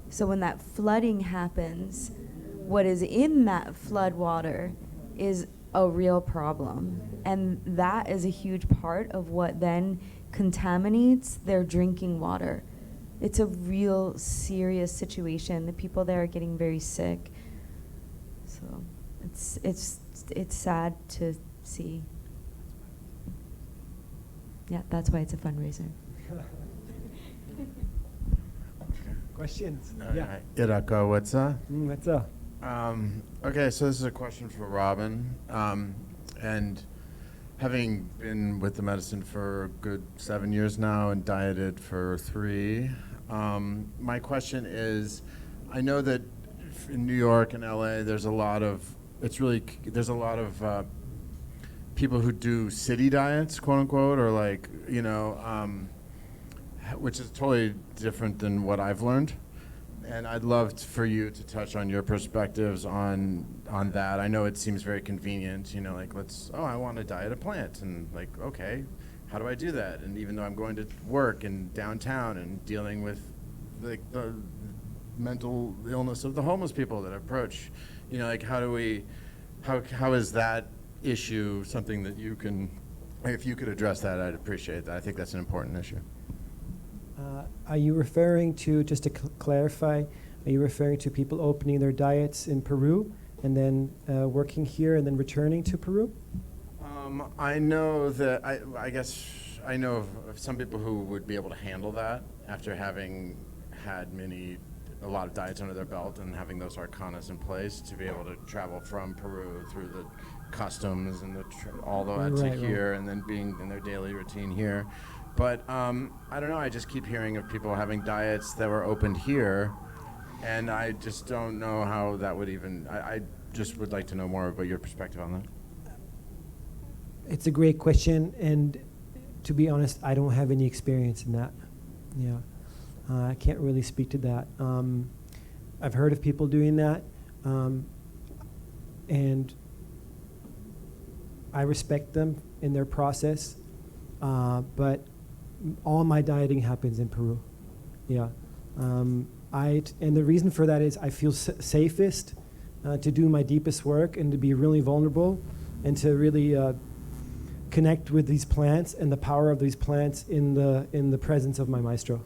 So when that flooding happens, what is in that flood water is a real problem. And that is a huge part of what then contaminates their drinking water. It's a real serious situation. The people there are getting very sick. So it's sad to see. Yeah, that's why it's a fundraiser. Questions? Yeah. Iraka, what's up? What's up? Okay, so this is a question for Robin. And having been with the medicine for a good 7 years now and dieted for 3, my question is, I know that in New York and LA, there's a lot of people who do city diets, quote unquote, or like, you know, which is totally different than what I've learned. And I'd love for you to touch on your perspectives on that. I know it seems very convenient, you know, like I want to diet a plant, and like, okay, how do I do that? And even though I'm going to work in downtown and dealing with the mental illness of the homeless people that approach, you know, like how is that issue something that you can, if you could address that, I'd appreciate that. I think that's an important issue. Are you referring to, just to clarify, are you referring to people opening their diets in Peru and then working here and then returning to Peru? I know that, I guess I know of some people who would be able to handle that after having had a lot of diets under their belt and having those Arkanas in place to be able to travel from Peru through the customs and all the way to here, and then being in their daily routine here. But I don't know, I just keep hearing of people having diets that were opened here, and I just don't know how that would even, I just would like to know more about your perspective on that. It's a great question, and to be honest, I don't have any experience in that. Yeah, I can't really speak to that. I've heard of people doing that, and I respect them in their process, but all my dieting happens in Peru. Yeah, and the reason for that is I feel safest to do my deepest work and to be really vulnerable and to really connect with these plants and the power of these plants in the presence of my maestro.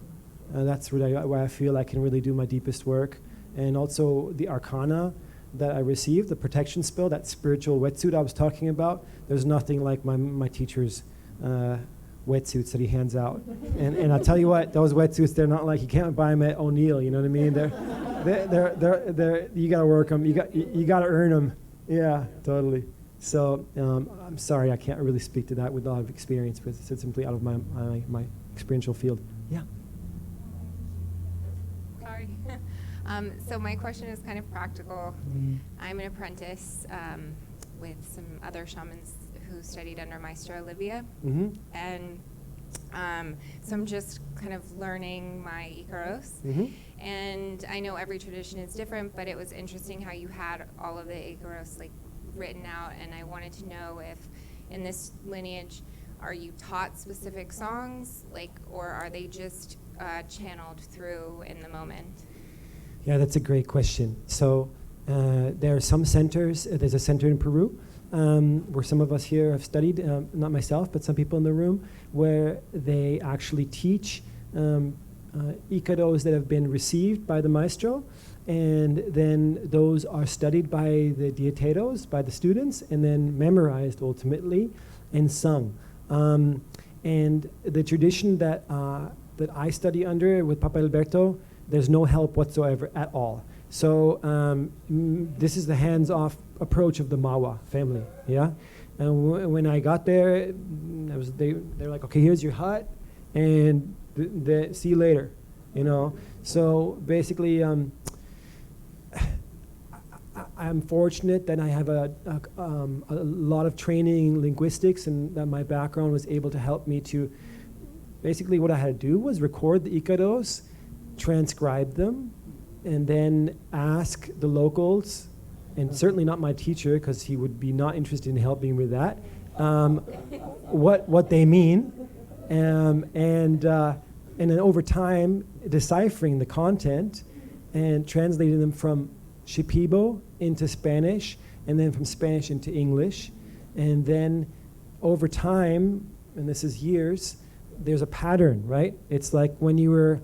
That's really why I feel I can really do my deepest work. And also the Arkana that I received, the protection spell, that spiritual wetsuit I was talking about, there's nothing like my teacher's wetsuits that he hands out. And I'll tell you what, those wetsuits, they're not like, you can't buy them at O'Neill, you know what I mean? They're you gotta work them, you gotta earn them. Yeah, totally. So I'm sorry, I can't really speak to that with a lot of experience, because it's simply out of my experiential field. Yeah. Sorry. So my question is kind of practical. I'm an apprentice with some other shamans who studied under Maestra Olivia. And so I'm just kind of learning my Icaros. And I know every tradition is different, but it was interesting how you had all of the Icaros like written out, and I wanted to know if in this lineage are you taught specific songs, like, or are they just channeled through in the moment? Yeah, that's a great question. So there are some centers. There's a center in Peru where some of us here have studied, not myself, but some people in the room, where they actually teach Icaros that have been received by the maestro, and then those are studied by the dieteros, by the students, and then memorized ultimately and sung. And the tradition that I study under with Papa Alberto, there's no help whatsoever at all. So this is the hands-off approach of the Mahua family, yeah? And when I got there, they're like, okay, here's your hut, and see you later, you know? So basically, I'm fortunate that I have a lot of training in linguistics, and that my background was able to help me to, basically what I had to do was record the Icaros, transcribe them, and then ask the locals, and certainly not my teacher, because he would be not interested in helping with that, what they mean, and then over time deciphering the content and translating them from Shipibo into Spanish, and then from Spanish into English, and then over time, and this is years, there's a pattern, right? It's like when you were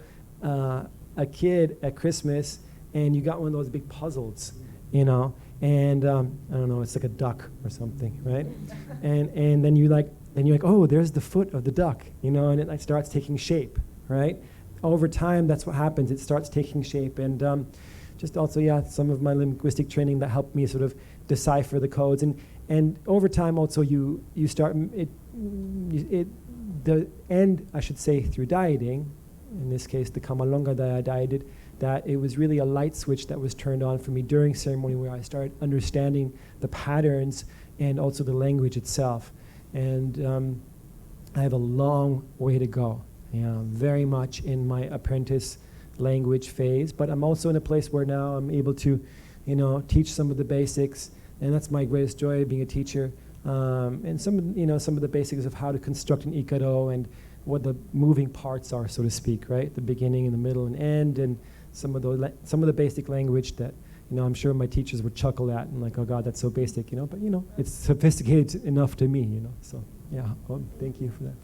a kid at Christmas and you got one of those big puzzles, you know, and I don't know, it's like a duck or something, right? and then you're like, oh, there's the foot of the duck, you know, and it like starts taking shape, right? Over time, that's what happens. It starts taking shape, and just also, yeah, some of my linguistic training that helped me sort of decipher the codes, and over time also you start the end, I should say, through dieting. In this case, the Kamalonga that I dieted, that it was really a light switch that was turned on for me during ceremony, where I started understanding the patterns and also the language itself. And I have a long way to go. Very much in my apprentice language phase, but I'm also in a place where now I'm able to, teach some of the basics, and that's my greatest joy, being a teacher. And some of the basics of how to construct an Icaro and what the moving parts are, so to speak, right? The beginning and the middle and end, and some of the basic language that I'm sure my teachers would chuckle at and like, oh God, that's so basic, but it's sophisticated enough to me, So yeah, thank you for that.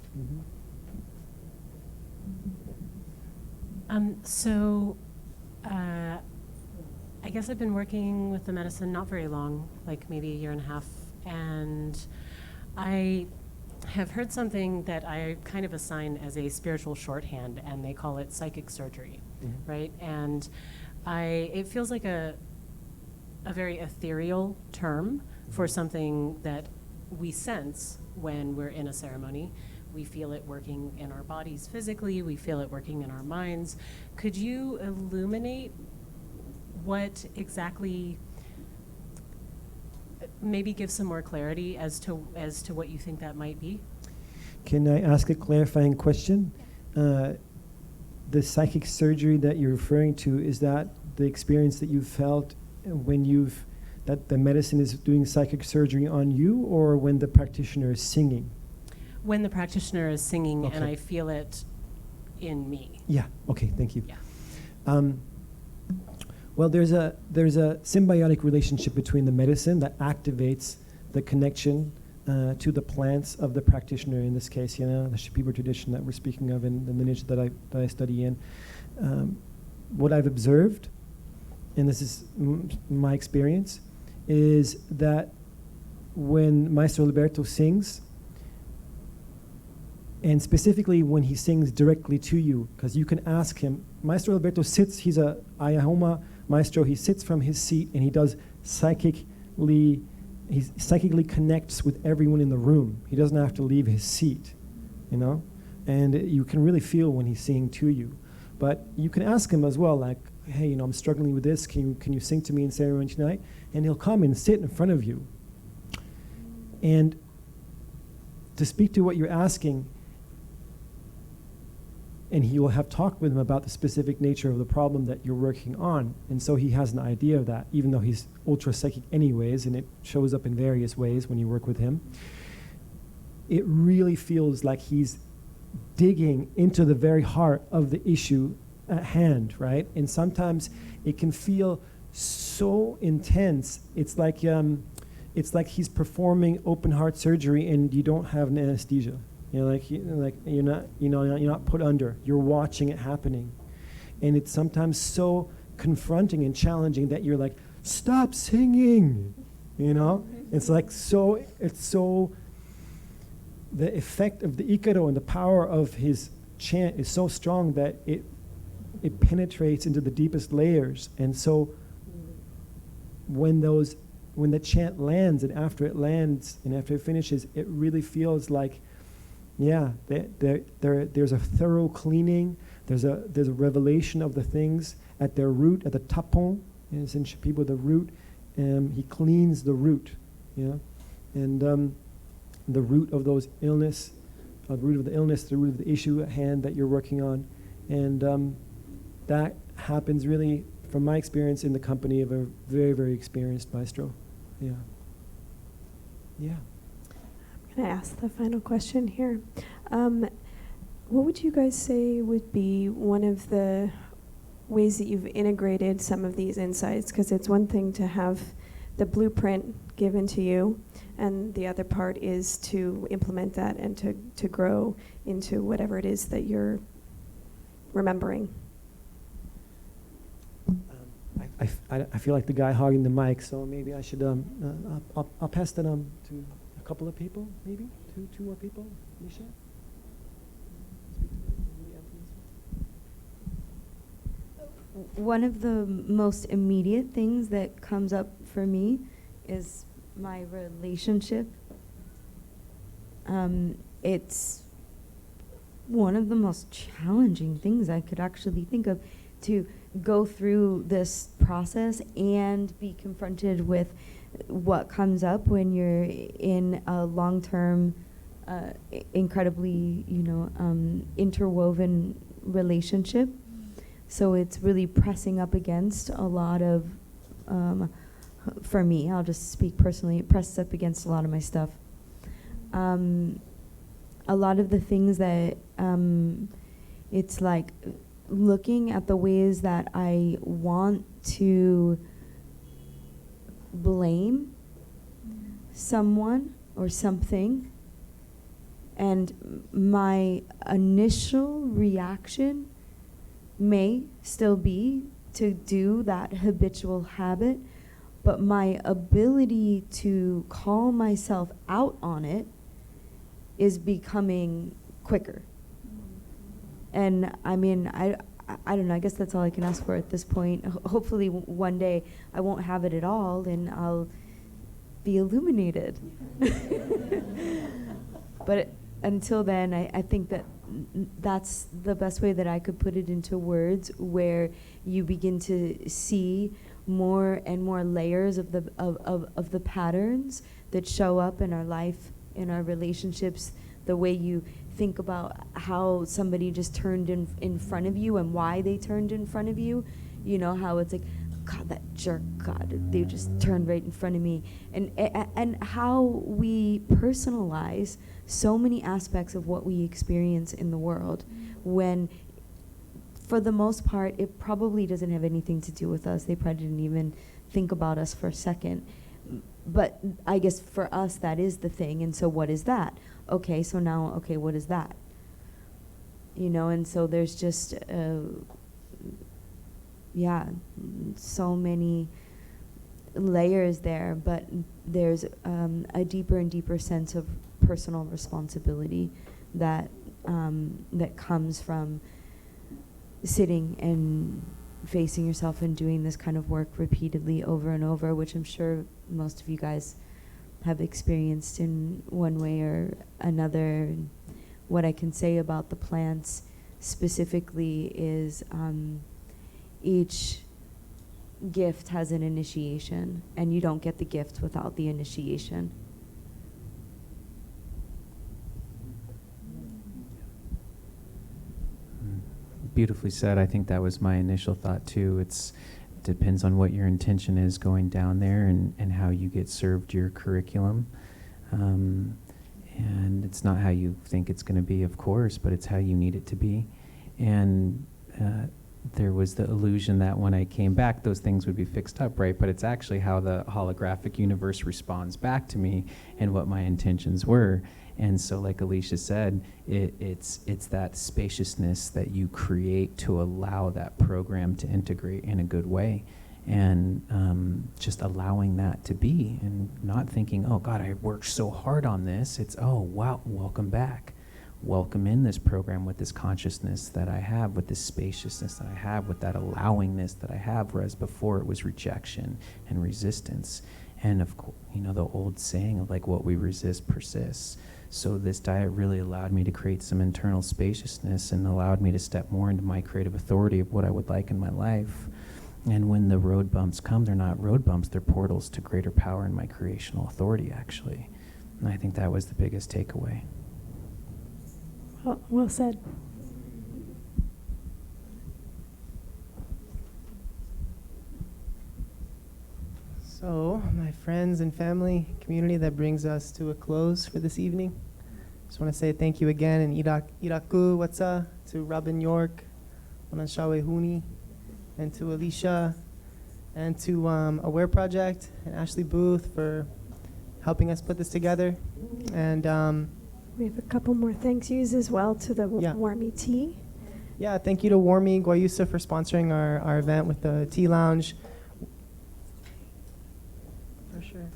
I guess I've been working with the medicine not very long, like maybe a year and a half, and I have heard something that I kind of assign as a spiritual shorthand, and they call it psychic surgery, right? And it feels like a very ethereal term for something that we sense when we're in a ceremony. We feel it working in our bodies physically, we feel it working in our minds. Could you illuminate what exactly, maybe give some more clarity as to what you think that might be? Can I ask a clarifying question? The psychic surgery that you're referring to, is that the experience that you've felt when that the medicine is doing psychic surgery on you, or when the practitioner is singing? When the practitioner is singing, okay. And I feel it in me. Yeah, okay, thank you. Yeah. Well, there's a symbiotic relationship between the medicine that activates the connection to the plants of the practitioner, in this case, the Shipibo tradition that we're speaking of, in the lineage that I study in. What I've observed, and this is my experience, is that when Maestro Alberto sings, And specifically when he sings directly to you, because you can ask him. Maestro Alberto sits, he's a Ayahoma maestro, he sits from his seat and he psychically connects with everyone in the room. He doesn't have to leave his seat, you know? And you can really feel when he's singing to you. But you can ask him as well, like, hey, you know, I'm struggling with this, can you sing to me in ceremony tonight? And he'll come and sit in front of you. And to speak to what you're asking, and he will have talked with him about the specific nature of the problem that you're working on. And so he has an idea of that, even though he's ultra psychic anyways, and it shows up in various ways when you work with him. It really feels like he's digging into the very heart of the issue at hand, right? And sometimes it can feel so intense. It's like he's performing open heart surgery and you don't have an anesthesia. You know, you're not put under. You're watching it happening, and it's sometimes so confronting and challenging that you're like, stop singing. You know, it's so. The effect of the Ikaro and the power of his chant is so strong that it penetrates into the deepest layers, and so when the chant lands and after it lands and after it finishes, it really feels like. Yeah, there's a thorough cleaning. There's a revelation of the things at their root, at the tapon. It's in Shipibo, the root. He cleans the root, and the root of those illness, the root of the illness, the root of the issue at hand that you're working on, and that happens really, from my experience, in the company of a very, very experienced maestro. Yeah. Yeah. I'm going to ask the final question here. What would you guys say would be one of the ways that you've integrated some of these insights? Because it's one thing to have the blueprint given to you, and the other part is to implement that and to grow into whatever it is that you're remembering. I feel like the guy hogging the mic, so maybe I should I'll pass that to a couple of people, maybe two more people. Nisha? One of the most immediate things that comes up for me is my relationship. It's one of the most challenging things I could actually think of, to go through this process and be confronted with what comes up when you're in a long-term, incredibly, interwoven relationship. So it's really pressing up against a lot of, for me, I'll just speak personally, it presses up against a lot of my stuff. A lot of the things that, it's like looking at the ways that I want to blame someone or something, and my initial reaction may still be to do that habitual habit, but my ability to call myself out on it is becoming quicker. And I mean, I don't know, I guess that's all I can ask for at this point. Hopefully one day I won't have it at all and I'll be illuminated. But until then, I think that that's the best way that I could put it into words, where you begin to see more and more layers of the patterns that show up in our life, in our relationships, the way you think about how somebody just turned in front of you and why they turned in front of you. You know, how it's like, God, that jerk, God, they just turned right in front of me. And how we personalize so many aspects of what we experience in the world, when for the most part it probably doesn't have anything to do with us. They probably didn't even think about us for a second. But I guess for us that is the thing. And so what is that? Okay, so now, okay, what is that? You know, and so there's just, so many layers there, but there's a deeper and deeper sense of personal responsibility that that comes from sitting and facing yourself and doing this kind of work repeatedly over and over, which I'm sure most of you guys have experienced in one way or another. What I can say about the plants specifically is each gift has an initiation, and you don't get the gift without the initiation. Beautifully said. I think that was my initial thought too. It depends on what your intention is going down there and how you get served your curriculum. And it's not how you think it's going to be, of course, but it's how you need it to be. And there was the illusion that when I came back, those things would be fixed up, right? But it's actually how the holographic universe responds back to me and what my intentions were. And so, like Alicia said, it's that spaciousness that you create to allow that program to integrate in a good way. And just allowing that to be and not thinking, oh God, I worked so hard on this. It's, oh wow, welcome back. Welcome in this program with this consciousness that I have, with this spaciousness that I have, with that allowingness that I have, whereas before it was rejection and resistance. And of course, you know, the old saying of like what we resist persists. So this diet really allowed me to create some internal spaciousness and allowed me to step more into my creative authority of what I would like in my life. And when the road bumps come, they're not road bumps, they're portals to greater power in my creational authority, actually. And I think that was the biggest takeaway. Well said. So, my friends and family, community, that brings us to a close for this evening. Just want to say thank you again, and Iraku Watsa, to Robin York, Onanshawe Huni, and to Alicia, and to Aware Project, and Ashley Booth for helping us put this together. And we have a couple more thank yous as well to the Warmy Tea. Yeah, thank you to Warmy Guayusa for sponsoring our event with the Tea Lounge. For sure.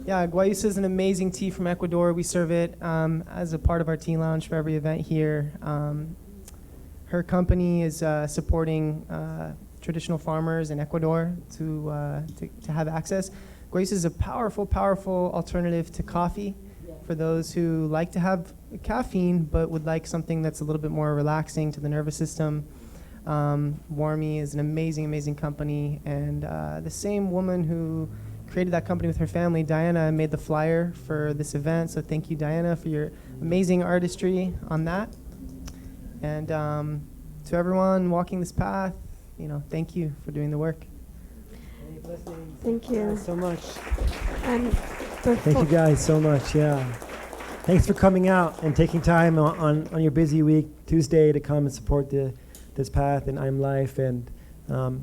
Yeah, Guayusa is an amazing tea from Ecuador. We serve it as a part of our Tea Lounge for every event here. Her company is supporting traditional farmers in Ecuador to have access. Guayusa is a powerful, powerful alternative to coffee for those who like to have caffeine but would like something that's a little bit more relaxing to the nervous system. Warmy is an amazing, amazing company, and the same woman who created that company with her family, Diana, made the flyer for this event. So thank you, Diana, for your amazing artistry on that. And to everyone walking this path, you know, thank you for doing the work. Any blessings. Thank you so much. And thank you guys so much. Yeah, thanks for coming out and taking time on your busy week, Tuesday, to come and support this path and IAMLIFE. And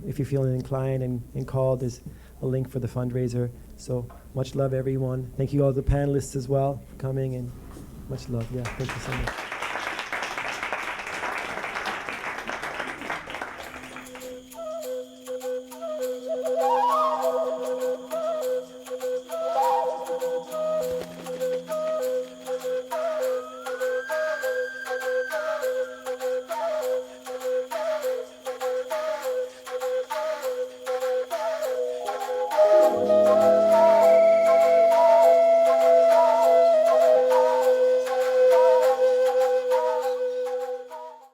if you're feeling inclined and called, there's a link for the fundraiser. So much love, everyone. Thank you all the panelists as well for coming, and much love. Yeah, thank you so much.